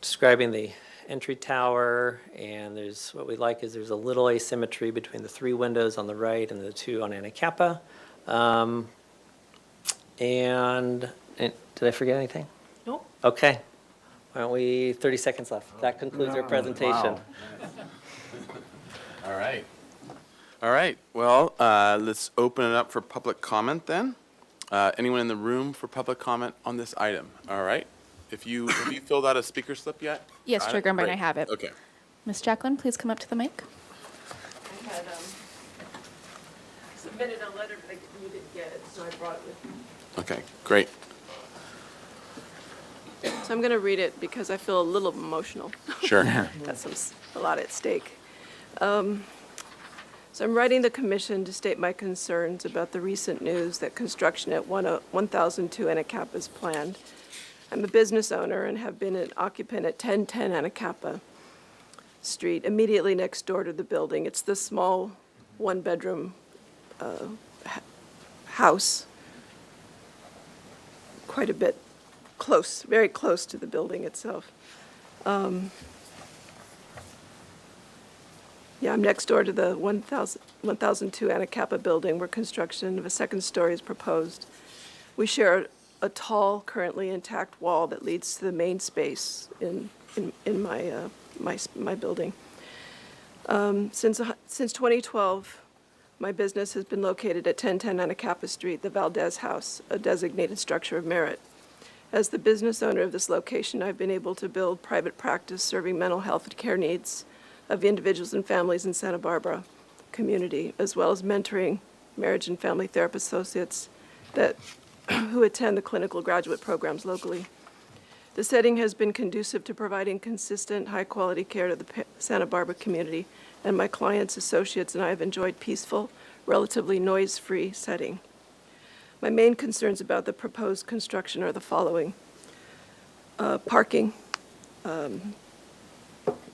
describing the entry tower. And there's, what we like is there's a little asymmetry between the 3 windows on the right and the 2 on Anacapa. And did I forget anything? Nope. Okay. Why don't we, 30 seconds left. That concludes our presentation. All right. All right, well, let's open it up for public comment then. Anyone in the room for public comment on this item? All right. Have you filled out a speaker slip yet? Yes, Got Chair it? Grunbein, I Great. have it. Okay. Ms. Jacqueline, please come up to the mic. I had submitted a letter, but you didn't get it, so I brought it with me. Okay, great. So I'm going to read it because I feel a little emotional. Sure. Got a lot at stake. So I'm writing the commission to state my concerns about the recent news that construction at 1002 Anacapa is planned. I'm a business owner and have been an occupant at 1010 Anacapa Street, immediately next door to the building. It's the small one-bedroom house, quite a bit close, very close to the building itself. Yeah, I'm next door to the 1002 Anacapa building where construction of a second story is proposed. We share a tall, currently intact wall that leads to the main space in my building. Since 2012, my business has been located at 1010 Anacapa Street, the Valdez House, a designated structure of merit. As the business owner of this location, I've been able to build private practice serving mental health care needs of individuals and families in Santa Barbara community, as well as mentoring marriage and family therapist associates who attend the clinical graduate programs locally. The setting has been conducive to providing consistent, high-quality care to the Santa Barbara community, and my clients, associates, and I have enjoyed peaceful, relatively noise-free setting. My main concerns about the proposed construction are the following. Parking,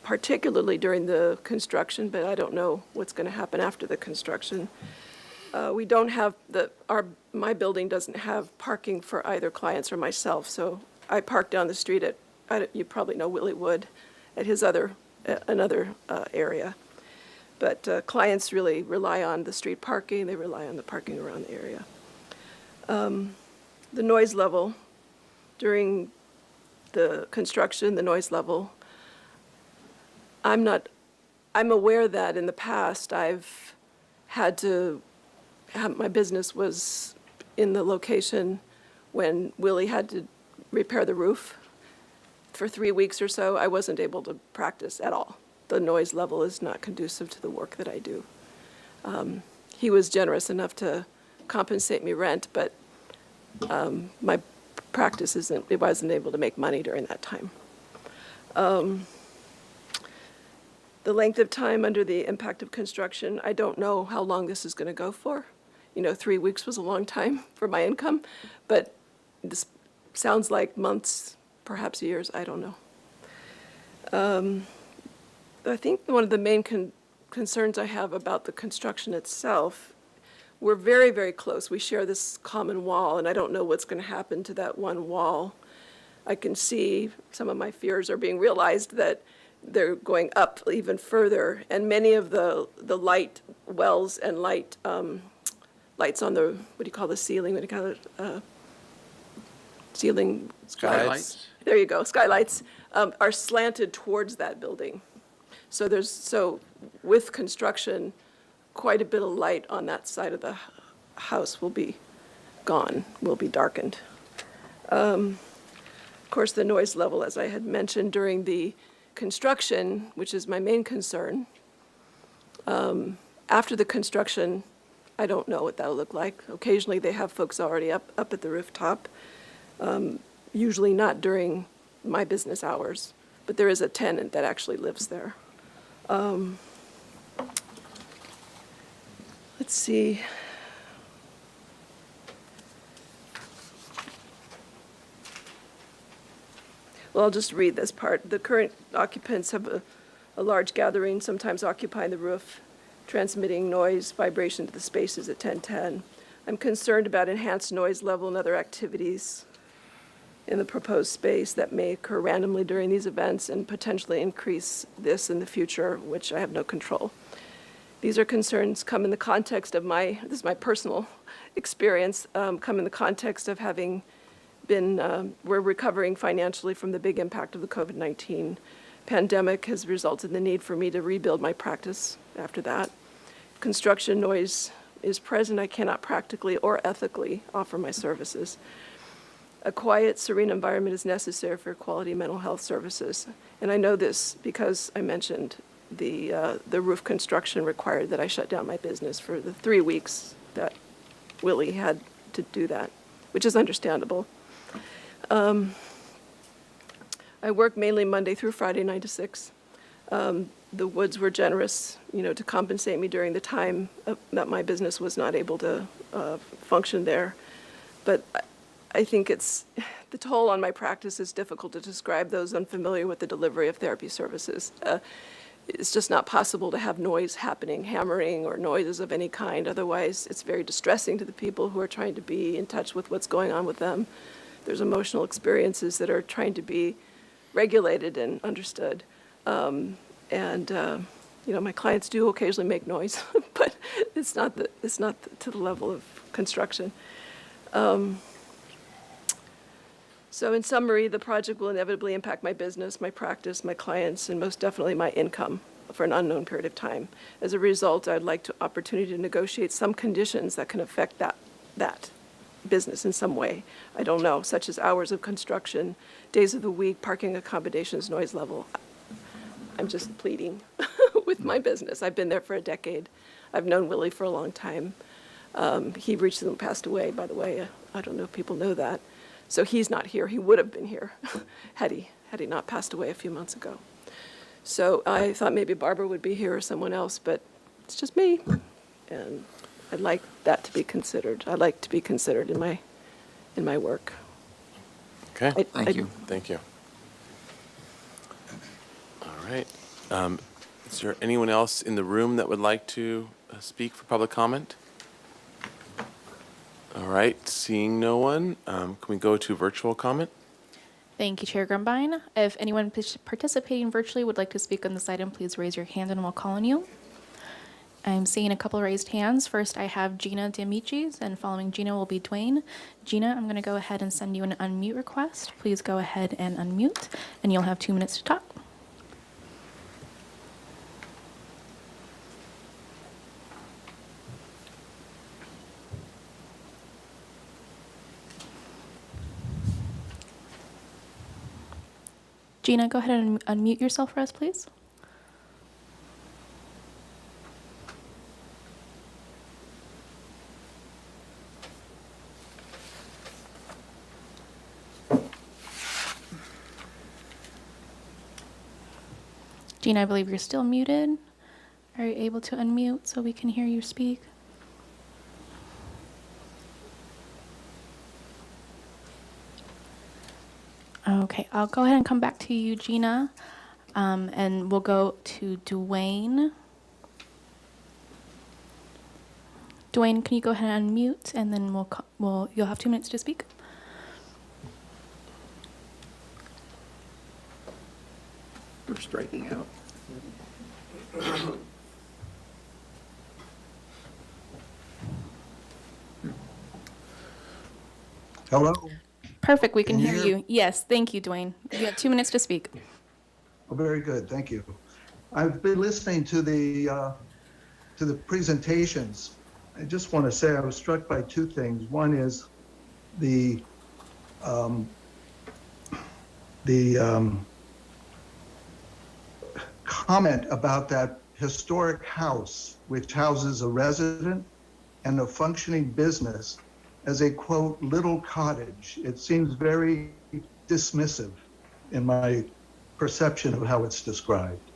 particularly during the construction, but I don't know what's going to happen after the construction. We don't have my building doesn't have parking for either clients or myself, so I park down the street you probably know Willie Wood, at his another area. But clients really rely on the street parking, they rely on the parking around the area. The noise level, during the construction, the noise level, I'm aware that in the past I've had to my business was in the location when Willie had to repair the roof. For 3 weeks or so, I wasn't able to practice at all. The noise level is not conducive to the work that I do. He was generous enough to compensate me rent, but my practice wasn't able to make money during that time. The length of time under the impact of construction, I don't know how long this is going to go for. 3 weeks was a long time for my income, but this sounds like months, perhaps years, I don't know. I think one of the main concerns I have about the construction itself, we're very, very close. We share this common wall, and I don't know what's going to happen to that one wall. I can see some of my fears are being realized that they're going up even further, and many of the light wells and lights on the, what do you call the ceiling? What do you call it? Ceiling. Skylights? There you go, skylights, are slanted towards that building. So with construction, quite a bit of light on that side of the house will be gone, will be darkened. Of course, the noise level, as I had mentioned during the construction, which is my main concern, after the construction, I don't know what that'll look like. Occasionally, they have folks already up at the rooftop, usually not during my business hours, but there is a tenant that actually lives there. Let's see. Well, I'll just read this part. The current occupants have a large gathering, sometimes occupying the roof, transmitting noise, vibration to the spaces at 1010. I'm concerned about enhanced noise level and other activities in the proposed space that may occur randomly during these events and potentially increase this in the future, which I have no control. These are concerns come in the context of this is my personal experience, come in the context of having been, we're recovering financially from the big impact of the COVID-19 pandemic has resulted in the need for me to rebuild my practice after that. Construction noise is present. I cannot practically or ethically offer my services. A quiet, serene environment is necessary for quality mental health services. And I know this because I mentioned the roof construction required that I shut down my business for the 3 weeks that Willie had to do that, which is understandable. I work mainly Monday through Friday, 9 to 6. The Woods were generous, to compensate me during the time that my business was not able to function there. But I think the toll on my practice is difficult to describe those unfamiliar with the delivery of therapy services. It's just not possible to have noise happening, hammering or noises of any kind. Otherwise, it's very distressing to the people who are trying to be in touch with what's going on with them. There's emotional experiences that are trying to be regulated and understood. My clients do occasionally make noise, but it's not to the level of construction. So in summary, the project will inevitably impact my business, my practice, my clients, and most definitely my income for an unknown period of time. As a result, I'd like the opportunity to negotiate some conditions that can affect that business in some way. I don't know, such as hours of construction, days of the week, parking accommodations, noise level. I'm just pleading with my business. I've been there for a decade. I've known Willie for a long time. He recently passed away, by the way. I don't know if people know that. So he's not here. He would have been here had he not passed away a few months ago. So I thought maybe Barbara would be here or someone else, but it's just me. And I'd like that to be considered. I'd like to be considered in my work. Okay. Thank you. Thank you. All right. Is there anyone else in the room that would like to speak for public comment? All right, seeing no one, can we go to virtual comment? Thank you, Chair Grumbine. If anyone participating virtually would like to speak on this item, please raise your hand and we'll call on you. I'm seeing a couple raised hands. First, I have Gina D'Amicis, and following Gina will be Dwayne. Gina, I'm going to go ahead and send you an unmute request. Please go ahead and unmute, and you'll have 2 minutes to talk. Gina, go ahead and unmute yourself for us, please. Gina, I believe you're still muted. Are you able to unmute so we can hear you speak? Okay, I'll go ahead and come back to you, Gina, and we'll go to Dwayne. Dwayne, can you go ahead and unmute, and then you'll have 2 minutes to speak. We're striking out. Hello? Perfect, we can Can you hear hear? you. Yes, thank you, Dwayne. You have 2 minutes to speak. Oh, very good, thank you. I've been listening to the presentations. I just want to say I was struck by 2 things. One is the comment about that historic house, which houses a resident and a functioning business, as a, quote, little cottage. It seems very dismissive in my perception of how it's described.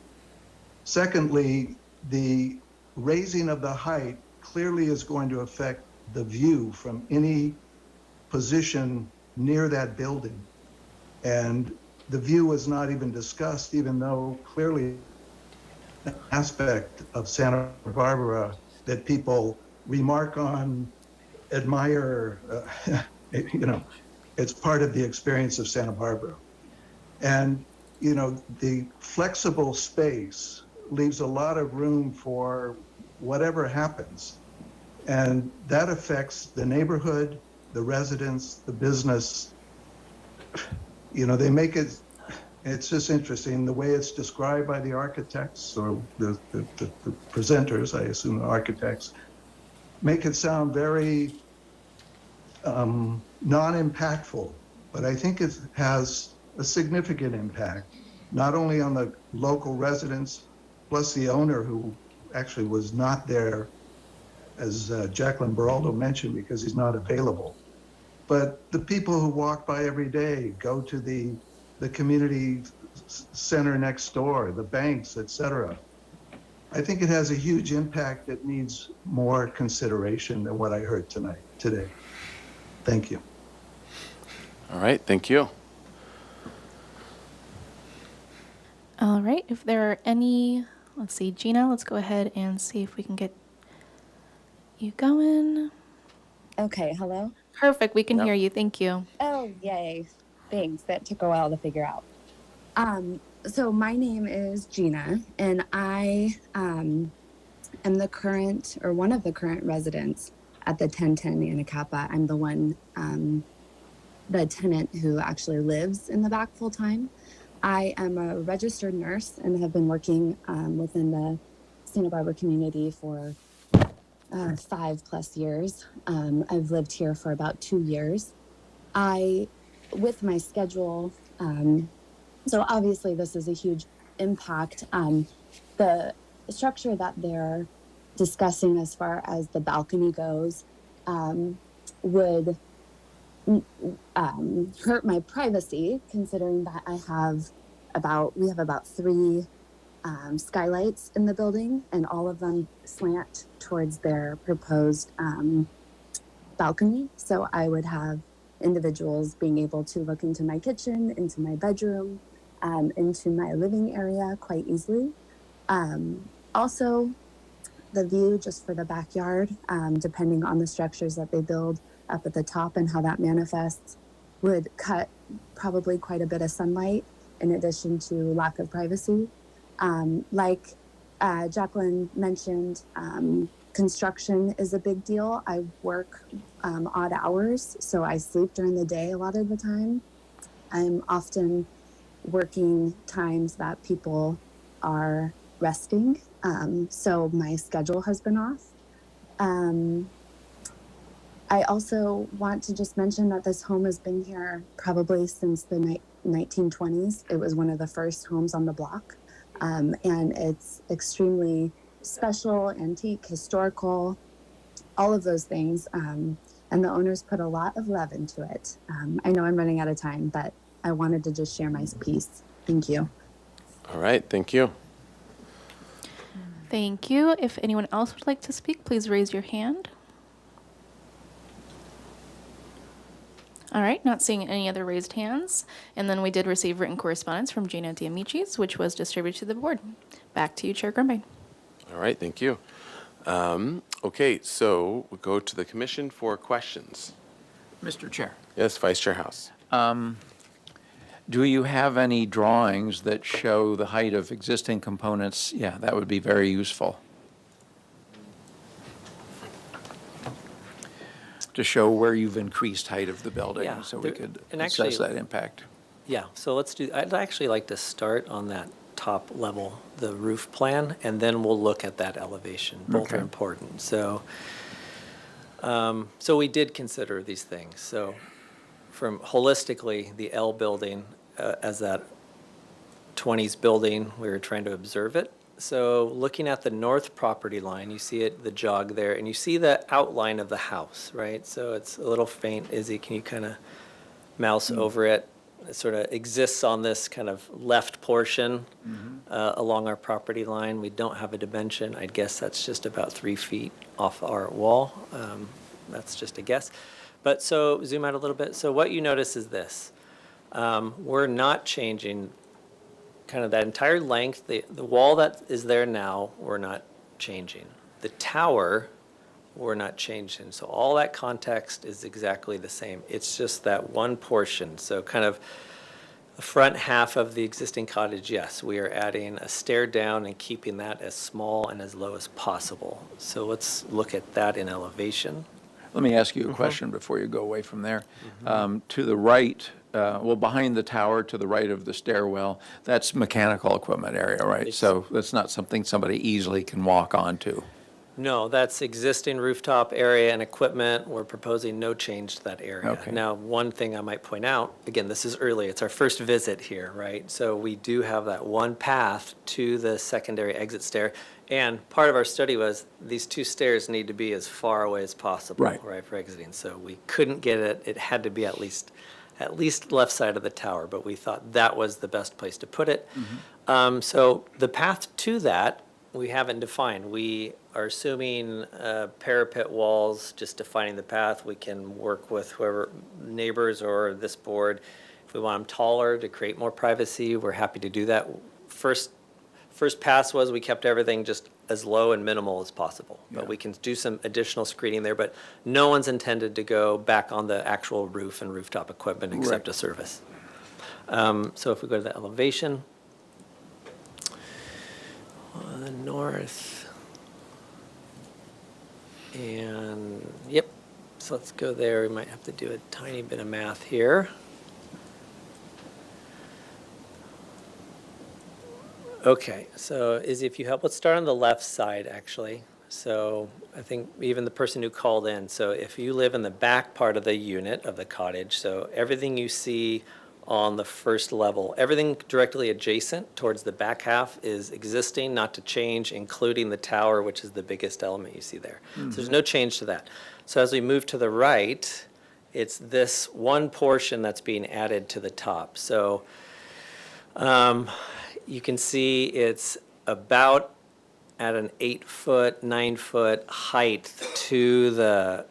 Secondly, the raising of the height clearly is going to affect the view from any position near that building. And the view was not even discussed, even though clearly an aspect of Santa Barbara that people remark on, admire, you know, it's part of the experience of Santa Barbara. And, you know, the flexible space leaves a lot of room for whatever happens. And that affects the neighborhood, the residents, the business. You know, they make it, it's just interesting, the way it's described by the architects or the presenters, I assume the architects, make it sound very non-impactful. But I think it has a significant impact, not only on the local residents, plus the owner who actually was not there, as Jacqueline Baraldo mentioned, because he's not available. But the people who walk by every day, go to the community center next door, the banks, et cetera. I think it has a huge impact that needs more consideration than what I heard today. Thank you. All right, thank you. All right, if there are any, let's see, Gina, let's go ahead and see if we can get you going. Okay, hello? Perfect, we can hear you, thank you. Oh, yay. Thanks. That took a while to figure out. So my name is Gina, and I am the current, or one of the current residents at the 1010 Anacapa. I'm the one, the tenant who actually lives in the back full time. I am a registered nurse and have been working within the Santa Barbara community for 5+ years. I've lived here for about 2 years. With my schedule, so obviously this is a huge impact. The structure that they're discussing as far as the balcony goes would hurt my privacy, considering that we have about 3 skylights in the building, and all of them slant towards their proposed balcony. So I would have individuals being able to look into my kitchen, into my bedroom, into my living area quite easily. Also, the view just for the backyard, depending on the structures that they build up at the top and how that manifests, would cut probably quite a bit of sunlight in addition to lack of privacy. Like Jacqueline mentioned, construction is a big deal. I work odd hours, so I sleep during the day a lot of the time. I'm often working times that people are resting, so my schedule has been off. I also want to just mention that this home has been here probably since the 1920s. It was one of the first homes on the block, and it's extremely special, antique, historical, all of those things. And the owners put a lot of love into it. I know I'm running out of time, but I wanted to just share my piece. Thank you. All right, thank you. Thank you. If anyone else would like to speak, please raise your hand. All right, not seeing any other raised hands. And then we did receive written correspondence from Gina D'Amicis, which was distributed to the board. Back to you, Chair Grumbine. All right, thank you. Okay, so we'll go to the commission for questions. Mr. Chair. Yes, Vice Chair House. Do you have any drawings that show the height of existing components? Yeah, that would be very useful. To show where you've increased height of the building, Yeah, so we could and assess actually- that impact. Yeah, so I'd actually like to start on that top level, the roof plan, and then we'll look at that elevation. Both are Okay. important. So we did consider these things. So from holistically, the L building as that 1920s building. We were trying to observe it. So looking at the north property line, you see it, the jog there, and you see the outline of the house, right? So it's a little faint. Izzy, can you kind of mouse over it? It sort of exists on this kind of left portion along our property line. We don't have a dimension. I'd guess that's just about 3 feet off our wall. That's just a guess. But so zoom out a little bit. So what you notice is this. We're not changing kind of that entire length. The wall that is there now, we're not changing. The tower, we're not changing. So all that context is exactly the same. It's just that one portion. So kind of the front half of the existing cottage, yes, we are adding a stair down and keeping that as small and as low as possible. So let's look at that in elevation. Let me ask you a question before you go away from there. To the right, well, behind the tower, to the right of the stairwell, that's mechanical equipment area, right? So that's not something somebody easily can walk onto. No, that's existing rooftop area and equipment. We're proposing no change to that area. Okay. Now, one thing I might point out, again, this is early, it's our first visit here, right? So we do have that one path to the secondary exit stair. And part of our study was these two stairs need to be as far away as possible, Right. for exiting. So we couldn't get it, it had to be at least left side of the tower, but we thought that was the best place to put it. So the path to that, we haven't defined. We are assuming parapet walls, just defining the path. We can work with whoever, neighbors or this board. If we want them taller to create more privacy, we're happy to do that. First pass was we kept everything just as low and minimal as possible. But we can do some additional screening there, but no one's intended to go back on the actual roof and rooftop equipment except a service. So if we go to the elevation, on the north, and yep, so let's go there. We might have to do a tiny bit of math here. Okay, so Izzy, if you help, let's start on the left side, actually. So I think even the person who called in, so if you live in the back part of the unit of the cottage, so everything you see on the first level, everything directly adjacent towards the back half is existing, not to change, including the tower, which is the biggest element you see there. So there's no change to that. So as we move to the right, it's this one portion that's being added to the top. So you can see it's about at an 8-foot, 9-foot height to the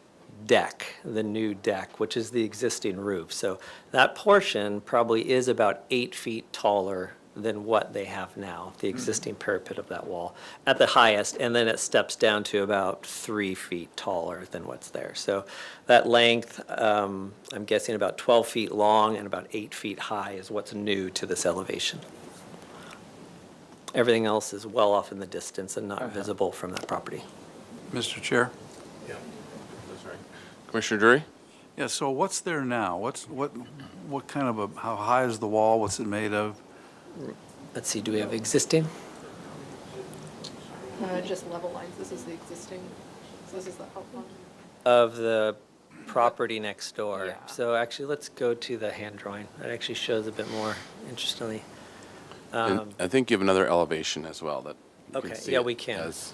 deck, the new deck, which is the existing roof. So that portion probably is about 8 feet taller than what they have now, the existing parapet of that wall at the highest, and then it steps down to about 3 feet taller than what's there. So that length, I'm guessing about 12 feet long and about 8 feet high is what's new to this elevation. Everything else is well off in the distance and not visible from that property. Mr. Chair? Commissioner Drury? Yeah, so what's there now? What kind of how high is the wall? What's it made of? Let's see, do we have existing? Just level lines. This is the existing, so this is the outline. Of the property next door. Yeah. So actually, let's go to the hand drawing. That actually shows a bit more interestingly. And I think you have another elevation as well that you can Okay, see yeah, it we can. as-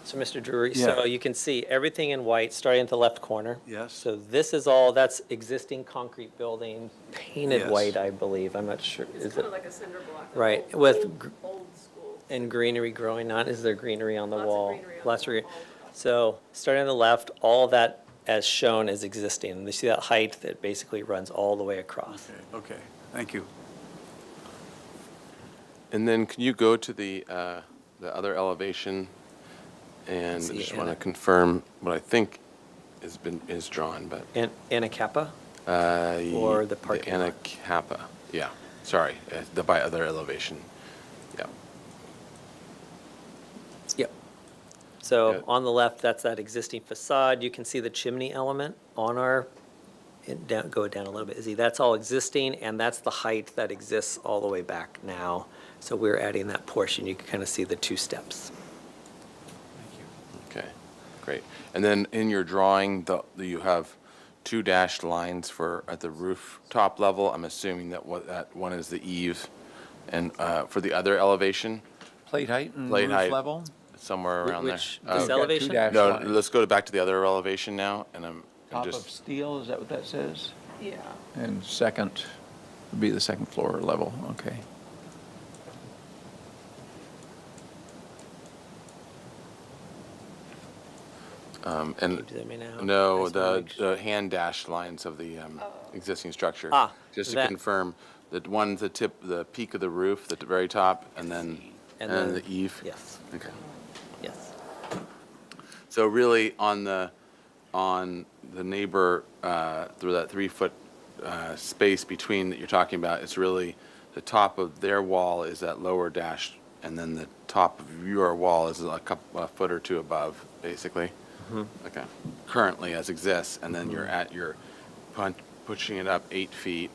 So Mr. Drury, Yeah. so you can see everything in white starting at the left corner. Yes. So this is all, that's existing concrete building, painted Yes. white, I believe. I'm not sure. It's Is kind it? of like a cinder block. Right, Old- with old school. and greenery growing on. Is there greenery on the Lots of wall? greenery on Lots the of green. wall. So starting on the left, all that as shown is existing. And you see that height that basically runs all the way across. Okay, thank you. And then can you go to the other elevation? And I See, just and want to I- confirm what I think is drawn, but. Anacapa? Or Or the parking lot? Anacapa, yeah, sorry, the by other elevation, yeah. Yep. So Yeah. on the left, that's that existing facade. You can see the chimney element on our, go down a little bit, Izzy. That's all existing, and that's the height that exists all the way back now. So we're adding that portion. You can kind of see the two steps. Okay, great. And then in your drawing, you have two dashed lines for, at the rooftop level. I'm assuming that that one is the eave And for the other elevation, Plate height and plate roof height, level? somewhere around there. Which, Oh, this elevation? No, let's go back to the other elevation now, and I'm Top of just, steel, is that what that says? Yeah. And second would be the second floor level, okay. and, Can you do me now? no, I just wanna the make sure. the hand dash lines of the existing structure. Ah, Just to that- confirm, that one's the peak of the roof at the very top, and then the eave? Yes, Okay. yes. So really, on the neighbor, through that 3-foot space between that you're talking about, it's really, the top of their wall is that lower dash, and then the top of your wall is a foot or two above, basically? Okay. Currently as exists, and then you're at your, pushing it up 8 feet,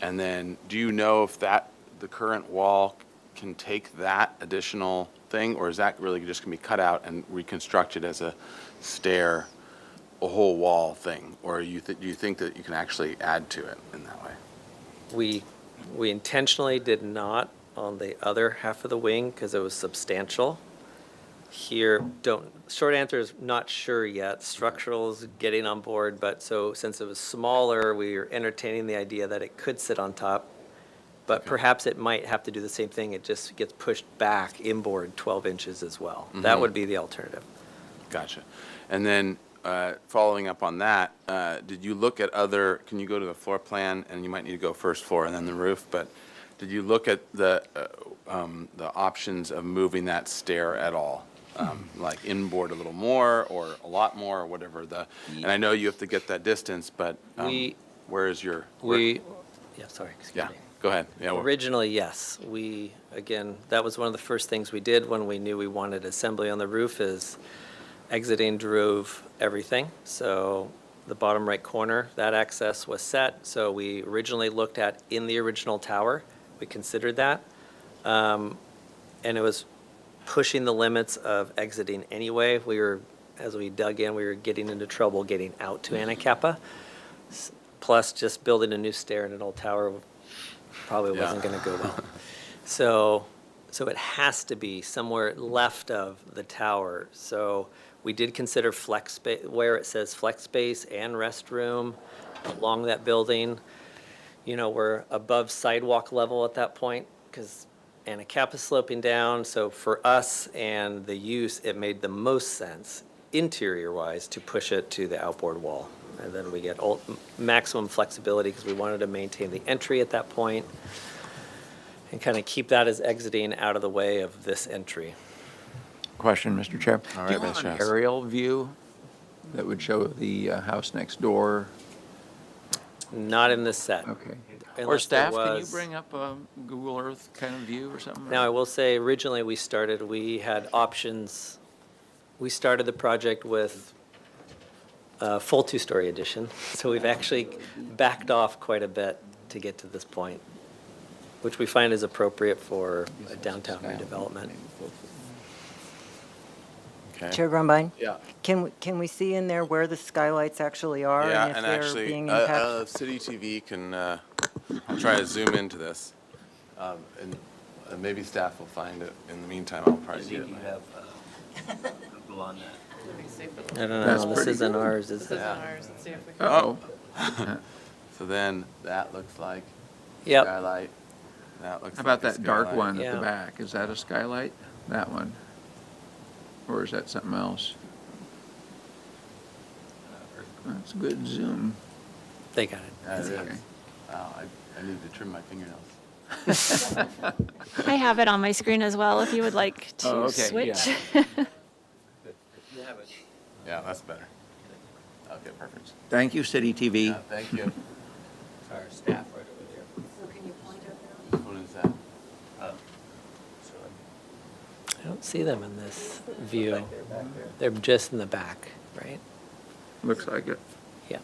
and then, do you know if the current wall can take that additional thing, or is that really just gonna be cut out and reconstructed as a stair, a whole wall thing? Or do you think that you can actually add to it in that way? We intentionally did not on the other half of the wing because it was substantial. Here, short answer is not sure yet. Structural's getting on board, but so since it was smaller, we were entertaining the idea that it could sit on top. But perhaps it might have to do the same thing. It just gets pushed back inboard 12 inches as well. That would be the alternative. Gotcha. And then, following up on that, did you look at can you go to the floor plan, and you might need to go first floor and then the roof, but did you look at the options of moving that stair at all? Like inboard a little more, or a lot more, or whatever and I know you have to get that distance, but where is your? Yeah, sorry, excuse Yeah, me. go ahead. Yeah, Originally, yes. Again, that was one of the first things we did when we knew we wanted assembly on the roof is exiting drove everything. So the bottom right corner, that access was set. So we originally looked at in the original tower, we considered that. And it was pushing the limits of exiting anyway. As we dug in, we were getting into trouble getting out to Anacapa. Plus, just building a new stair in an old tower probably wasn't going to go well. So it has to be somewhere left of the tower. So we did consider flex space, where it says flex space and restroom along that building. We're above sidewalk level at that point because Anacapa's sloping down. So for us and the use, it made the most sense interior-wise to push it to the outboard wall. And then we get maximum flexibility because we wanted to maintain the entry at that point and kind of keep that as exiting out of the way of this entry. Question, Mr. Chair. All Do you right, have Mr. an Hess. aerial view that would show the house next door? Not in this set. Okay. Or Unless there staff, can you was- bring up a Google Earth kind of view or something? Now, I will say, originally, we had options. We started the project with a full 2-story addition, so we've actually backed off quite a bit to get to this point, which we find is appropriate for a downtown redevelopment. Okay. Chair Grumbine? Yeah. Can we see in there where the skylights actually are? Yeah, if and they're actually, being impacted? City TV can, I'll try to zoom into this. And maybe staff will find it. In the meantime, I'll probably do it. Google on that. I don't That's know, this pretty isn't good. ours, is This it? isn't ours, let's see if we can. Oh. So then, that looks like Yep. skylight. That looks How about like a that dark skylight. one at Yeah. the back? Is that a skylight? That one? Or is that something else? That's a good zoom. They got it. That is. Okay. Wow, I need to trim my fingernails. I have it on my screen as well if you would like to Oh, okay, switch. Yeah, that's better. Okay, perfect. Thank you, City TV. Yeah, thank you. Our staff right over there. So can you point over there? What is that? I don't see them in this view. They're just in the back, right? Looks like it. Yeah.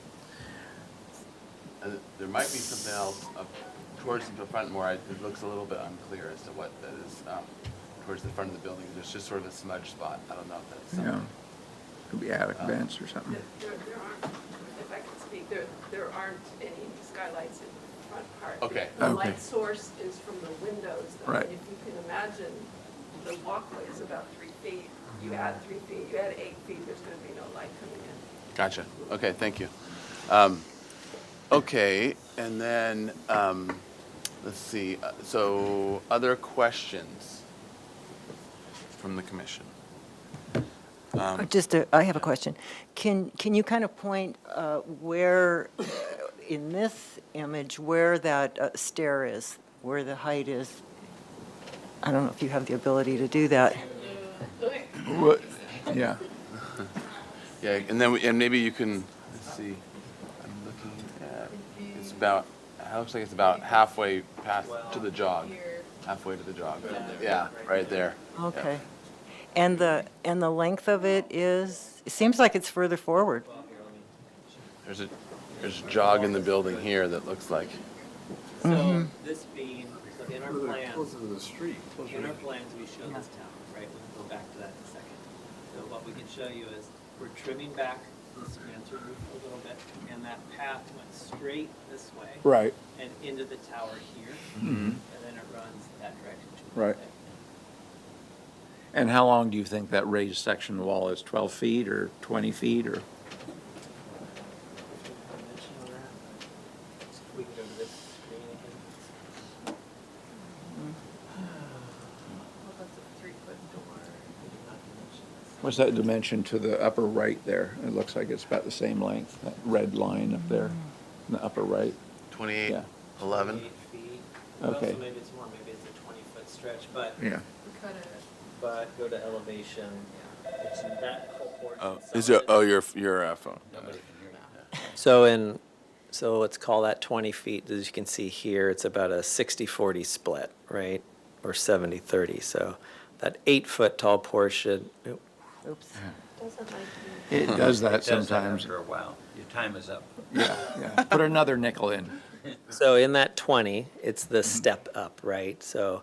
There might be something else up towards the front more. It looks a little bit unclear as to what that is towards the front of the building. There's just sort of a smudge spot. I don't know if that's Yeah. something. Could be attic vents or something. There aren't, if I could speak, there aren't any skylights front part. Okay. The Okay. light source is from the windows, though. Right. If you can imagine, the walkway is about 3 feet. You add 3 feet, you add 8 feet, there's going to be no light coming in. Gotcha. Okay, thank you. Okay, and then, let's see, so other questions from the commission? I have a question. Can you kind of point where, in this image, where that stair is, where the height is? I don't know if you have the ability to do that. Yeah. Yeah, and then, and maybe you can, let's see, I'm looking at, it's about, it looks like it's about halfway past to the jog. Halfway to the jog. Yeah, right there. Okay. And the length of it is, it seems like it's further forward. There's a jog in the building here that looks like. So this being, so in our plans, Closer to the street. in our plans, we show this tower, right? We'll go back to that in a second. So what we can show you is we're trimming back the slanter roof a little bit, and that path went straight this way. Right. And into the tower here, Mhm. and then it runs that direction. Right. And how long do you think that raised section wall is? 12 feet or 20 feet or? We can go to this screen again. What's that dimension to the upper right there? It looks like it's about the same length, that red line up there in the upper right. 28, Yeah. 11. 8 feet. Okay. Also, maybe it's more, maybe it's a 20-foot stretch, but. Yeah. But go to elevation, it's in that whole portion. Oh, some is of it, it- oh, your phone. So let's call that 20 feet. As you can see here, it's about a 60-40 split, right? Or 70-30. So that 8-foot tall portion, Oops. It does that It does sometimes. after a while. Your time is up. Yeah, yeah. Put another nickel in. so in that 20, it's the step up, right? So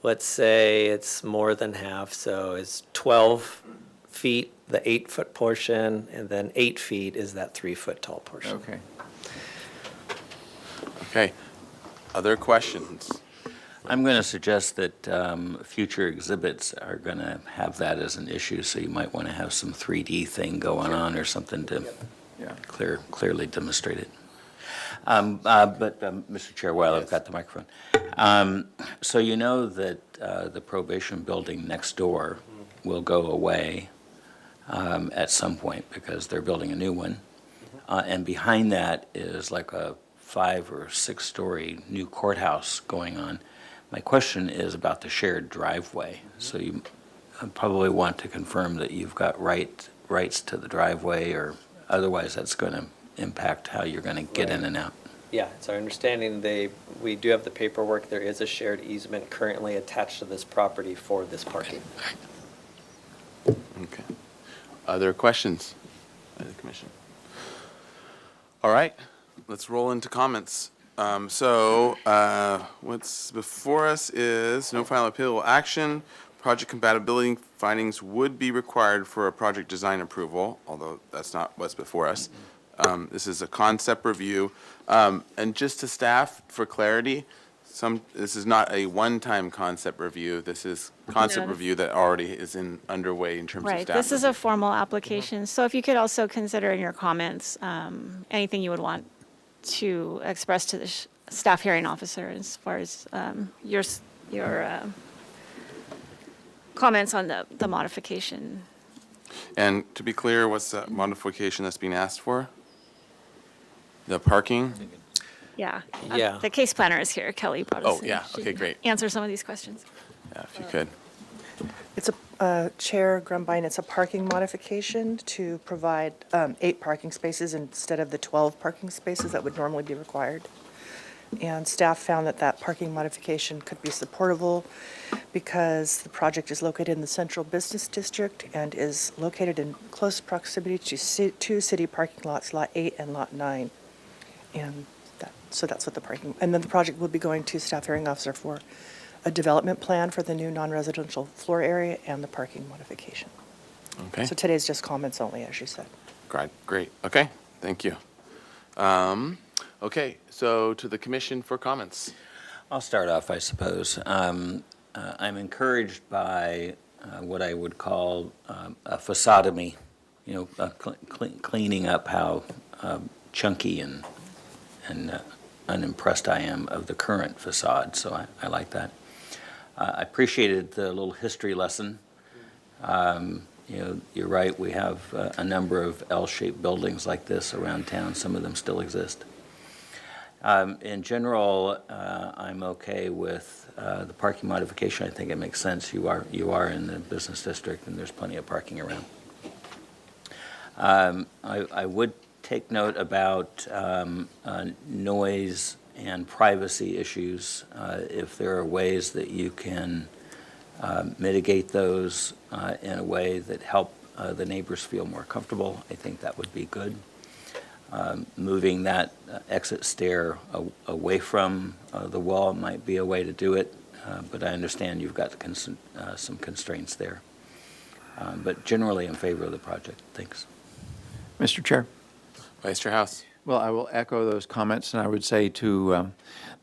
let's say it's more than half, so it's 12 feet, the 8-foot portion, and then 8 feet is that 3-foot tall portion. Okay. Okay. Other questions? I'm going to suggest that future exhibits are going to have that as an issue, so you might want to have some 3D thing going on or something to Yeah. clearly demonstrate it. But, Mr. Chair, while I've got the microphone, so you know that the probation building next door will go away at some point because they're building a new one. And behind that is like a 5 or 6-story new courthouse going on. My question is about the shared driveway. So you probably want to confirm that you've got rights to the driveway, or otherwise that's going to impact how you're going to get in and out. Yeah, it's our understanding we do have the paperwork. There is a shared easement currently attached to this property for this parking. Okay. Other questions by the commission? All right, let's roll into comments. What's before us is no final appeal action. Project compatibility findings would be required for a project design approval, although that's not what's before us. This is a concept review. And just to staff, for clarity, this is not a one-time concept review. This is concept No, review that already is underway in terms of Right, staff. this is a formal application, so if you could also consider in your comments, anything you would want to express to the staff hearing officer as far as your comments on the modification. And to be clear, what's the modification that's being asked for? The parking? Yeah. Yeah. The case planner is here, Kelly brought us Oh, in. yeah, She okay, can great. Answer some of these questions. Yeah, if you could. It's Chair Grumbine, it's a parking modification to provide 8 parking spaces instead of the 12 parking spaces that would normally be required. And staff found that that parking modification could be supportable because the project is located in the central business district and is located in close proximity to 2 city parking lots, Lot 8 and Lot 9. And so that's what the parking, and then the project will be going to staff hearing officer for a development plan for the new non-residential floor area and the parking modification. Okay. So today's just comments only, as you said. Great, okay, thank you. Okay, so to the commission for comments. I'll start off, I suppose. I'm encouraged by what I would call a facadomy, cleaning up how chunky and unimpressed I am of the current facade, so I like that. I appreciated the little history lesson. You're right, we have a number of L-shaped buildings like this around town. Some of them still exist. In general, I'm okay with the parking modification. I think it makes sense. You are in the business district, and there's plenty of parking around. I would take note about noise and privacy issues. If there are ways that you can mitigate those in a way that help the neighbors feel more comfortable, I think that would be good. Moving that exit stair away from the wall might be a way to do it, but I understand you've got some constraints there. But generally in favor of the project. Thanks. Mr. Chair? Vice Chair House. Well, I will echo those comments, and I would say to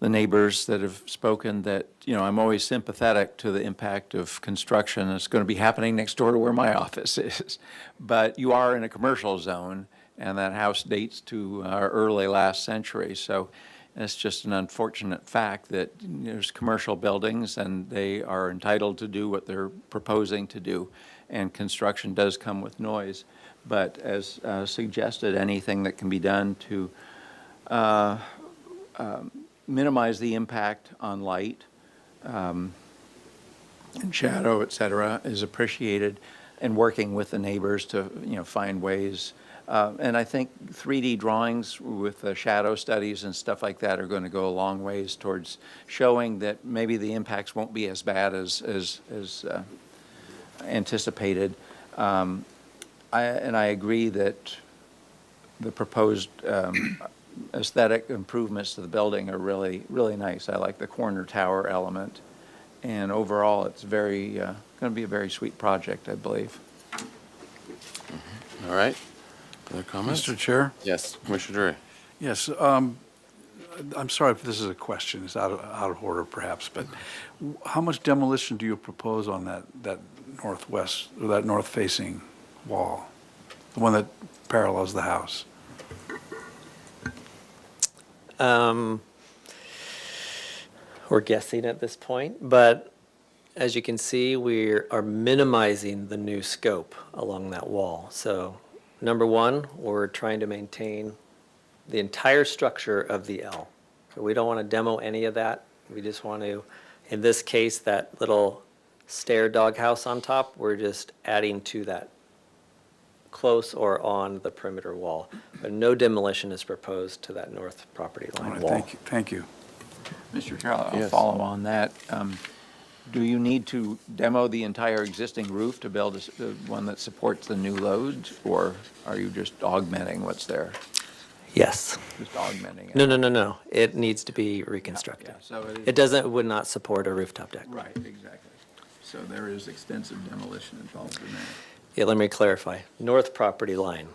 the neighbors that have spoken that, I'm always sympathetic to the impact of construction that's going to be happening next door to where my office is. But you are in a commercial zone, and that house dates to early last century. So it's just an unfortunate fact that there's commercial buildings, and they are entitled to do what they're proposing to do, and construction does come with noise. But as suggested, anything that can be done to minimize the impact on light and shadow, et cetera, is appreciated, and working with the neighbors to find ways. And I think 3D drawings with shadow studies and stuff like that are going to go a long ways towards showing that maybe the impacts won't be as bad as anticipated. I agree that the proposed aesthetic improvements to the building are really, really nice. I like the corner tower element. And overall, it's going to be a very sweet project, I believe. All right. Other comments? Mr. Chair? Yes, Commissioner Drury. Yes, I'm sorry if this is a question, it's out of order perhaps, but how much demolition do you propose on that northwest, or that north-facing wall? The one that parallels the house? We're guessing at this point, but as you can see, we are minimizing the new scope along that wall. So number one, we're trying to maintain the entire structure of the L. So we don't want to demo any of that. We just want to, in this case, that little stair doghouse on top, we're just adding to that close or on the perimeter wall. But no demolition is proposed to that north property line wall. Thank you. Thank you. Mr. Chair, I'll Yes. follow on that. Do you need to demo the entire existing roof to build one that supports the new loads, or are you just augmenting what's there? Yes. Just augmenting it? No. It needs to be reconstructed. Yeah, so It would not support a rooftop deck. Right, exactly. So there is extensive demolition involved in that. Yeah, let me clarify. North property line,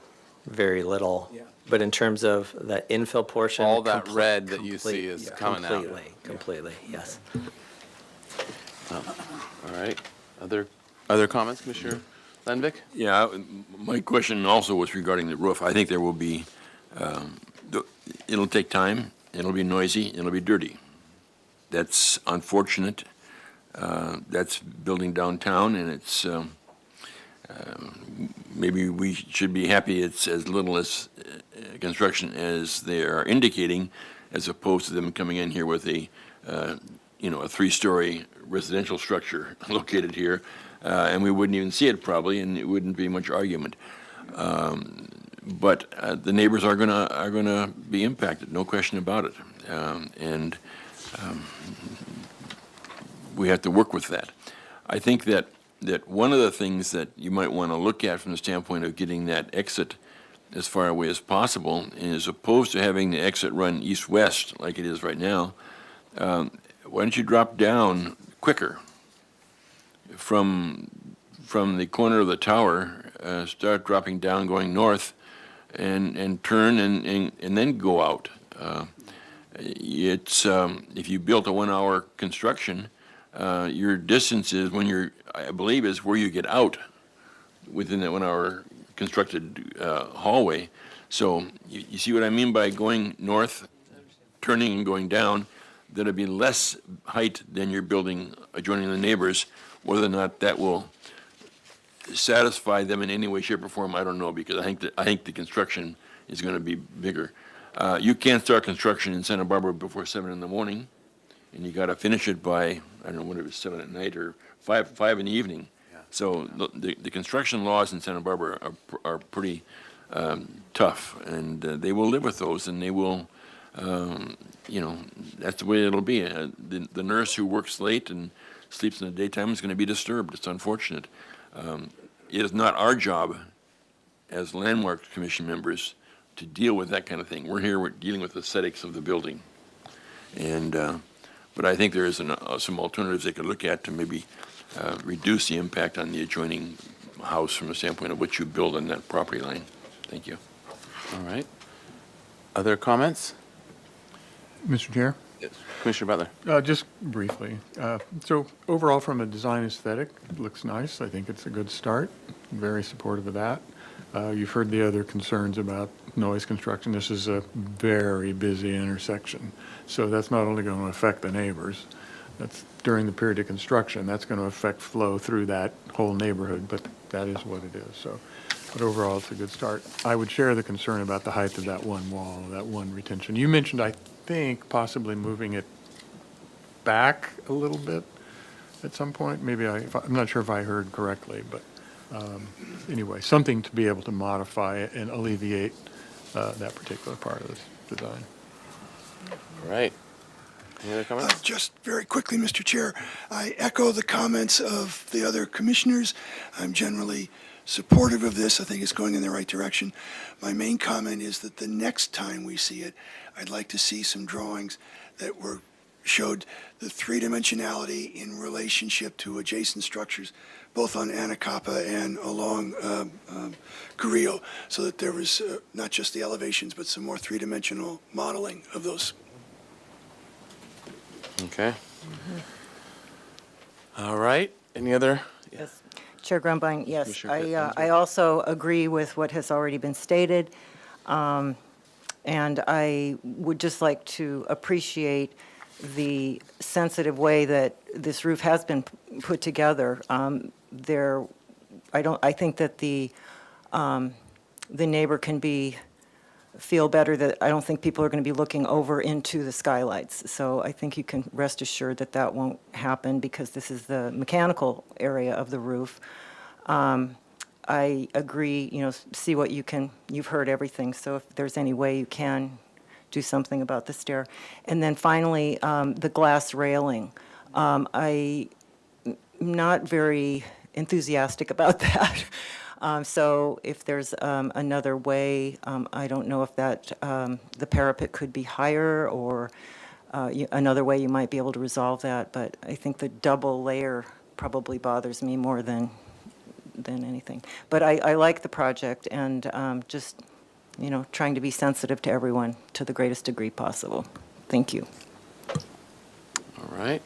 very little. Yeah. But in terms of the infill portion. All that red that you see is yeah, coming out. Completely, yes. All right. Other comments, Commissioner Lenvik? Yeah, my question also was regarding the roof. I think there will be, it'll take time, it'll be noisy, it'll be dirty. That's unfortunate. That's building downtown, and it's, maybe we should be happy it's as little as construction as they are indicating, as opposed to them coming in here with a 3-story residential structure located here, and we wouldn't even see it probably, and it wouldn't be much argument. But the neighbors are gonna be impacted, no question about it, and we have to work with that. I think that one of the things that you might want to look at from the standpoint of getting that exit as far away as possible, as opposed to having the exit run east-west like it is right now, why don't you drop down quicker from the corner of the tower, start dropping down, going north, and turn and then go out. It's, if you built a 1-hour construction, your distance is when you're, I believe, is where you get out within that 1-hour constructed hallway. So you see what I mean by going north, turning and going down? There'll be less height than your building adjoining the neighbors. Whether or not that will satisfy them in any way, shape, or form, I don't know, because I think the construction is going to be bigger. You can't start construction in Santa Barbara before 7 in the morning, and you got to finish it by, I don't know, whatever, 7 at night or 5 in the evening. So the construction laws in Santa Barbara are pretty tough, and they will live with those, and they will, that's the way it'll be. The nurse who works late and sleeps in the daytime is going to be disturbed. It's unfortunate. It is not our job as Landmark Commission members to deal with that kind of thing. We're dealing with the aesthetics of the building. And, but I think there is some alternatives they could look at to maybe reduce the impact on the adjoining house from the standpoint of what you build on that property line. Thank you. All right. Other comments? Mr. Chair? Yes. Commissioner Butler. Just briefly. So overall, from a design aesthetic, it looks nice. I think it's a good start. I'm very supportive of that. You've heard the other concerns about noise construction. This is a very busy intersection. So that's not only going to affect the neighbors, that's during the period of construction, that's going to affect flow through that whole neighborhood, but that is what it is. So, but overall, it's a good start. I would share the concern about the height of that one wall, that one retention. You mentioned, I think, possibly moving it back a little bit at some point. Maybe I'm not sure if I heard correctly, but anyway, something to be able to modify and alleviate that particular part of this design. All right. Any other comments? Just very quickly, Mr. Chair, I echo the comments of the other commissioners. I'm generally supportive of this. I think it's going in the right direction. My main comment is that the next time we see it, I'd like to see some drawings that showed the three-dimensionality in relationship to adjacent structures, both on Anacapa and along Carrillo, so that there was not just the elevations, but some more three-dimensional modeling of those. Okay. All right. Any other? Yes. Chair Grumbine, yes, Commissioner I also agree with what has already been stated. And I would just like to appreciate the sensitive way that this roof has been put together. I think that the neighbor can feel better, that I don't think people are going to be looking over into the skylights. So I think you can rest assured that that won't happen, because this is the mechanical area of the roof. I agree, see what you've heard everything. So if there's any way you can do something about the stair. And then finally, the glass railing. I'm not very enthusiastic about that. So if there's another way, I don't know if the parapet could be higher, or another way you might be able to resolve that. But I think the double layer probably bothers me more than anything. But I like the project, and just, trying to be sensitive to everyone to the greatest degree possible. Thank you. All right.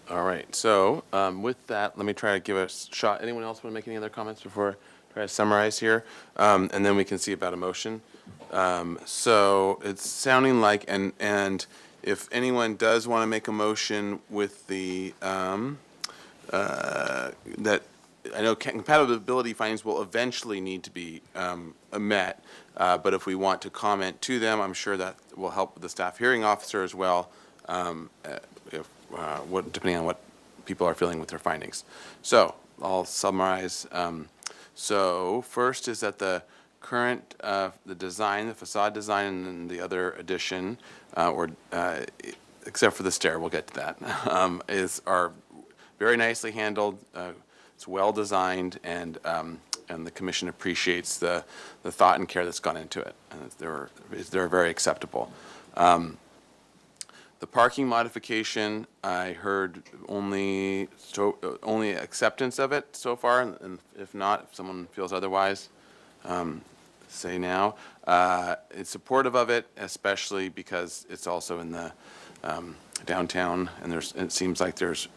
All right. So with that, let me try to give a shot. Anyone else want to make any other comments before I try to summarize here? And then we can see about a motion. So it's sounding like, and if anyone does want to make a motion with the, that I know compatibility findings will eventually need to be met, but if we want to comment to them, I'm sure that will help the staff hearing officer as well, depending on what people are feeling with their findings. So I'll summarize. So first is that the current, the design, the facade design, and then the other addition, except for the stair, we'll get to that, are very nicely handled. It's well designed, and the commission appreciates the thought and care that's gone into it. And they're very acceptable. The parking modification, I heard only acceptance of it so far, and if not, if someone feels otherwise, say now. It's supportive of it, especially because it's also in the downtown, and it seems like there's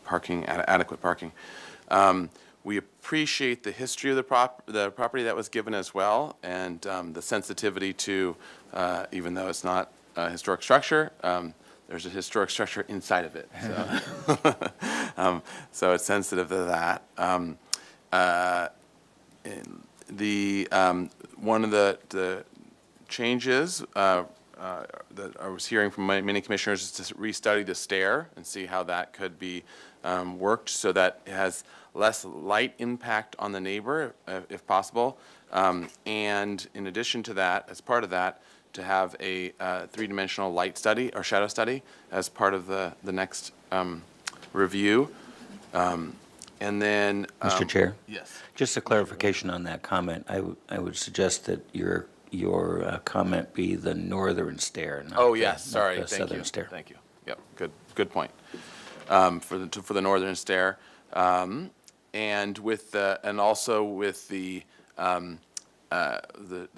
parking, adequate parking. We appreciate the history of the property that was given as well, and the sensitivity to, even though it's not a historic structure, there's a historic structure inside of it. So, so it's sensitive to that. One of the changes that I was hearing from many commissioners is to restudy the stair and see how that could be worked so that it has less light impact on the neighbor, if possible. And in addition to that, as part of that, to have a three-dimensional light study or shadow study as part of the next review. And then. Mr. Chair? Yes. Just a clarification on that comment. I would suggest that your comment be the northern stair, not Oh, the- yes, not sorry, the thank southern you. stair. Thank you. Yep, good point. For the northern stair. And with and also with the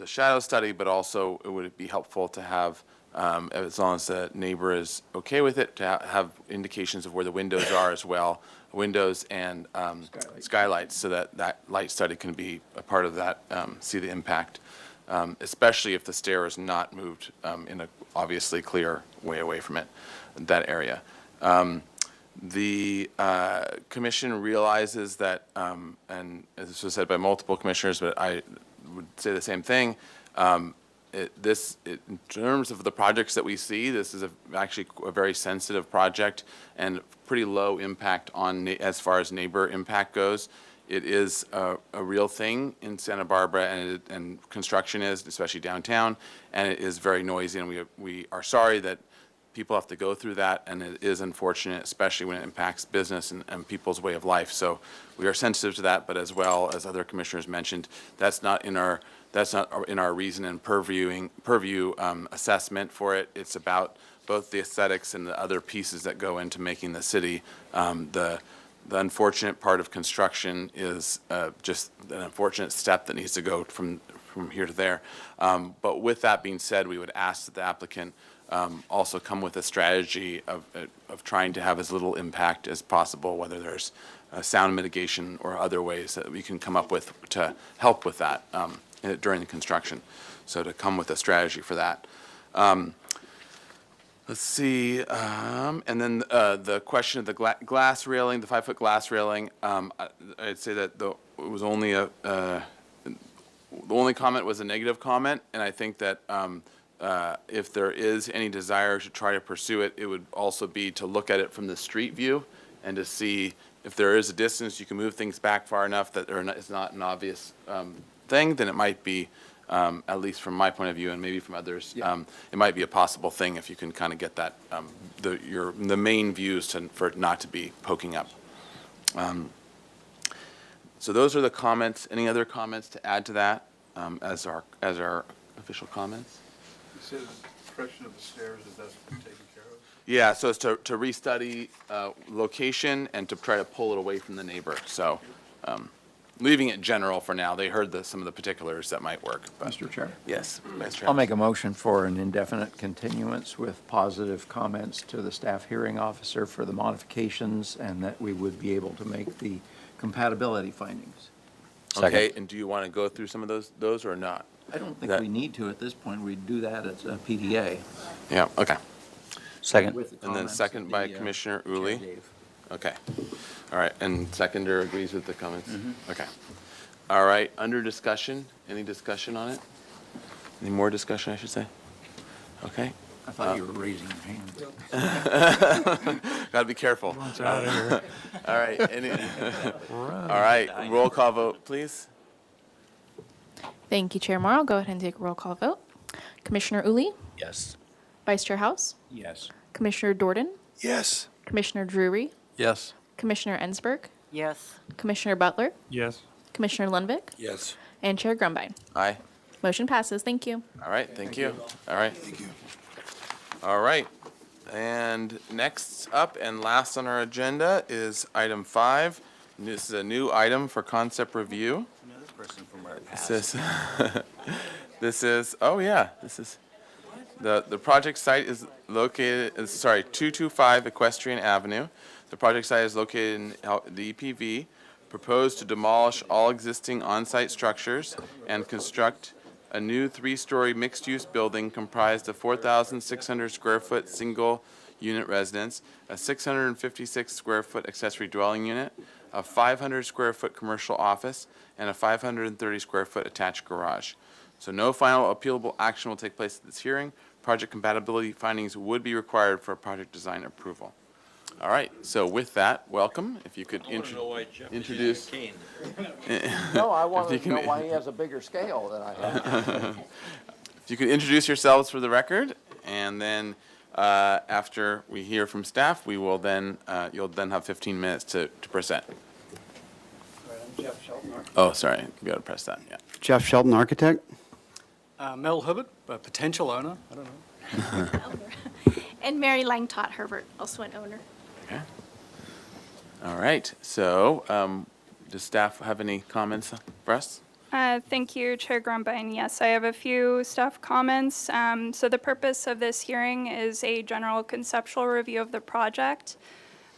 shadow study, but also it would be helpful to have, as long as the neighbor is okay with it, to have indications of where the windows are as well, windows and skylights, so that light study can be a part of that, see the impact, especially if the stair is not moved in a obviously clear way away from it, that area. The commission realizes that, and this was said by multiple commissioners, but I would say the same thing. In terms of the projects that we see, this is actually a very sensitive project and pretty low impact on, as far as neighbor impact goes. It is a real thing in Santa Barbara, and construction is, especially downtown, and it is very noisy, and we are sorry that people have to go through that, and it is unfortunate, especially when it impacts business and people's way of life. So we are sensitive to that, but as well as other commissioners mentioned, that's not in our reason and purview assessment for it. It's about both the aesthetics and the other pieces that go into making the city. The unfortunate part of construction is just an unfortunate step that needs to go from here to there. But with that being said, we would ask that the applicant also come with a strategy of trying to have as little impact as possible, whether there's sound mitigation or other ways that we can come up with to help with that during the construction. So to come with a strategy for that. Let's see, and then the question of the glass railing, the 5-foot glass railing, I'd say that it was only the only comment was a negative comment, and I think that if there is any desire to try to pursue it, it would also be to look at it from the street view and to see if there is a distance, you can move things back far enough that it's not an obvious thing, then it might be, at least from my point of view and maybe from others, it might be a possible thing if you can kind of get that, the main views for it not to be poking up. So those are the comments. Any other comments to add to that as our official comments? You said the correction of the stairs, is that taken care of? Yeah, so it's to restudy location and to try to pull it away from the neighbor. So leaving it general for now. They heard some of the particulars that might work. But Mr. Chair? yes, Vice Chair. I'll make a motion for an indefinite continuance with positive comments to the staff hearing officer for the modifications, and that we would be able to make the compatibility findings. Okay, and do you want to go through some of those or not? I don't think we need to at this point. We'd do that as a PDA. Yeah, okay. Second. With the And then comments second of by the, Commissioner Chair Uli. Dave. Okay. All right, and seconder agrees with the comments? Okay. All right, under discussion, any discussion on it? Any more discussion, I should say? Okay. I thought you were raising your hand. Got to be careful. Wants out of here. All right, all right, roll call vote, please. Thank you, Chair Morrow. Go ahead and take a roll call vote. Commissioner Uli, Yes. Vice Chair House, Yes. Commissioner Dordan, Yes. Commissioner Drury, Yes. Commissioner Ensberg, Yes. Commissioner Butler, Yes. Commissioner Lundvik, Yes. and Chair Grumbine. Aye. Motion passes. Thank you. All right, thank you. All right. Thank you. All right, and next up and last on our agenda is item 5. This is a new item for concept review. Another person from our This is This is, oh yeah, this is, the project site is located, 225 Equestrian Avenue. The project site is located in the EPV, proposed to demolish all existing on-site structures and construct a new 3-story mixed-use building comprised of 4,600 square foot single-unit residence, a 656 square foot accessory dwelling unit, a 500 square foot commercial office, and a 530 square foot attached garage. So no final appealable action will take place at this hearing. Project compatibility findings would be required for project design approval. All right, so with that, welcome. If you could introduce. No, I wanted you to know can- why he has a bigger scale than I have. If you could introduce yourselves for the record, and then after we hear from staff, we will then, you'll then have 15 minutes to present. Oh, sorry, you gotta press that, yeah. Jeff Shelton, architect. Mel Hibbert, a potential owner, I don't know. And Mary Langtot Herbert, also an owner. Okay. All right, so does staff have any comments for us? Thank you, Chair Grumbine. Yes, I have a few staff comments. So the purpose of this hearing is a general conceptual review of the project.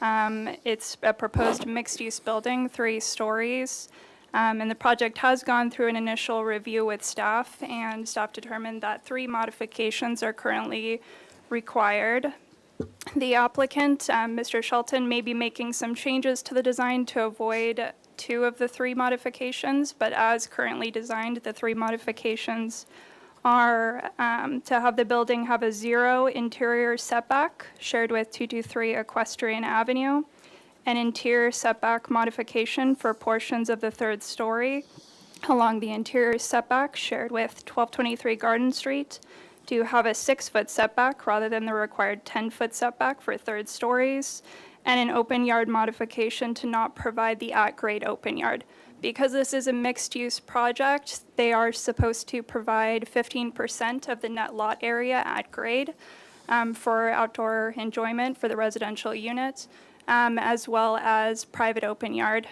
It's a proposed mixed-use building, 3 stories. And the project has gone through an initial review with staff, and staff determined that 3 modifications are currently required. The applicant, Mr. Shelton, may be making some changes to the design to avoid 2 of the 3 modifications, but as currently designed, the 3 modifications are to have the building have a 0 interior setback shared with 223 Equestrian Avenue, an interior setback modification for portions of the 3rd story along the interior setback shared with 1223 Garden Street, to have a 6-foot setback rather than the required 10-foot setback for 3rd stories, and an open yard modification to not provide the at-grade open yard. Because this is a mixed-use project, they are supposed to provide 15% of the net lot area at grade for outdoor enjoyment for the residential unit, as well as private open yard.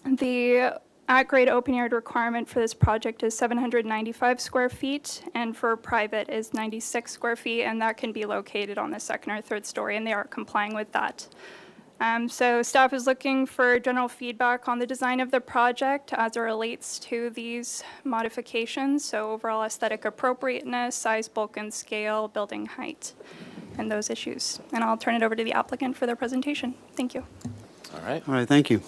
The at-grade open yard requirement for this project is 795 square feet, and for private is 96 square feet, and that can be located on the 2nd or 3rd story, and they are complying with that. So staff is looking for general feedback on the design of the project as it relates to these modifications, so overall aesthetic appropriateness, size, bulk, and scale, building height, and those issues. And I'll turn it over to the applicant for their presentation. Thank you. All right. All right, thank you.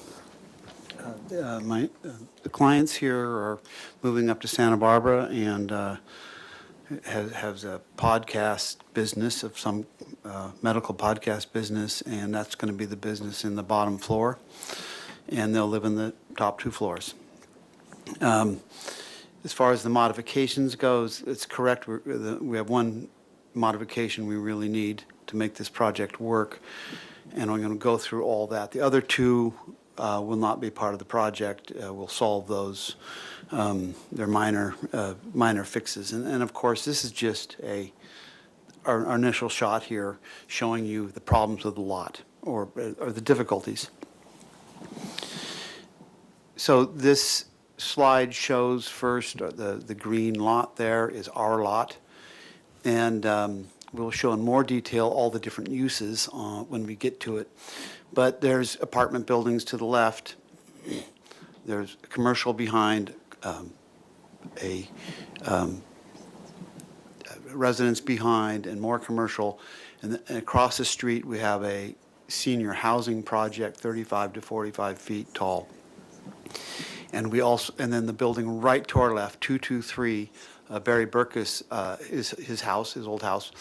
The clients here are moving up to Santa Barbara and has a podcast business of some medical podcast business, and that's going to be the business in the bottom floor, and they'll live in the top 2 floors. As far as the modifications goes, it's correct. We have 1 modification we really need to make this project work, and I'm going to go through all that. The other 2 will not be part of the project. We'll solve those. They're minor fixes. And of course, this is just our initial shot here showing you the problems with the lot or the difficulties. So this slide shows first the green lot there is our lot. And we'll show in more detail all the different uses when we get to it. But there's apartment buildings to the left. There's commercial behind, a residence behind, and more commercial. And across the street, we have a senior housing project, 35 to 45 feet tall. And then the building right to our left, 223, Barry Burkus, his old house,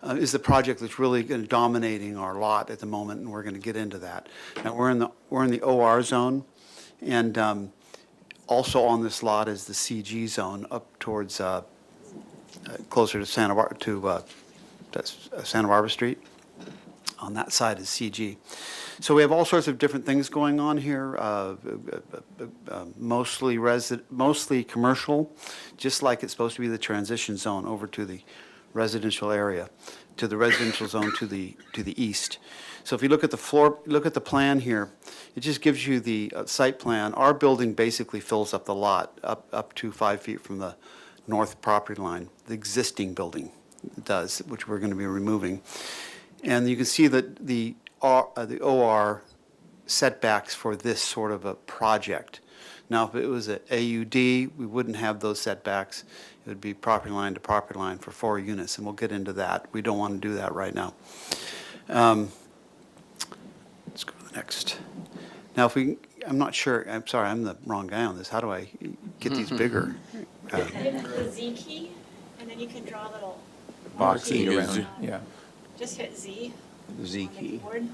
is the project that's really dominating our lot at the moment, and we're going to get into that. Now we're in the OR zone, and also on this lot is the CG zone up towards closer to Santa Barbara Street. On that side is CG. So we have all sorts of different things going on here, mostly commercial, just like it's supposed to be the transition zone over to the residential area, to the residential zone to the east. So if you look at the plan here, it just gives you the site plan. Our building basically fills up the lot up to 5 feet from the north property line. The existing building does, which we're going to be removing. And you can see that the OR setbacks for this sort of a project. Now, if it was a AUD, we wouldn't have those setbacks. It would be property line to property line for 4 units, and we'll get into that. We don't want to do that right now. Let's go to the next. Now, if we, I'm not sure, I'm sorry, I'm the wrong guy on this. How do I get these bigger? Hit the Z key, and then you can draw a little Box key around, yeah. Just hit Z The Z on the key. keyboard.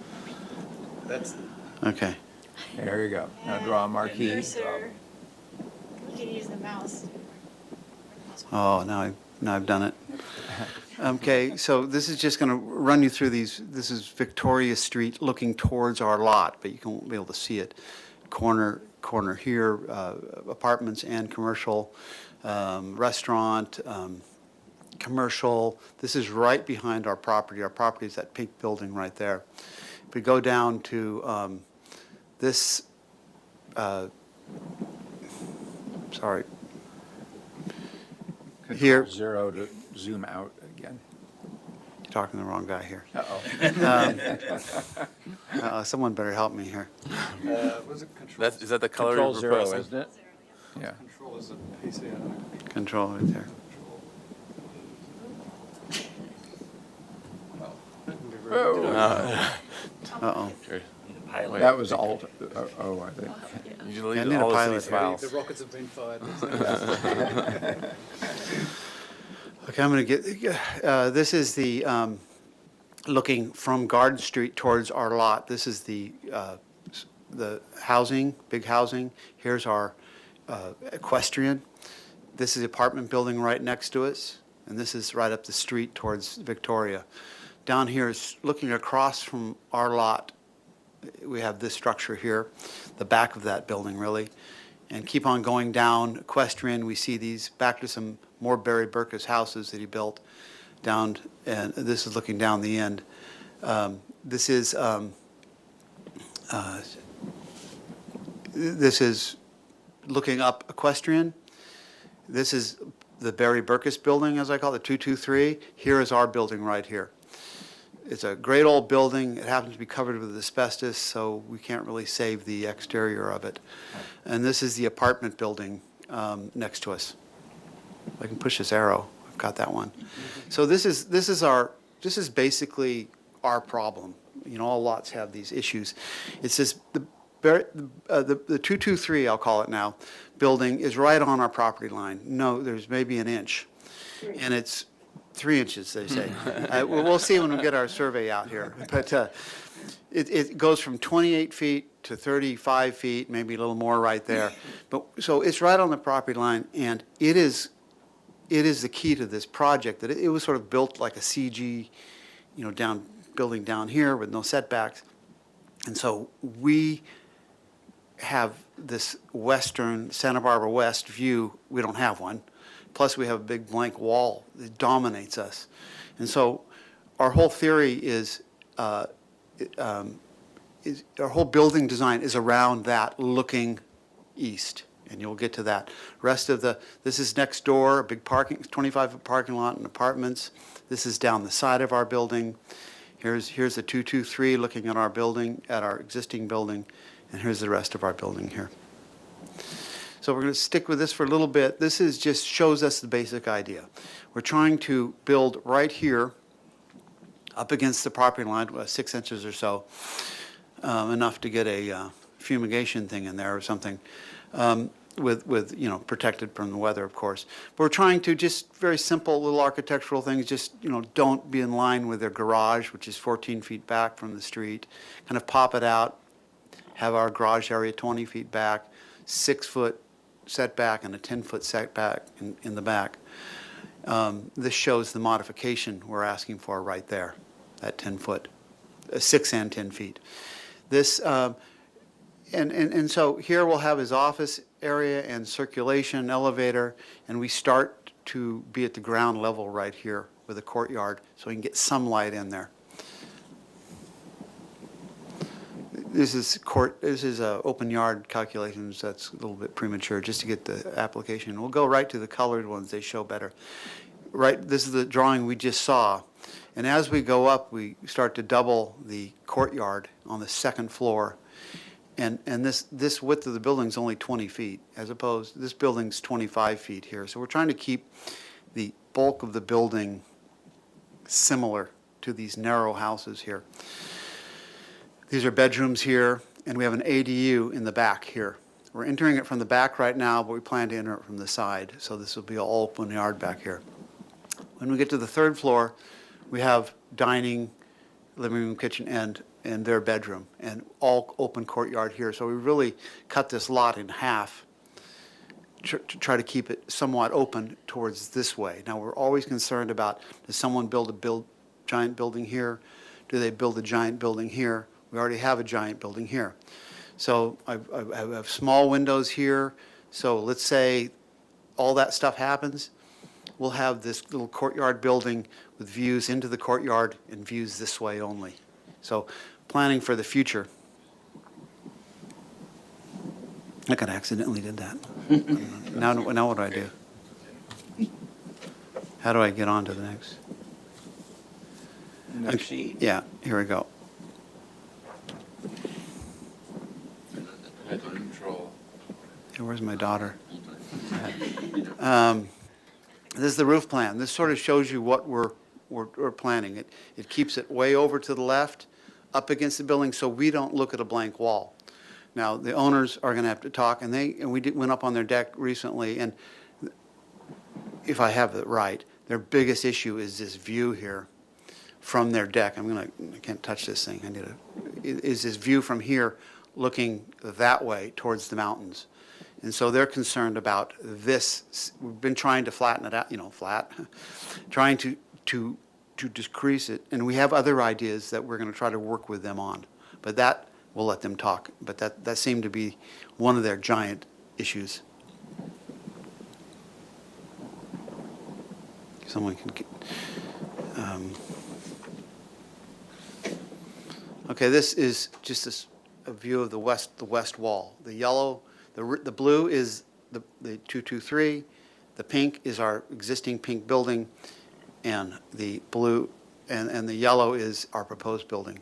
Okay. There you go. Now draw a marquee. Cursor. You can use the mouse. Oh, now I've done it. Okay, so this is just going to run you through these. This is Victoria Street looking towards our lot, but you won't be able to see it. Corner here, apartments and commercial, restaurant, commercial. This is right behind our property. Our property is that pink building right there. If we go down to this, sorry, here. Control 0 to zoom out again. You're talking to the wrong guy here. Uh-oh. Someone better help me here. Was it control? Is that the color Control you're 0, proposing? isn't it? Yeah. Control is a PC. Control right there. Uh-oh. That was Alt, O, I think. You delete I need a all of pilot these here. files. The rockets have been fired. Okay, I'm going to get, this is the, looking from Garden Street towards our lot. This is the housing, big housing. Here's our equestrian. This is the apartment building right next to us, and this is right up the street towards Victoria. Down here is looking across from our lot. We have this structure here, the back of that building, really. And keep on going down equestrian, we see these back to some more Barry Burkus houses that he built down, and this is looking down the end. This is looking up equestrian. This is the Barry Burkus building, as I call it, 223. Here is our building right here. It's a great old building. It happens to be covered with asbestos, so we can't really save the exterior of it. And this is the apartment building next to us. If I can push this arrow, I've got that one. So this is basically our problem. You know, all lots have these issues. It's this the 223, I'll call it now, building is right on our property line. No, there's maybe an inch, and it's 3 inches, they say. We'll see when we get our survey out here. But it goes from 28 feet to 35 feet, maybe a little more right there. But so it's right on the property line, and it is the key to this project, that it was sort of built like a CG, building down here with no setbacks. And so we have this western Santa Barbara West view. We don't have one. Plus, we have a big blank wall that dominates us. And so our whole theory is our whole building design is around that looking east. And you'll get to that. Rest of this is next door, a big 25-foot parking lot and apartments. This is down the side of our building. Here's the 223 looking at our building, at our existing building. And here's the rest of our building here. So we're going to stick with this for a little bit. This is just shows us the basic idea. We're trying to build right here up against the property line, 6 inches or so, enough to get a fumigation thing in there or something, with protected from the weather, of course. But we're trying to just very simple little architectural things, just, don't be in line with their garage, which is 14 feet back from the street. Kind of pop it out, have our garage area 20 feet back, 6-foot setback and a 10-foot setback in the back. This shows the modification we're asking for right there, that 10-foot, 6 and 10 feet. This, and so here we'll have his office area and circulation elevator, and we start to be at the ground level right here with a courtyard, so we can get some light in there. this is open yard calculations, that's a little bit premature, just to get the application. We'll go right to the colored ones, they show better. Right, this is the drawing we just saw. And as we go up, we start to double the courtyard on the second floor. And this width of the building is only 20 feet, as opposed, this building's 25 feet here. So we're trying to keep the bulk of the building similar to these narrow houses here. These are bedrooms here, and we have an ADU in the back here. We're entering it from the back right now, but we plan to enter it from the side. So this will be all open yard back here. When we get to the third floor, we have dining, living room, kitchen, and their bedroom, and all open courtyard here. So we really cut this lot in half to try to keep it somewhat open towards this way. Now, we're always concerned about, does someone build a giant building here? Do they build a giant building here? We already have a giant building here. So I have small windows here. So let's say all that stuff happens, we'll have this little courtyard building with views into the courtyard and views this way only. So planning for the future. I could accidentally did that. Now what do I do? How do I get on to the next? Next sheet. Yeah, here we go. Here, where's my daughter? This is the roof plan. This sort of shows you what we're planning. It keeps it way over to the left, up against the building, so we don't look at a blank wall. Now, the owners are going to have to talk, and we went up on their deck recently, and if I have it right, their biggest issue is this view here from their deck. I can't touch this thing. Is this view from here looking that way towards the mountains. And so they're concerned about this. We've been trying to flatten it out, trying to decrease it. And we have other ideas that we're going to try to work with them on. But that, we'll let them talk. But that seemed to be one of their giant issues. Someone can get, okay, this is just a view of the west wall. The yellow, the blue is the 223. The pink is our existing pink building, and the blue and the yellow is our proposed building.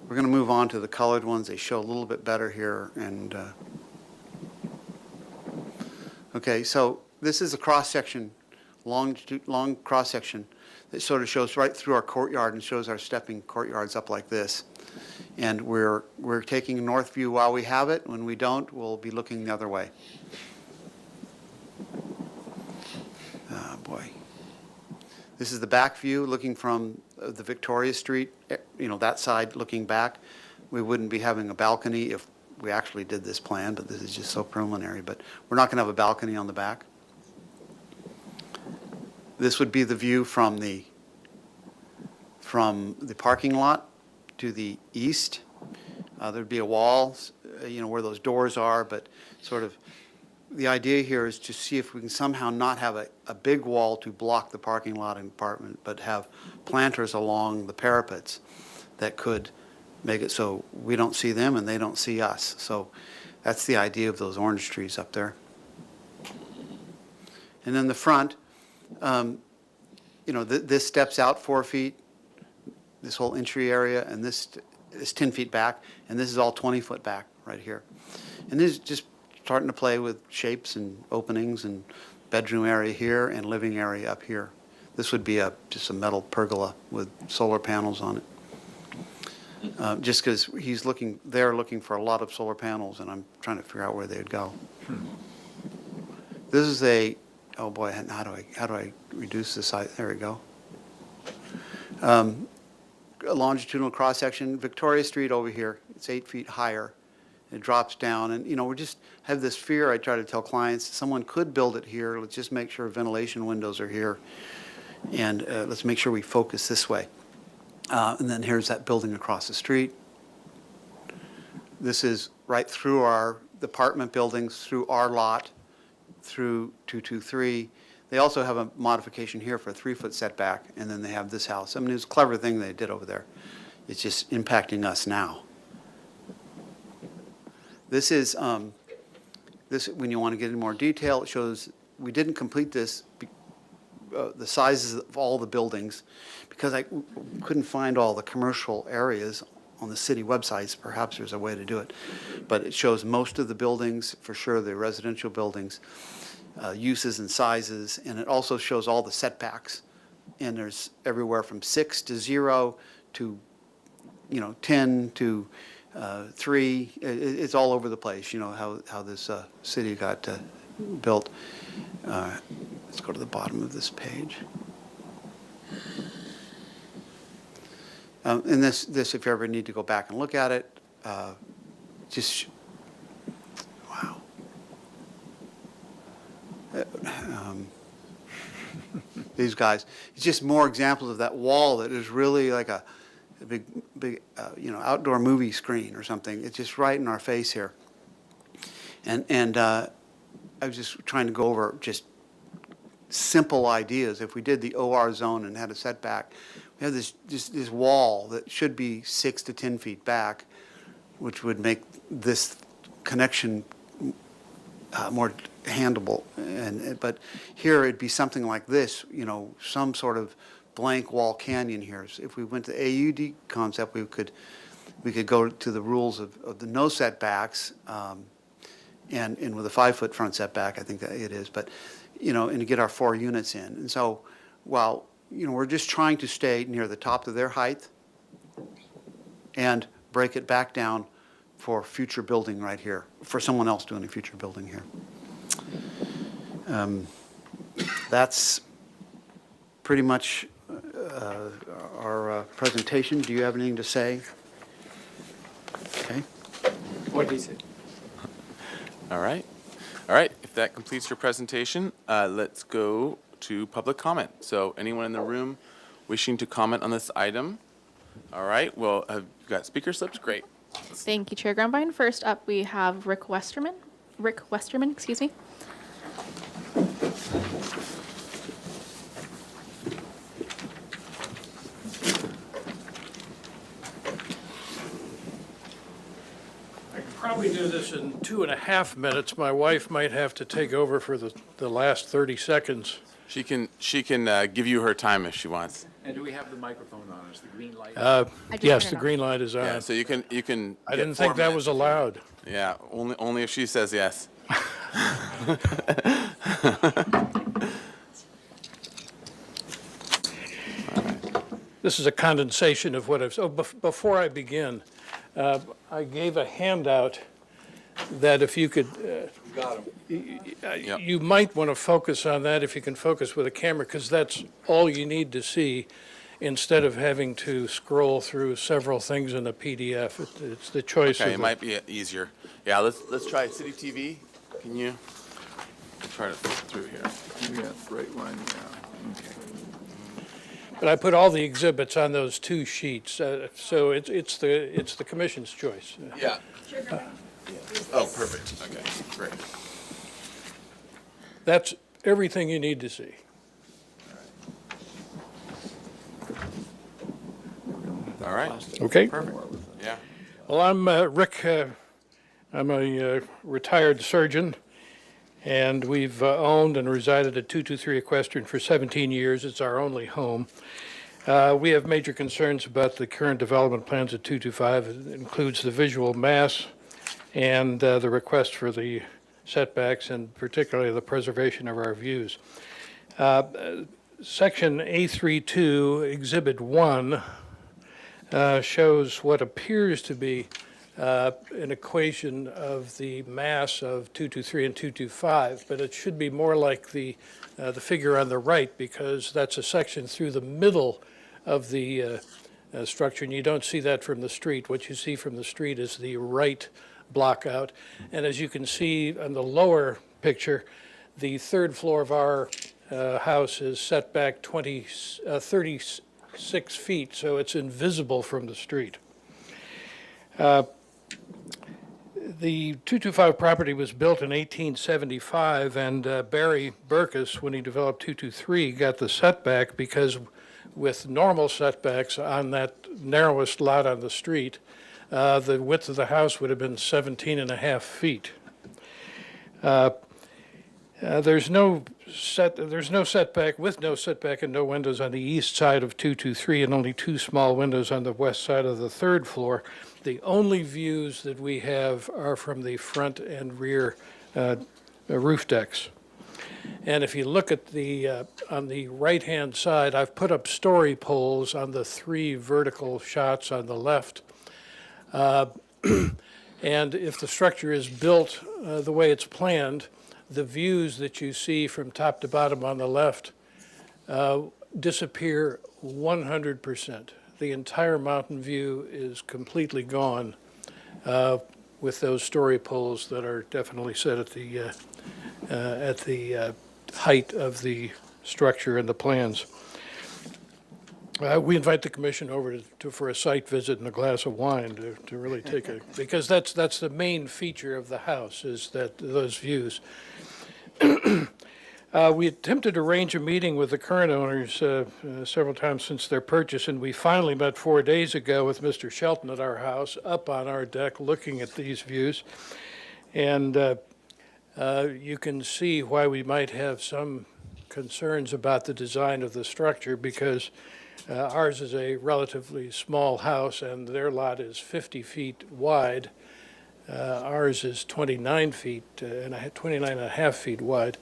We're going to move on to the colored ones. They show a little bit better here. And okay, so this is a cross-section, long cross-section that sort of shows right through our courtyard and shows our stepping courtyards up like this. And we're taking a north view while we have it. When we don't, we'll be looking the other way. Oh, boy. This is the back view looking from the Victoria Street, that side looking back. We wouldn't be having a balcony if we actually did this plan, but this is just so preliminary. But we're not going to have a balcony on the back. This would be the view from the parking lot to the east. There'd be a wall, where those doors are, but sort of the idea here is to see if we can somehow not have a big wall to block the parking lot and apartment, but have planters along the parapets that could make it so we don't see them and they don't see us. So that's the idea of those orange trees up there. And then the front, this steps out 4 feet, this whole entry area, and this is 10 feet back, and this is all 20 foot back right here. And this is just starting to play with shapes and openings and bedroom area here and living area up here. This would be just a metal pergola with solar panels on it. Just because he's looking for a lot of solar panels, and I'm trying to figure out where they'd go. This is oh boy, how do I reduce the size? There we go. A longitudinal cross section, Victoria Street over here. It's 8 feet higher. It drops down, and we just have this fear. I try to tell clients, someone could build it here. Let's just make sure ventilation windows are here, and let's make sure we focus this way. And then here's that building across the street. This is right through the apartment buildings, through our lot, through 223. They also have a modification here for a 3-foot setback, and then they have this house. I mean, it's a clever thing they did over there. It's just impacting us now. This is, when you want to get in more detail, it shows, we didn't complete this, the sizes of all the buildings, because I couldn't find all the commercial areas on the city websites. Perhaps there's a way to do it. But it shows most of the buildings, for sure, the residential buildings, uses and sizes, and it also shows all the setbacks. And there's everywhere from 6 to 0 to, 10 to 3. It's all over the place, how this city got built. Let's go to the bottom of this page. And this, if you ever need to go back and look at it, just, wow. These guys, it's just more examples of that wall that is really like a big, outdoor movie screen or something. It's just right in our face here. And I was just trying to go over just simple ideas. If we did the OR zone and had a setback, we have this wall that should be 6 to 10 feet back, which would make this connection more handleable. But here it'd be something like this, some sort of blank wall canyon here. So if we went to AUD concept, we could go to the rules of the no setbacks, and with a 5-foot front setback, I think that it is. But and to get our 4 units in. And so while we're just trying to stay near the top of their height and break it back down for future building right here, for someone else doing a future building here. That's pretty much our presentation. Do you have anything to say? Okay. What did he say? All right. All right, if that completes your presentation, let's go to public comment. So anyone in the room wishing to comment on this item? All right, well, have you got speaker slips? Great. Thank you, Chair Grumbine. First up, we have Rick Westerman, excuse me. I could probably do this in 2.5 minutes. My wife might have to take over for the last 30 seconds. She can give you her time if she wants. And do we have the microphone on? Is the green light? Yes, the green light is on. Yeah, so you can. I didn't think that was allowed. Yeah, only if she says yes. This is a condensation of what I've, before I begin, I gave a handout that if you could, you might want to focus on that if you can focus with a camera, because that's all you need to see instead of having to scroll through several things in a PDF. It's the choice Okay, of it might be easier. Yeah, let's try City TV. Can you try to flip through here? Yeah, right one, yeah, okay. But I put all the exhibits on those 2 sheets, so it's the commission's choice. Yeah. Oh, perfect. Okay, great. That's everything you need to see. All right. Okay? Perfect. Yeah. Well, I'm Rick. I'm a retired surgeon, and we've owned and resided at 223 Equestrian for 17 years. It's our only home. We have major concerns about the current development plans at 225. It includes the visual mass and the request for the setbacks, and particularly the preservation of our views. Section A32, Exhibit 1, shows what appears to be an equation of the mass of 223 and 225, but it should be more like the figure on the right, because that's a section through the middle of the structure, and you don't see that from the street. What you see from the street is the right block out. And as you can see on the lower picture, the 3rd floor of our house is set back 36 feet, so it's invisible from the street. The 225 property was built in 1875, and Barry Burkus, when he developed 223, got the setback because with normal setbacks on that narrowest lot on the street, the width of the house would have been 17 and a half feet. There's no setback, with no setback and no windows on the east side of 223 and only two small windows on the west side of the third floor. The only views that we have are from the front and rear roof decks. And if you look at the, on the right-hand side, I've put up story poles on the three vertical shots on the left. And if the structure is built the way it's planned, the views that you see from top to bottom on the left disappear 100%. The entire mountain view is completely gone with those story poles that are definitely set at the height of the structure and the plans. We invite the commission over for a site visit and a glass of wine to really take a, because that's the main feature of the house, is that those views. We attempted to arrange a meeting with the current owners several times since their purchase, and we finally met 4 days ago with Mr. Shelton at our house, up on our deck, looking at these views. And you can see why we might have some concerns about the design of the structure, because ours is a relatively small house, and their lot is 50 feet wide. Ours is 29 feet, 29 and a half feet wide.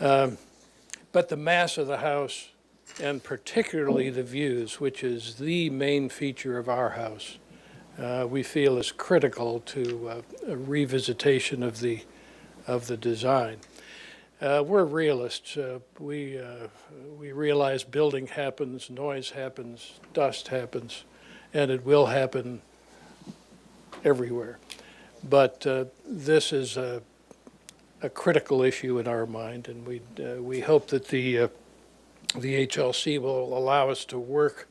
But the mass of the house, and particularly the views, which is the main feature of our house, we feel is critical to a revisitation of the design. We're realists. We realize building happens, noise happens, dust happens, and it will happen everywhere. But this is a critical issue in our mind, and we hope that the HLC will allow us to work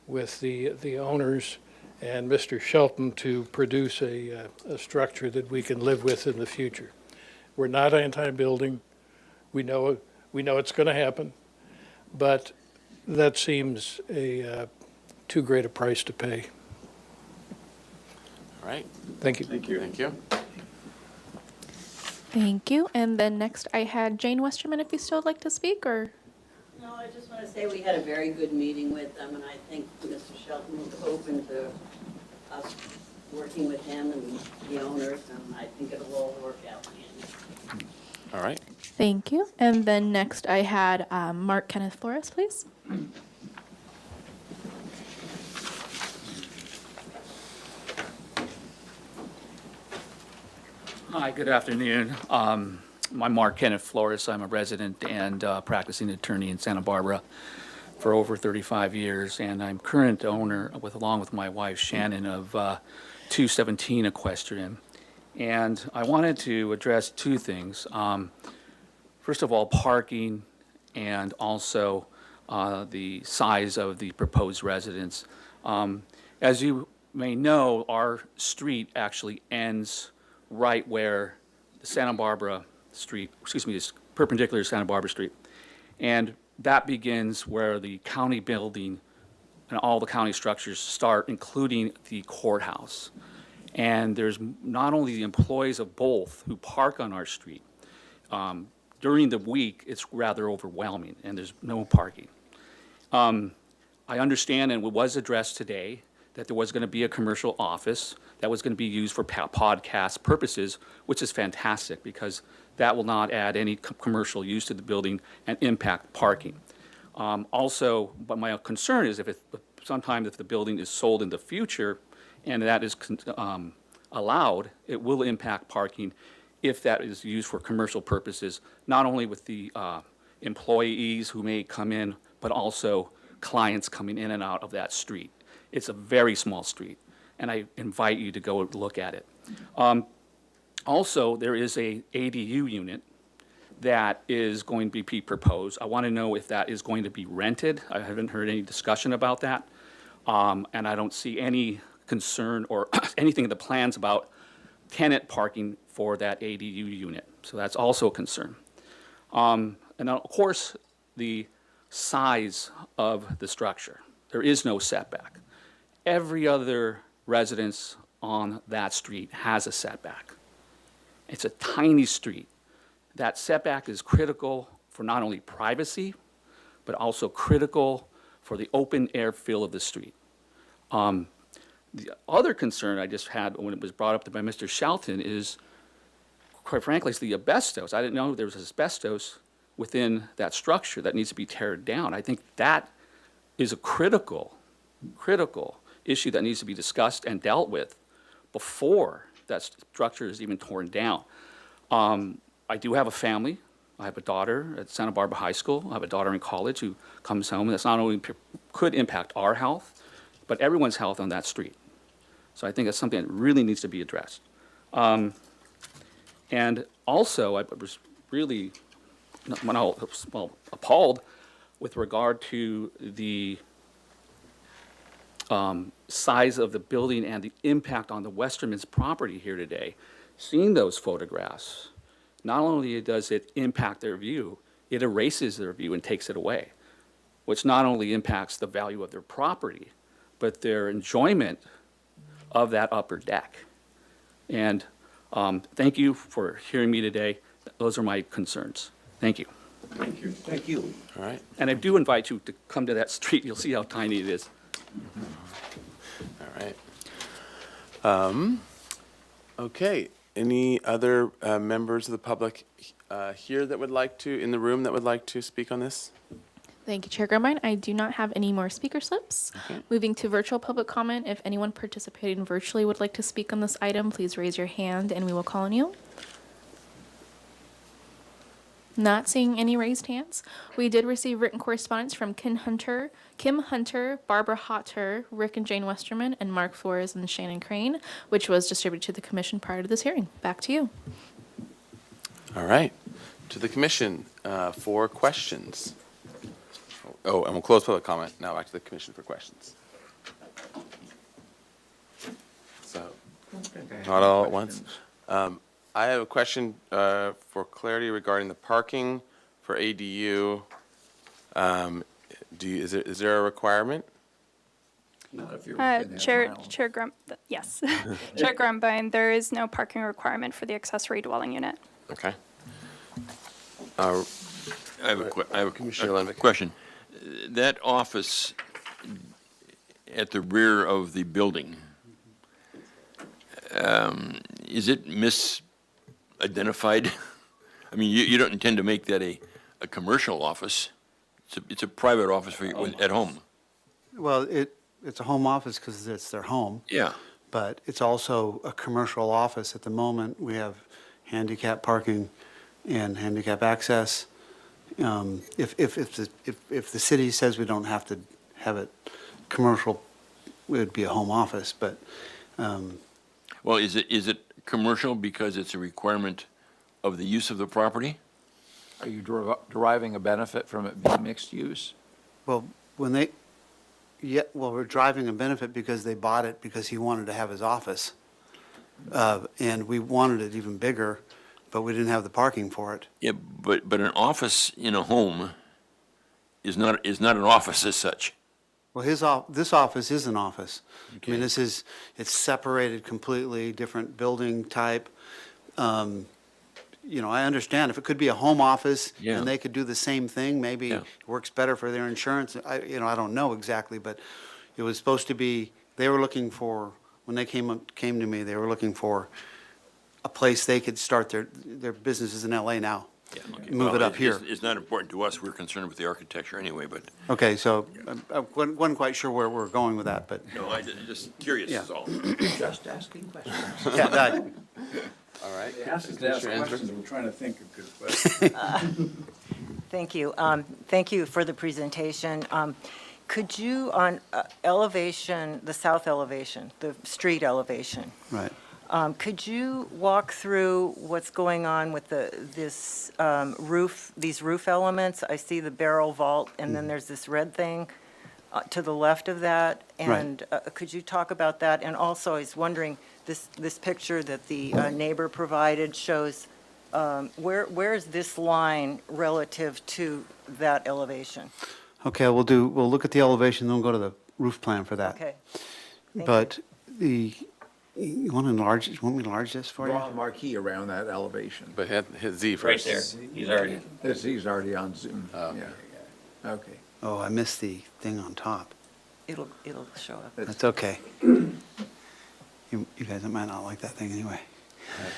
with the owners and Mr. Shelton to produce a structure that we can live with in the future. We're not anti-building. We know it's going to happen, but that seems too great a price to pay. All right. Thank you. Thank you. Thank you. Thank you. And then next I had Jane Westerman, if you still would like to speak, or? No, I just want to say we had a very good meeting with them, and I think Mr. Shelton was open to us working with him and the owners, and I think it'll all work out. All right. Thank you. And then next I had Mark Kenneth Flores, please. Hi, good afternoon. I'm Mark Kenneth Flores. I'm a resident and practicing attorney in Santa Barbara for over 35 years, and I'm current owner, along with my wife Shannon, of 217 Equestrian. And I wanted to address two things. First of all, parking, and also the size of the proposed residence. As you may know, our street actually ends right where the Santa Barbara Street, is perpendicular to Santa Barbara Street. And that begins where the county building and all the county structures start, including the courthouse. And there's not only the employees of both who park on our street. During the week, it's rather overwhelming, and there's no parking. I understand, and it was addressed today, that there was going to be a commercial office that was going to be used for podcast purposes, which is fantastic, because that will not add any commercial use to the building and impact parking. Also, but my concern is sometime if the building is sold in the future, and that is allowed, it will impact parking if that is used for commercial purposes, not only with the employees who may come in, but also clients coming in and out of that street. It's a very small street, and I invite you to go look at it. Also, there is a ADU unit that is going to be proposed. I want to know if that is going to be rented. I haven't heard any discussion about that, and I don't see any concern or anything in the plans about tenant parking for that ADU unit. So that's also a concern. And then, of course, the size of the structure. There is no setback. Every other residence on that street has a setback. It's a tiny street. That setback is critical for not only privacy, but also critical for the open air feel of the street. The other concern I just had when it was brought up by Mr. Shelton is, quite frankly, it's the asbestos. I didn't know there was asbestos within that structure that needs to be teared down. I think that is a critical issue that needs to be discussed and dealt with before that structure is even torn down. I do have a family. I have a daughter at Santa Barbara High School. I have a daughter in college who comes home, and that's not only could impact our health, but everyone's health on that street. So I think that's something that really needs to be addressed. And also, I was really appalled with regard to the size of the building and the impact on the Westerman's property here today. Seeing those photographs, not only does it impact their view, it erases their view and takes it away, which not only impacts the value of their property, but their enjoyment of that upper deck. And thank you for hearing me today. Those are my concerns. Thank you. Thank you. Thank you. All right. And I do invite you to come to that street. You'll see how tiny it is. All right. Okay. Any other members of the public here that would like to, in the room, that would like to speak on this? Thank you, Chair Grumbine. I do not have any more speaker slips. Okay. Moving to virtual public comment. If anyone participating virtually would like to speak on this item, please raise your hand and we will call on you. Not seeing any raised hands. We did receive written correspondence from Kim Hunter, Barbara Hotter, Rick and Jane Westerman, and Mark Flores and Shannon Crane, which was distributed to the commission prior to this hearing. Back to you. All right. To the commission for questions. Oh, and we'll close public comment. Now back to the commission for questions. So, not all at once. I have a question for clarity regarding the parking for ADU. Is there a requirement? Not if you're Chair yes. Chair Grumbine, there is no parking requirement for the accessory dwelling unit. Okay. I have a question. That office at the rear of the building, is it misidentified? I mean, you don't intend to make that a commercial office. It's a private office for you at home. Well, it's a home office because it's their home. Yeah. But it's also a commercial office. At the moment, we have handicap parking and handicap access. If the city says we don't have to have it commercial, it would be a home office, but. Well, is it commercial because it's a requirement of the use of the property? Are you deriving a benefit from it being mixed use? Well, we're driving a benefit because they bought it because he wanted to have his office. And we wanted it even bigger, but we didn't have the parking for it. Yeah, but an office in a home is not an office as such. Well, this office is an office. I mean, it's separated completely, different building type. I understand if it could be a home office and they could do the same thing, maybe it works better for their insurance. I don't know exactly, but it was supposed to be, they were looking for, when they came to me, they were looking for a place they could start their businesses in LA now. Yeah, okay. Move it up here. It's not important to us. We're concerned with the architecture anyway, but. Okay, so I wasn't quite sure where we're going with that, but. No, I'm just curious is all. Just asking questions. Yeah, all right. They asked us to ask questions, we're trying to think of good questions. Thank you. Thank you for the presentation. Could you, on elevation, the south elevation, the street elevation, Right. Could you walk through what's going on with this roof, these roof elements? I see the barrel vault, and then there's this red thing to the left of that. And could you talk about that? And also, I was wondering, this picture that the neighbor provided shows, where is this line relative to that elevation? Okay, we'll look at the elevation, then we'll go to the roof plan for that. Okay. But you want to enlarge, you want me to enlarge this for you? Draw a marquee around that elevation. But hit Z Right first. there. He's already. He's already on Zoom. Oh. Yeah. Okay. Oh, I missed the thing on top. It'll show up. That's okay. You guys might not like that thing anyway.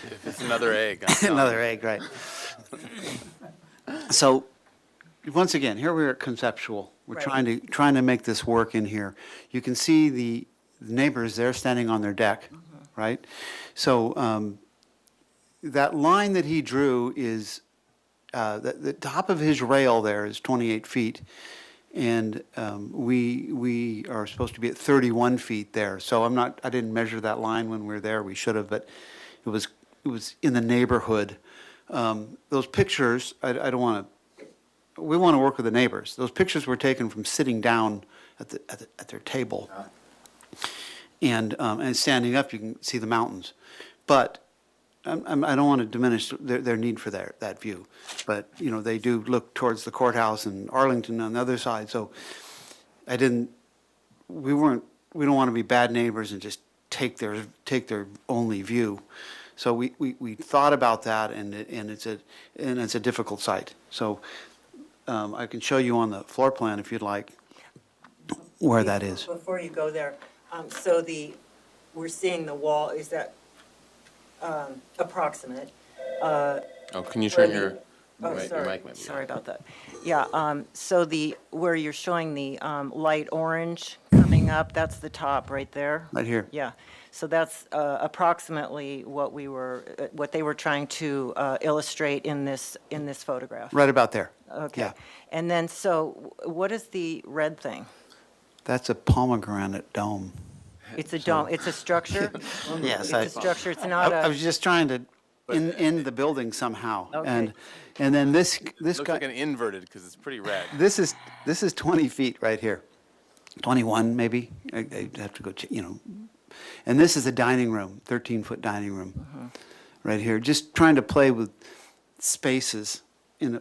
If it's another egg. I'm done. Another egg, right. So, once again, here we're at conceptual. We're Right. trying to make this work in here. You can see the neighbors there standing on their deck, right? So, that line that he drew is, the top of his rail there is 28 feet. And we are supposed to be at 31 feet there. So I didn't measure that line when we were there. We should have, but it was in the neighborhood. Those pictures, I don't want to, we want to work with the neighbors. Those pictures were taken from sitting down at their table. And standing up, you can see the mountains. But I don't want to diminish their need for that view. But, you know, they do look towards the courthouse and Arlington on the other side. So we don't want to be bad neighbors and just take their only view. So we thought about that, and it's a difficult site. So I can show you on the floor plan if you'd like where that is. Before you go there, so we're seeing the wall, is that approximate? Oh, can you turn your Oh, mic sorry, maybe? sorry about that. Yeah, so where you're showing the light orange coming up, that's the top right there? Right here. Yeah, so that's approximately what they were trying to illustrate in this photograph? Right about there. Okay. Yeah. And then, so what is the red thing? That's a pomegranate dome. It's a dome, it's a structure? Yes. It's a structure, it's not I a, was just trying to end the building somehow. Okay. And then this Looks guy, like an inverted because it's pretty red. this is 20 feet right here. 21 maybe. I have to go, and this is a dining room, 13-foot dining room, right here. Just trying to play with spaces in a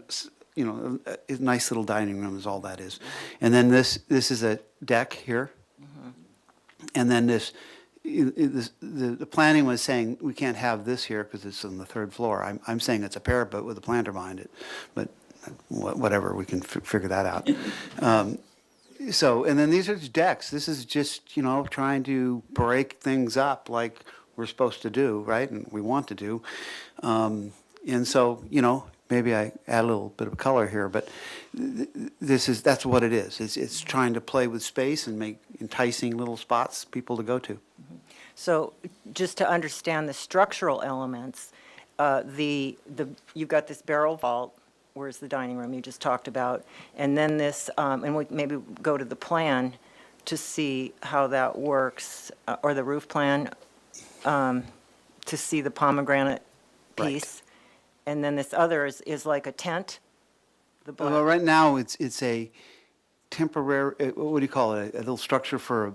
nice little dining room is all that is. And then this is a deck here. And then the planning was saying we can't have this here because it's on the third floor. I'm saying it's a parapet with a planter behind it, but whatever, we can figure that out. And then these are decks. This is just, trying to break things up like we're supposed to do, right? And we want to do. And so, maybe I add a little bit of color here, but that's what it is. It's trying to play with space and make enticing little spots people to go to. so just to understand the structural elements, you've got this barrel vault, where's the dining room you just talked about, and then this, and we maybe go to the plan to see how that works, or the roof plan, to see the pomegranate Right. piece. And then this other is like a tent? The black- Well, right now, it's a temporary, what do you call it? A little structure for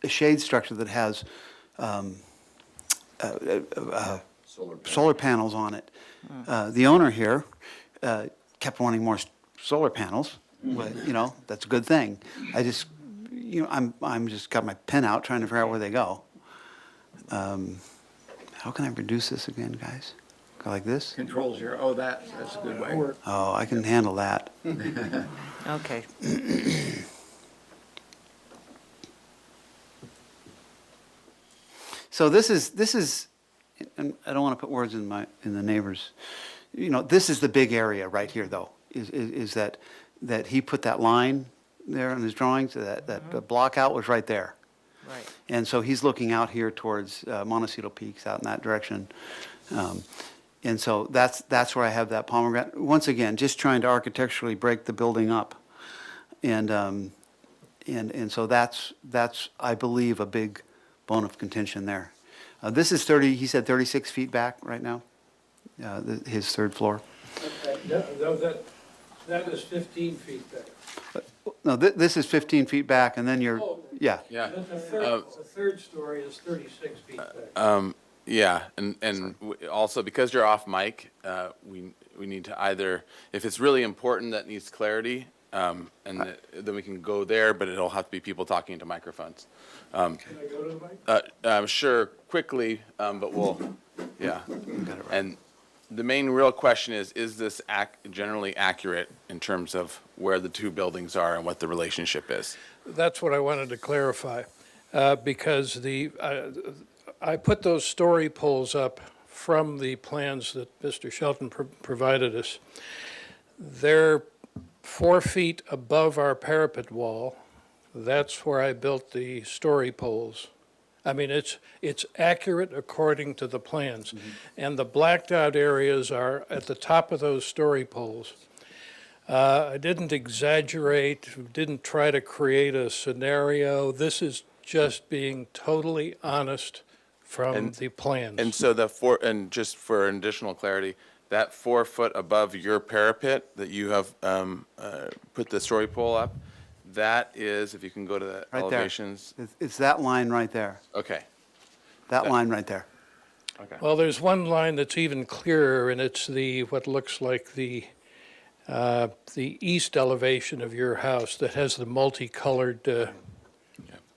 a shade structure that has solar panels on it. The owner here kept wanting more solar panels, but, that's a good thing. I just, I'm just got my pen out trying to figure out where they go. How can I reduce this again, guys? Go like this? Controls here. Oh, that's a good way. Oh, I can handle that. Okay. So this is, and I don't want to put words in the neighbors, this is the big area right here, though, is that he put that line there in his drawings, that block out was right there. Right. And so he's looking out here towards Montecito Peaks, out in that direction. And so that's where I have that pomegranate. Once again, just trying to architecturally break the building up. And so that's, I believe, a big bone of contention there. This is he said 36 feet back right now, his third floor. That is 15 feet back. No, this is 15 feet back, and then you're, yeah. Yeah. The third story is 36 feet back. Yeah, and also because you're off mic, we need to either, if it's really important that needs clarity, then we can go there, but it'll have to be people talking into microphones. Can I go to the mic? Sure, quickly, but we'll, yeah. And the main real question is this generally accurate in terms of where the two buildings are and what the relationship is? That's what I wanted to clarify, because I put those story poles up from the plans that Mr. Shelton provided us. They're 4 feet above our parapet wall. That's where I built the story poles. I mean, it's accurate according to the plans. And the blacked out areas are at the top of those story poles. I didn't exaggerate, didn't try to create a scenario. This is just being totally honest from the plans. And so and just for additional clarity, that 4 foot above your parapet that you have put the story pole up, that is, if you can go to the Right there. elevations. It's that line right there, Okay, that line right there. okay. Well, there's one line that's even clearer, and it's what looks like the east elevation of your house that has the multicolored, Can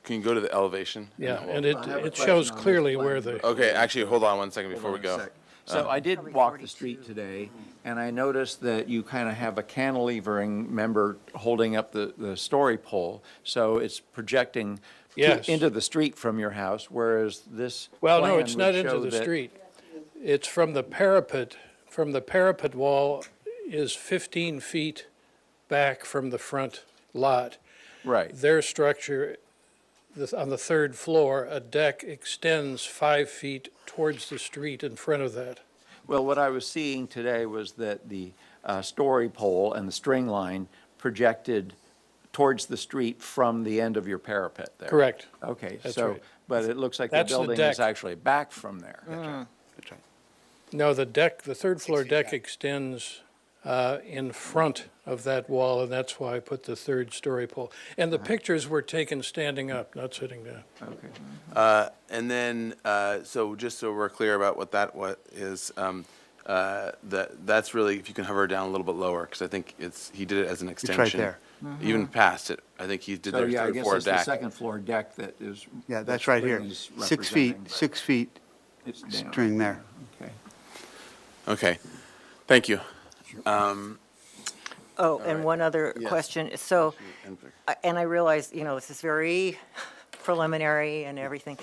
you go to the elevation? yeah, then we'll- and I have a it question shows on this clearly plan. where the, Okay, actually, hold on one second before we go. So I did walk the street today, and I noticed that you kind of have a cantilevering member holding up the story pole, so it's projecting Yes. into the street from your house, whereas this well, no, plan it's would not into show the that- street. It's from the parapet. From the parapet wall is 15 feet back from the front lot. Right. Their structure, on the third floor, a deck extends 5 feet towards the street in front of that. Well, what I was seeing today was that the story pole and the string line projected towards the street from the end of your parapet there. Correct. Okay, That's so, right. but it looks like the That's the building is deck. actually back from there. That's right. No, the third floor deck extends in front of that wall, and that's why I put the third story pole. And the pictures were taken standing up, not sitting down. Okay. And then, so just so we're clear about what is, that's really, if you can hover down a little bit lower, because I think he did it as an right extension. there. Even past it. I think he did So, their yeah, I third guess floor it's the deck. second floor deck that is. Yeah, that that's right here. string is 6 feet, representing, but 6 feet it's down. string there. Okay. Okay, thank you. Oh, and one other Yes. question. So, and I realize, this is very preliminary and everything.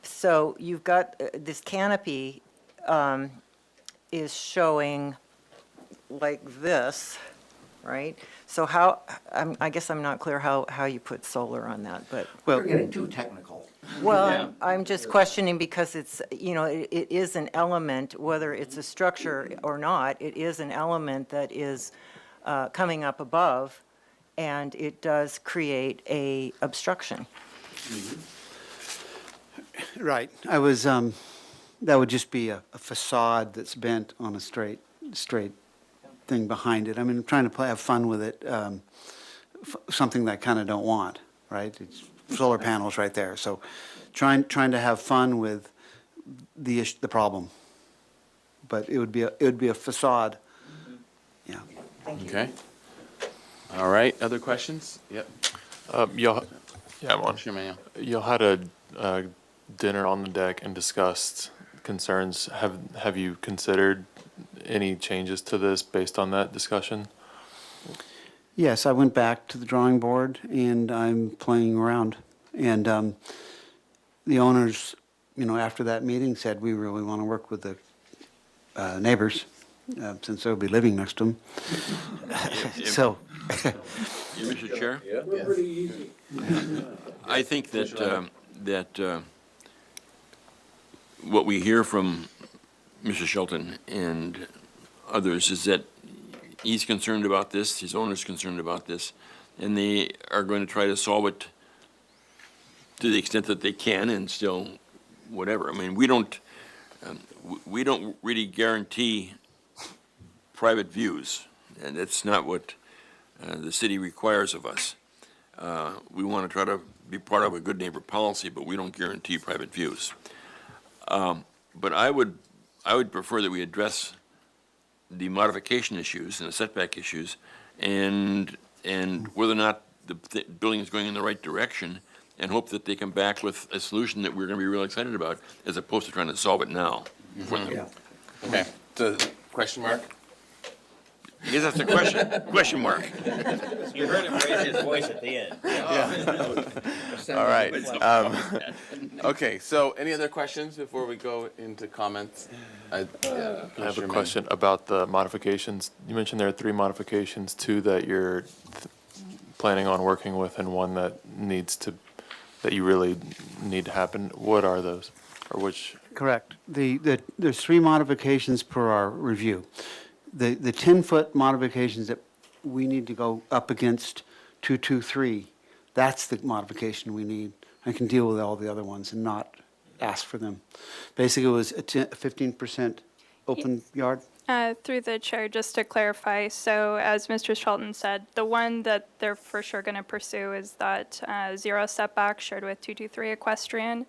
So you've got this canopy is showing like this, right? So I guess I'm not clear how you put solar on that, but. Well, We're getting too technical. Well, I'm just questioning because it's, it is an element, whether it's a structure or not, it is an element that is coming up above, and it does create a obstruction. right, I was, that would just be a facade that's bent on a straight thing behind it. I mean, I'm trying to have fun with it, something that I kind of don't want, right? It's solar panels right there, so trying to have fun with the problem. But it would be a facade, yeah. Okay. All right, other questions? Yep. Yeah, I'm on. Sure, ma'am. Y'all had a dinner on the deck and discussed concerns. Have you considered any changes to this based on that discussion? Yes, I went back to the drawing board, and I'm playing around. And the owners, after that meeting said, we really want to work with the neighbors, since they'll be living next to them. So, Mr. Chair? We're pretty easy. I think that what we hear from Mr. Shelton and others is that he's concerned about this, his owner's concerned about this, and they are going to try to solve it to the extent that they can and still whatever. I mean, we don't really guarantee private views. and it's not what the city requires of us. We want to try to be part of a good neighbor policy, but we don't guarantee private views. But I would prefer that we address the modification issues and the setback issues, and whether or not the building is going in the right direction, and hope that they come back with a solution that we're going to be real excited about, as opposed to trying to solve it now for them. Okay, so, question mark? Because that's the question, question mark. You heard him raise his voice at the end. All right. Okay, so any other questions before we go into comments? I have a question about the modifications. You mentioned there are 3 modifications, 2 that you're planning on working with, and 1 that that you really need to happen. What are those, or which? Correct. There's 3 modifications per our review. The 10-foot modifications that we need to go up against 223, that's the modification we need. I can deal with all the other ones and not ask for them. Basically, it was a 15% open yard. Through the chair, just to clarify, so as Mr. Shelton said, the one that they're for sure going to pursue is that 0 setback shared with 223 equestrian.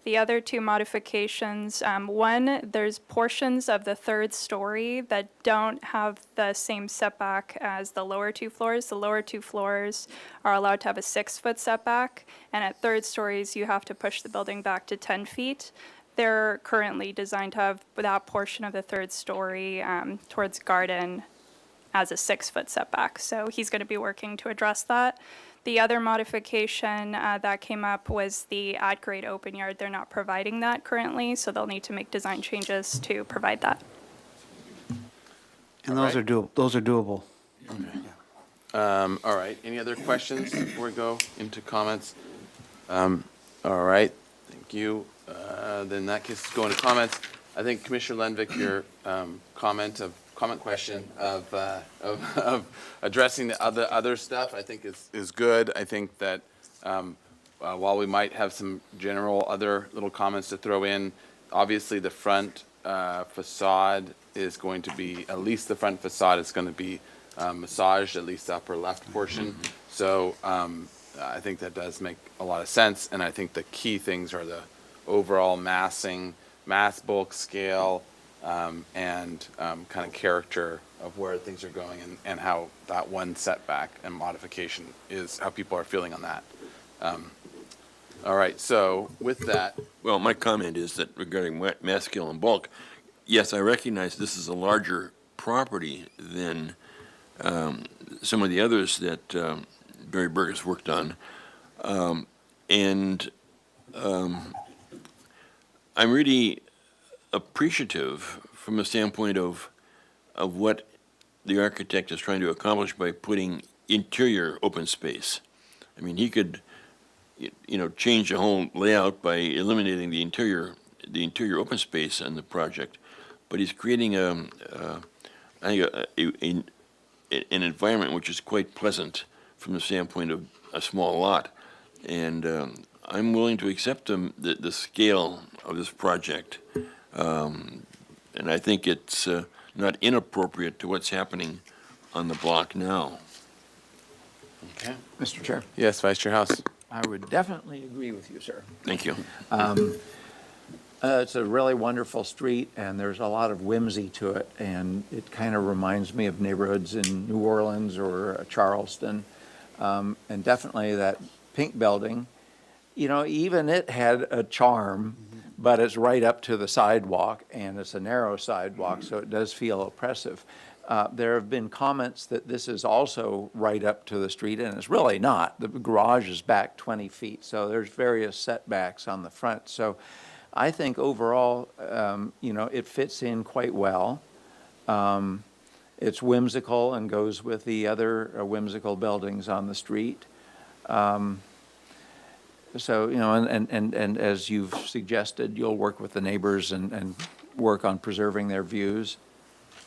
The other 2 modifications, one, there's portions of the 3rd story that don't have the same setback as the lower 2 floors. The lower 2 floors are allowed to have a 6-foot setback, and at 3rd stories, you have to push the building back to 10 feet. They're currently designed to have that portion of the 3rd story towards garden as a 6-foot setback. So he's going to be working to address that. The other modification that came up was the at-grade open yard. They're not providing that currently, so they'll need to make design changes to provide that. And those are doable. All right, any other questions before we go into comments? All right, thank you. Then in that case, let's go into comments. I think Commissioner Lenvik, your comment question of addressing the other stuff, I think is good. I think that while we might have some general other little comments to throw in, obviously the front facade is going to be, at least the front facade is going to be massaged, at least the upper left portion. So I think that does make a lot of sense, and I think the key things are the overall massing, mass bulk scale, and kind of character of where things are going, and how that one setback and modification is, how people are feeling on that. All right, so with that. Well, my comment is that regarding mass scale and bulk, yes, I recognize this is a larger property than some of the others that Barry Berg has worked on. I'm really appreciative from the standpoint of what the architect is trying to accomplish by putting interior open space. I mean, he could, change the whole layout by eliminating the interior open space on the project, but he's creating an environment which is quite pleasant from the standpoint of a small lot, and I'm willing to accept the scale of this project, and I think it's not inappropriate to what's happening on the block now. Okay. Mr. Chair? Yes, Vice Chair House. I would definitely agree with you, sir. Thank you. It's a really wonderful street, and there's a lot of whimsy to it, and it kind of reminds me of neighborhoods in New Orleans or Charleston, and definitely that pink building. Even it had a charm, but it's right up to the sidewalk, and it's a narrow sidewalk, so it does feel oppressive. There have been comments that this is also right up to the street, and it's really not. The garage is back 20 feet, so there's various setbacks on the front. So I think overall, it fits in quite well. It's whimsical and goes with the other whimsical buildings on the street. So, and as you've suggested, you'll work with the neighbors and work on preserving their views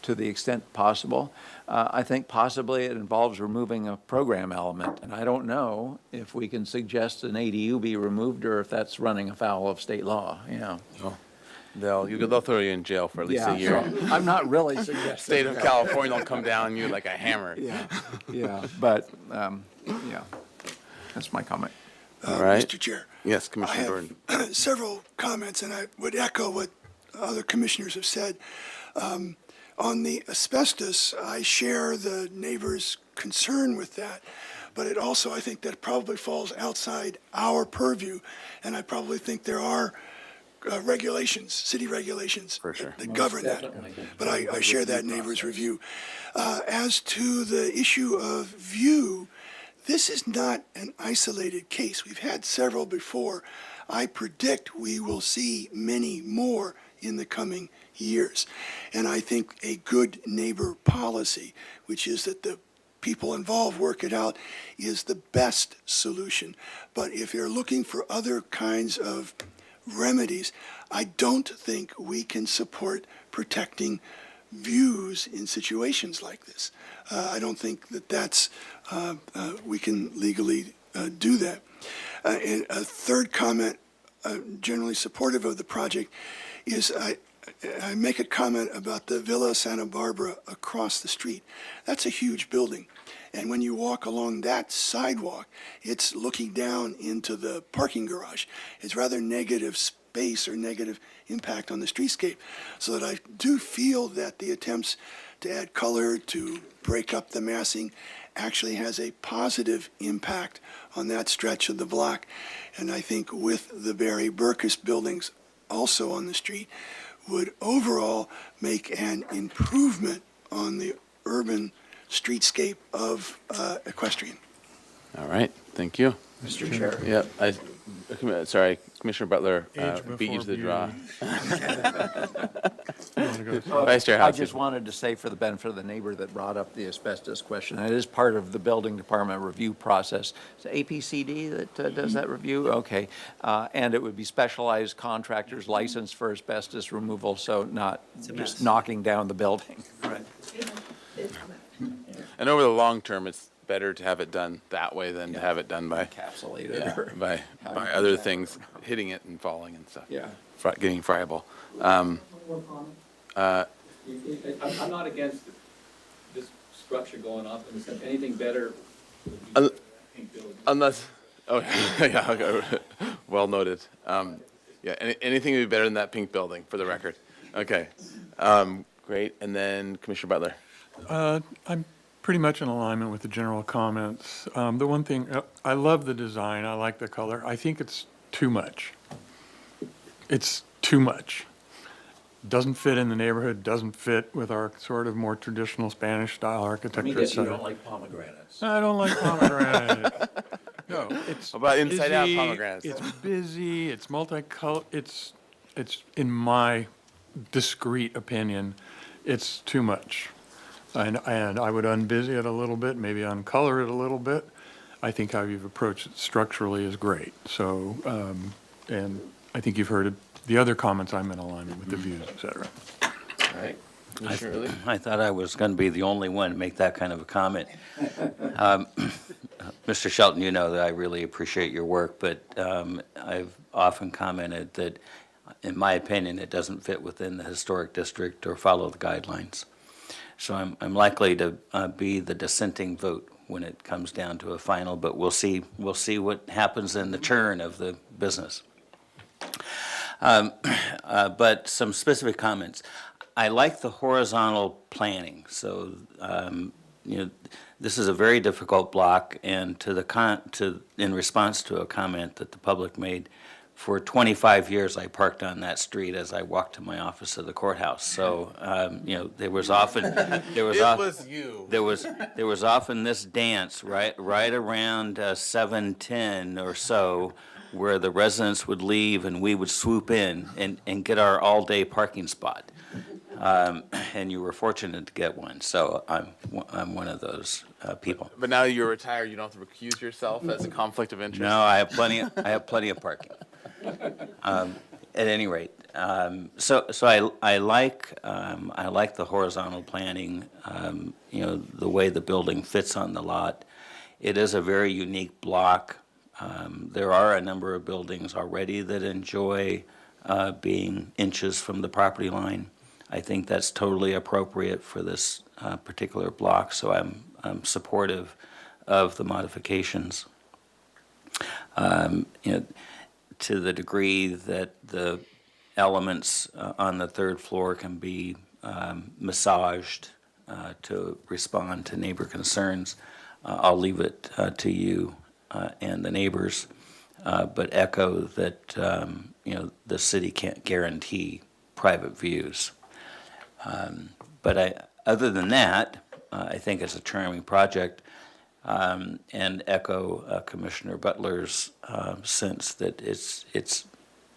to the extent possible. I think possibly it involves removing a program element, and I don't know if we can suggest an ADU be removed or if that's running afoul of state law, Oh. They'll throw you in jail for at least a Yeah, year. so I'm not really suggesting. State of that. California will come down on you like a hammer. Yeah, but, yeah, that's my comment. All right. Mr. Chair. Yes, I Commissioner Gordon. have several comments, and I would echo what other commissioners have said. On the asbestos, I share the neighbor's concern with that, but it also, I think that probably falls outside our purview, and I probably think there are regulations, city regulations that govern that. But I share that neighbor's review. As to the issue of view, this is not an isolated case. We've had several before. I predict we will see many more in the coming years. And I think a good neighbor policy, which is that the people involved work it out, is the best solution. But if you're looking for other kinds of remedies, I don't think we can support protecting views in situations like this. I don't think that that's, we can legally do that. And a third comment, generally supportive of the project, is I make a comment about the Villa Santa Barbara across the street. That's a huge building. And when you walk along that sidewalk, it's looking down into the parking garage. It's rather negative space or negative impact on the streetscape. So that I do feel that the attempts to add color, to break up the massing, actually has a positive impact on that stretch of the block. And I think with the Barry Burkus buildings also on the street, would overall make an improvement on the urban streetscape of equestrian. All right, thank you. Mr. Chair. Yep, sorry, Commissioner Butler beat you to the draw. Vice Chair I House. just wanted to say, for the benefit of the neighbor that brought up the asbestos question, it is part of the building department review process. It's APCD that does that review? Okay. And it would be specialized contractors licensed for asbestos removal, so not just knocking down the building. Right. And over the long term, it's better to have it done that way than to have it done by Encapsulated or- by other things hitting it and falling and stuff. Yeah. Getting friable. I'm not against this structure going up, and if anything better, Un- Unless, oh, yeah, okay. Well noted. Yeah, anything would be better than that pink building, for the record. Okay, great. And then Commissioner Butler. I'm pretty much in alignment with the general comments. The one thing, I love the design, I like the color. I think it's too much. It's too much. Doesn't fit in the neighborhood, doesn't fit with our sort of more traditional Spanish-style architecture, et cetera. pomegranates. I don't like pomegranate. No, it's How about inside-out busy, pomegranates? It's busy, it's multicolored, it's, in my discreet opinion, it's too much. And I would unbusy it a little bit, maybe uncolor it a little bit. I think how you've approached it structurally is great. So, and I think you've heard the other comments. I'm in alignment with the views, et cetera. All right. Commissioner Early? I thought I was going to be the only one to make that kind of a comment. Mr. Shelton, you know that I really appreciate your work, but I've often commented that, in my opinion, it doesn't fit within the historic district or follow the guidelines. So I'm likely to be the dissenting vote when it comes down to a final, but we'll see what happens in the churn of the business. But some specific comments. I like the horizontal planning. So, this is a very difficult block, and in response to a comment that the public made, for 25 years I parked on that street as I walked to my office at the courthouse. So, there was often there was often this dance right around 7:10 or so, where the residents would leave and we would swoop in and get our all-day parking spot. And you were fortunate to get one, so I'm one of those people. But now you're retired, you don't have to recuse yourself as a conflict of interest? No, I have plenty of parking. At any rate, so I like the horizontal planning, the way the building fits on the lot. It is a very unique block. There are a number of buildings already that enjoy being inches from the property line. I think that's totally appropriate for this particular block, so I'm supportive of the modifications. You know, to the degree that the elements on the third floor can be massaged to respond to neighbor concerns, I'll leave it to you and the neighbors, but echo that you know, the city can't guarantee private views. But other than that, I think it's a charming project, and echo Commissioner Butler's sense that it's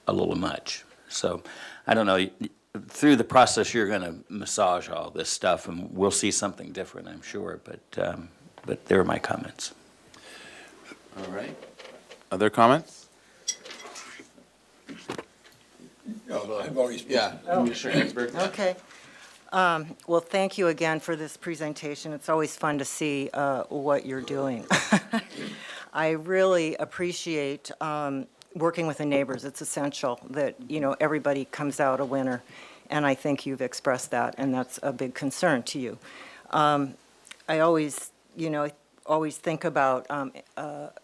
a little much. So I don't know, through the process, you're going to massage all this stuff, and we'll see something different, I'm sure, but there are my comments. All right. Other comments? I've already spoken. Yeah, Commissioner Ensberg. Okay. Well, thank you again for this presentation. It's always fun to see what you're doing. I really appreciate working with the neighbors. It's essential that, you know, everybody comes out a winner, and I think you've expressed that, and that's a big concern to you. I always, you know, think about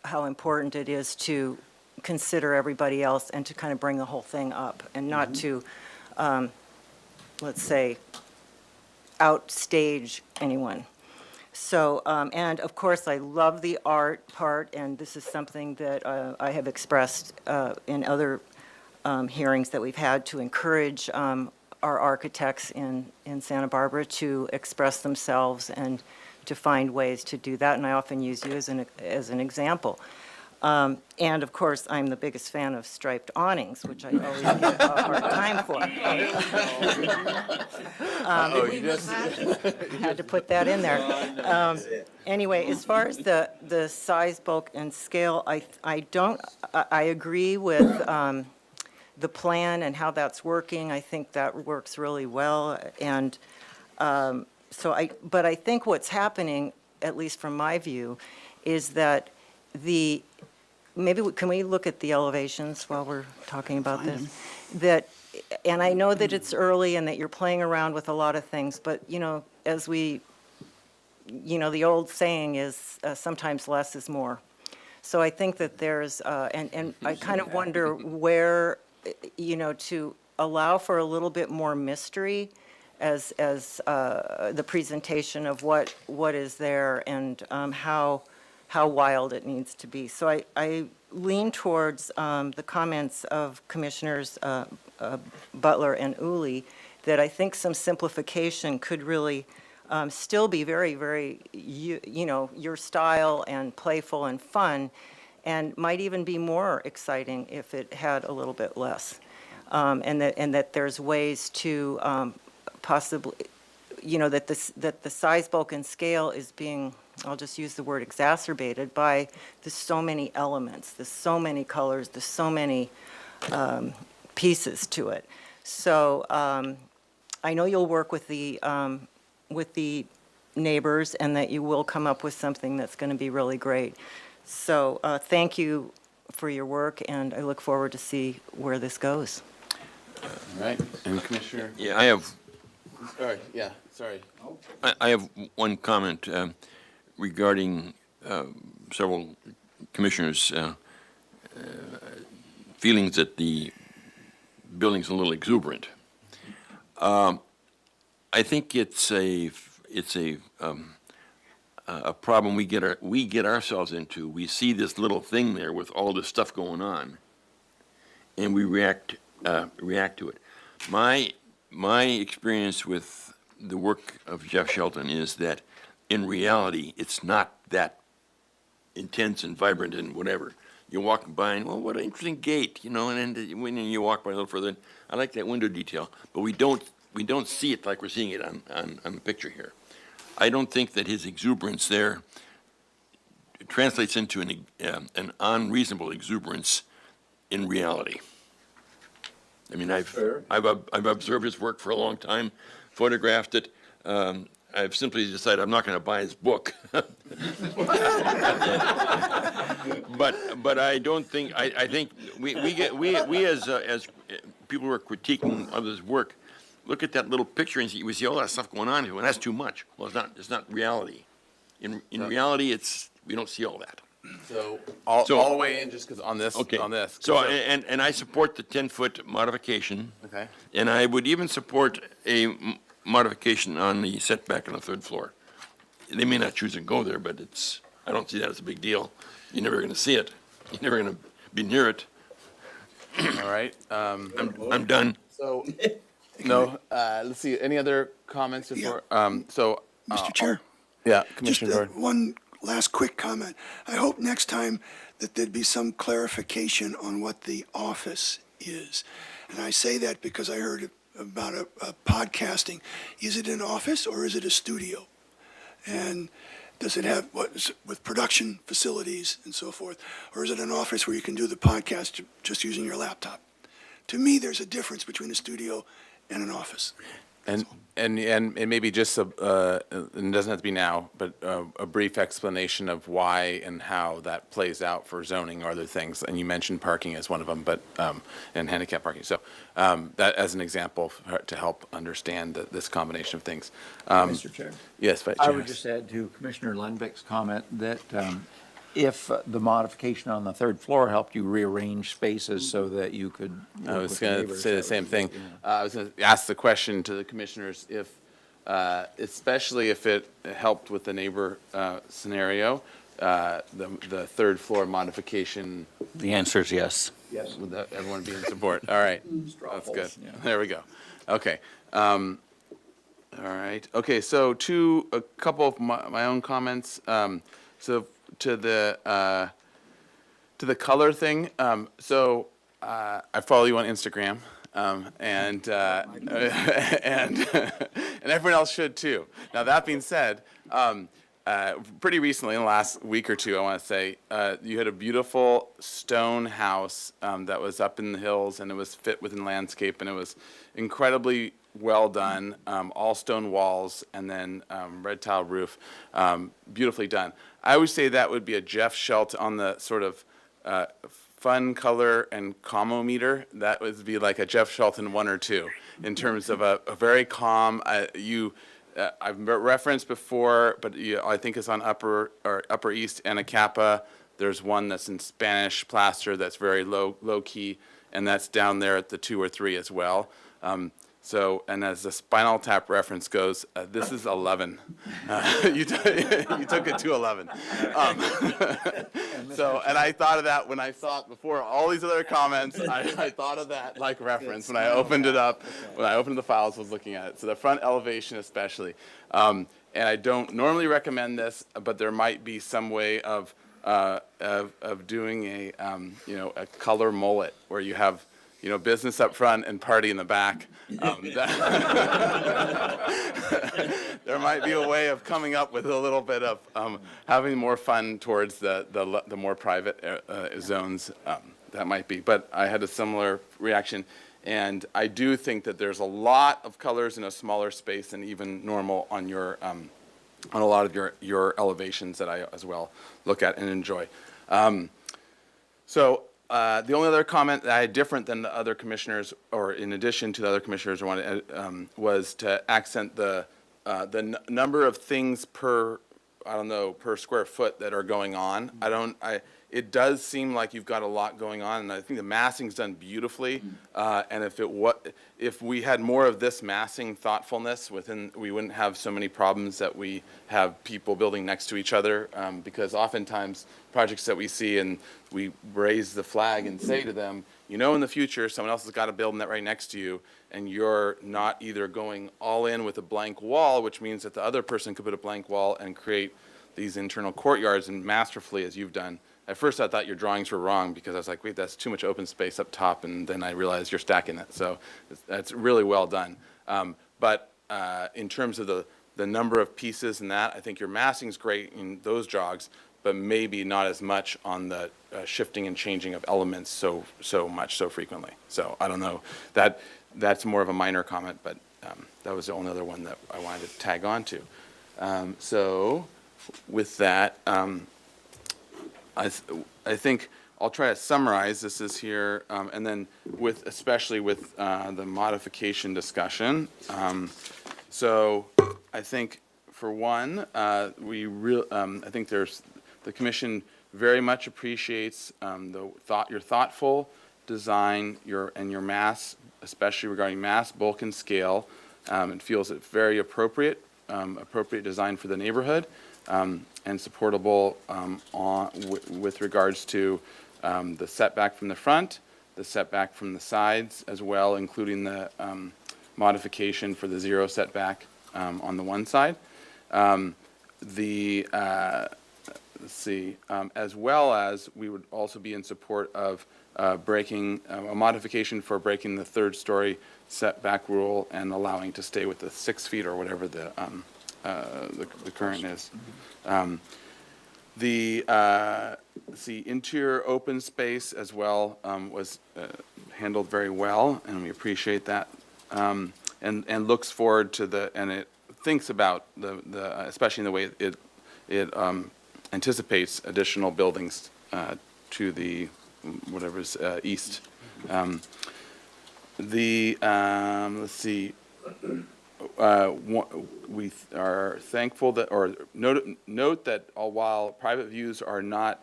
how important it is to consider everybody else and to kind of bring the whole thing up, and not to, let's say, outstage anyone. So, and of course, I love the art part, and this is something that I have expressed in other hearings that we've had, to encourage our architects in Santa Barbara to express themselves and to find ways to do that, and I often use you as an example. And of course, I'm the biggest fan of striped awnings, which I always get a hard time for. Had to put that in there. Anyway, as far as the size, bulk, and scale, I agree with the plan and how that's working. I think that works really well, and but I think what's happening, at least from my view, is that can we look at the elevations while we're talking about this? And I know that it's early and that you're playing around with a lot of things, but, you know, the old saying is sometimes less is more. So I think that there's, and I kind of wonder where, you know, to allow for a little bit more mystery as the presentation of what is there and how wild it needs to be. So I lean towards the comments of Commissioners Butler and Uli, that I think some simplification could really still be very, very, you know, your style and playful and fun, and might even be more exciting if it had a little bit less. And that there's ways to possibly, you know, that the size, bulk, and scale is being, I'll just use the word exacerbated by there's so many elements, there's so many colors, there's so many pieces to it. So I know you'll work with the neighbors, and that you will come up with something that's going to be really great. So thank you for your work, and I look forward to see where this goes. All right, and Commissioner? Yeah, I have, Sorry, yeah, sorry. I have one comment regarding several commissioners' feelings that the building's a little exuberant. I think it's a problem we get ourselves into. We see this little thing there with all this stuff going on, and we react to it. My experience with the work of Jeff Shelton is that in reality, it's not that intense and vibrant and whatever. You're walking by and, well, what an interesting gate, you know, and then when you walk by a little further, I like that window detail, but we don't see it like we're seeing it on the picture here. I don't think that his exuberance there translates into an unreasonable exuberance in reality. I mean, I've observed his work for a long time, photographed it. I've simply decided I'm not going to buy his book. But I don't think, I think we as people who are critiquing others' work, look at that little picture and see, we see all that stuff going on here, and that's too much. Well, it's not reality. In reality, we don't see all that. So, all the way in, just because on this. So, and I support the 10-foot modification. Okay. And I would even support a modification on the setback on the third floor. They may not choose to go there, but I don't see that as a big deal. You're never going to see it. You're never going to be near it. All right. I'm done. So, no, let's see, any other comments before? Mr. Chair? Yeah, Just Commissioner Doran. one last quick comment. I hope next time that there'd be some clarification on what the office is. And I say that because I heard about a podcasting. Is it an office or is it a studio? And does it have, with production facilities and so forth? Or is it an office where you can do the podcast just using your laptop? To me, there's a difference between a studio and an office. And maybe just it doesn't have to be now, but a brief explanation of why and how that plays out for zoning or other things. And you mentioned parking as one of them, but and handicap parking. So that as an example to help understand this combination of things. Mr. Chair? Yes, Vice I Chair. would just add to Commissioner Lundbeck's comment that if the modification on the third floor helped you rearrange spaces so that you could I work was with going to neighbors, say the that same would thing. be, I was going to ask the question to the commissioners if, especially if it helped with the neighbor scenario, the third floor modification. The answer is yes. Yes. Would everyone be in support? All right. That's good. There we go. Okay. All right. Okay. So a couple of my own comments. So to the color thing. I follow you on Instagram. And everyone else should too. Now, that being said, pretty recently, in the last week or two, I want to say, you had a beautiful stone house that was up in the hills, and it was fit within landscape, and it was incredibly well done, all stone walls, and then red tile roof, beautifully done. I always say that would be a Jeff Schelt on the sort of fun color and commo meter. That would be like a Jeff Shelton 1 or 2 in terms of a very calm. I've referenced before, but I think it's on Upper East Anacapa. There's one that's in Spanish plaster that's very low key, and that's down there at the 2 or 3 as well. And as the Spinal Tap reference goes, this is 11. You took it to 11. And I thought of that when I saw it before all these other comments. I thought of that like reference when I opened it up, when I opened the files, was looking at it. So the front elevation especially. And I don't normally recommend this, but there might be some way of doing a color mullet where you have business up front and party in the back. There might be a way of coming up with a little bit of having more fun towards the more private zones. That might be, but I had a similar reaction. And I do think that there's a lot of colors in a smaller space than even normal on your on a lot of your elevations that I as well look at and enjoy. The only other comment that I had different than the other commissioners, or in addition to the other commissioners, was to accent the number of things per square foot that are going on. It does seem like you've got a lot going on, and I think the massing's done beautifully. And if we had more of this massing thoughtfulness we wouldn't have so many problems that we have people building next to each other. Because oftentimes projects that we see and we raise the flag and say to them, in the future someone else has got a building that right next to you, and you're not either going all in with a blank wall, which means that the other person could put a blank wall and create these internal courtyards and masterfully as you've done. At first, I thought your drawings were wrong because I was like, wait, that's too much open space up top, and then I realized you're stacking it. So that's really well done. But in terms of the number of pieces and that, I think your massing's great in those jogs, but maybe not as much on the shifting and changing of elements so frequently. So I don't know. That's more of a minor comment, but that was the only other one that I wanted to tag on to. So with that, I think I'll try to summarize. This is here, and then especially with the modification discussion. So I think, for one, I think the commission very much appreciates your thoughtful design, your mass, especially regarding mass, bulk, and scale. It feels it very appropriate design for the neighborhood, and supportable with regards to the setback from the front, the setback from the sides as well, including the modification for the zero setback on the one side. As well as we would also be in support of breaking a modification for breaking the third-story setback rule and allowing to stay with the 6 feet or whatever the current is. The interior open space as well was handled very well, and we appreciate that. And looks forward to and it thinks about especially in the way it anticipates additional buildings to the whatever's east. Let's see. We are thankful that, or note that while private views are not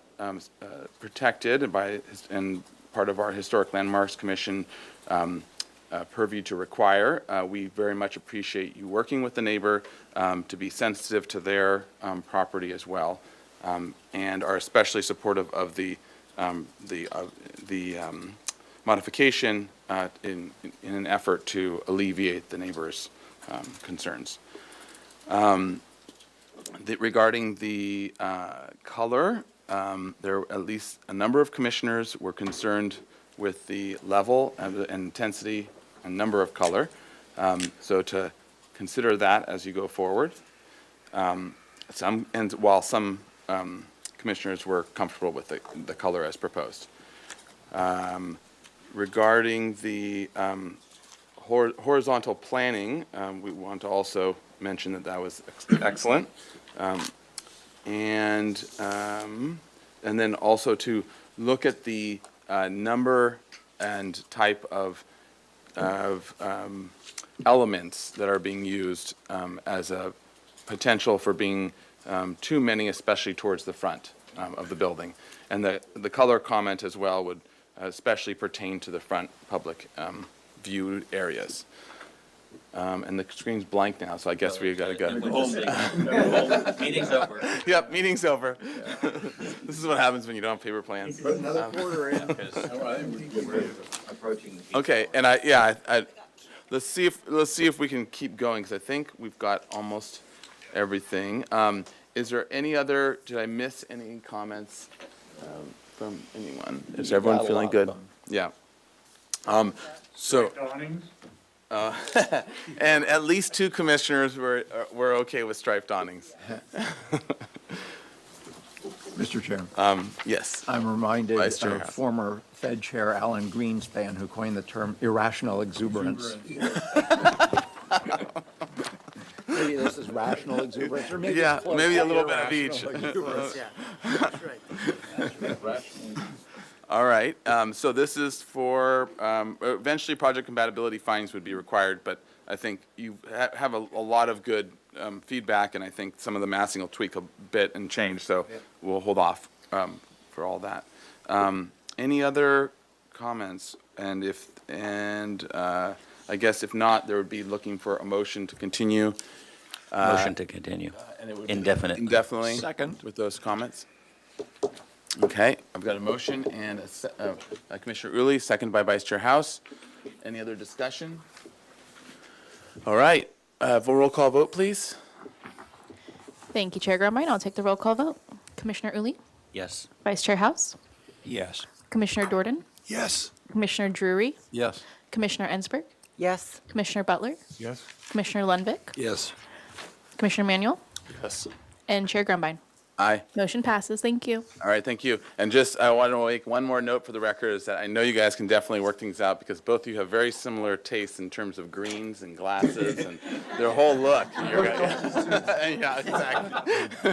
protected and part of our Historic Landmarks Commission purview to require, we very much appreciate you working with the neighbor to be sensitive to their property as well, and are especially supportive of the modification in an effort to alleviate the neighbor's concerns. Regarding the color, there were at least a number of commissioners were concerned with the level and intensity and number of color. So to consider that as you go forward. While some commissioners were comfortable with the color as proposed. Regarding the horizontal planning, we want to also mention that was excellent. And then also to look at the number and type of elements that are being used as a potential for being too many, especially towards the front of the building. And the color comment as well would especially pertain to the front public viewed areas. And the screen's blank now, so I guess we gotta go. Meeting's over. Yep, meeting's over. This is what happens when you don't have paper plans. Put another quarter in. Okay, and let's see if we can keep going, because I think we've got almost everything. Is there any other, did I miss any comments from anyone? Is everyone feeling good? Yeah. So. And at least 2 commissioners were okay with striped awnings. Mr. Chair. Yes. I'm reminded Vice Chair of House. former Fed Chair Alan Greenspan, who coined the term irrational exuberance. Maybe this is rational exuberance, or maybe Yeah, it's close maybe to a little bit of each. irrational exuberance. All right, so this is for, eventually project compatibility findings would be required, but I think you have a lot of good feedback, and I think some of the massing will tweak a bit and change, so we'll hold off for all that. Any other comments? And I guess if not, there would be looking for a motion to continue. Motion to continue indefinitely. Indefinitely. Second. With those comments. Okay, I've got a motion and Commissioner Uli, second by Vice Chair House. Any other discussion? All right, a roll call vote, please. Thank you, Chair Grumbine. I'll take the roll call vote. Commissioner Uli, Yes. Vice Chair House, Yes. Commissioner Dordan, Yes. Commissioner Drury, Yes. Commissioner Ensberg, Yes. Commissioner Butler, Yes? Commissioner Lundvik, Yes. Commissioner Manuel, Yes. and Chair Grumbine. Aye. Motion passes. Thank you. All right, thank you. And just, I want to make one more note for the record, is that I know you guys can definitely work things out, because both of you have very similar tastes in terms of greens and glasses and their whole look. Yeah, exactly.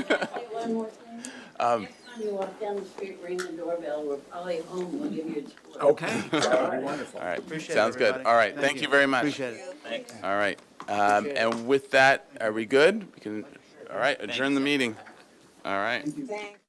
One more thing. Next time time you walk down the street, ring the doorbell, we're probably home, we'll give you a tour. Okay. Wonderful. All right, Appreciate it, sounds good. everybody. All right, thank you very much. Appreciate it. Thanks. All right, and with that, are we good? We can, all right, adjourn the meeting. All right. Thanks.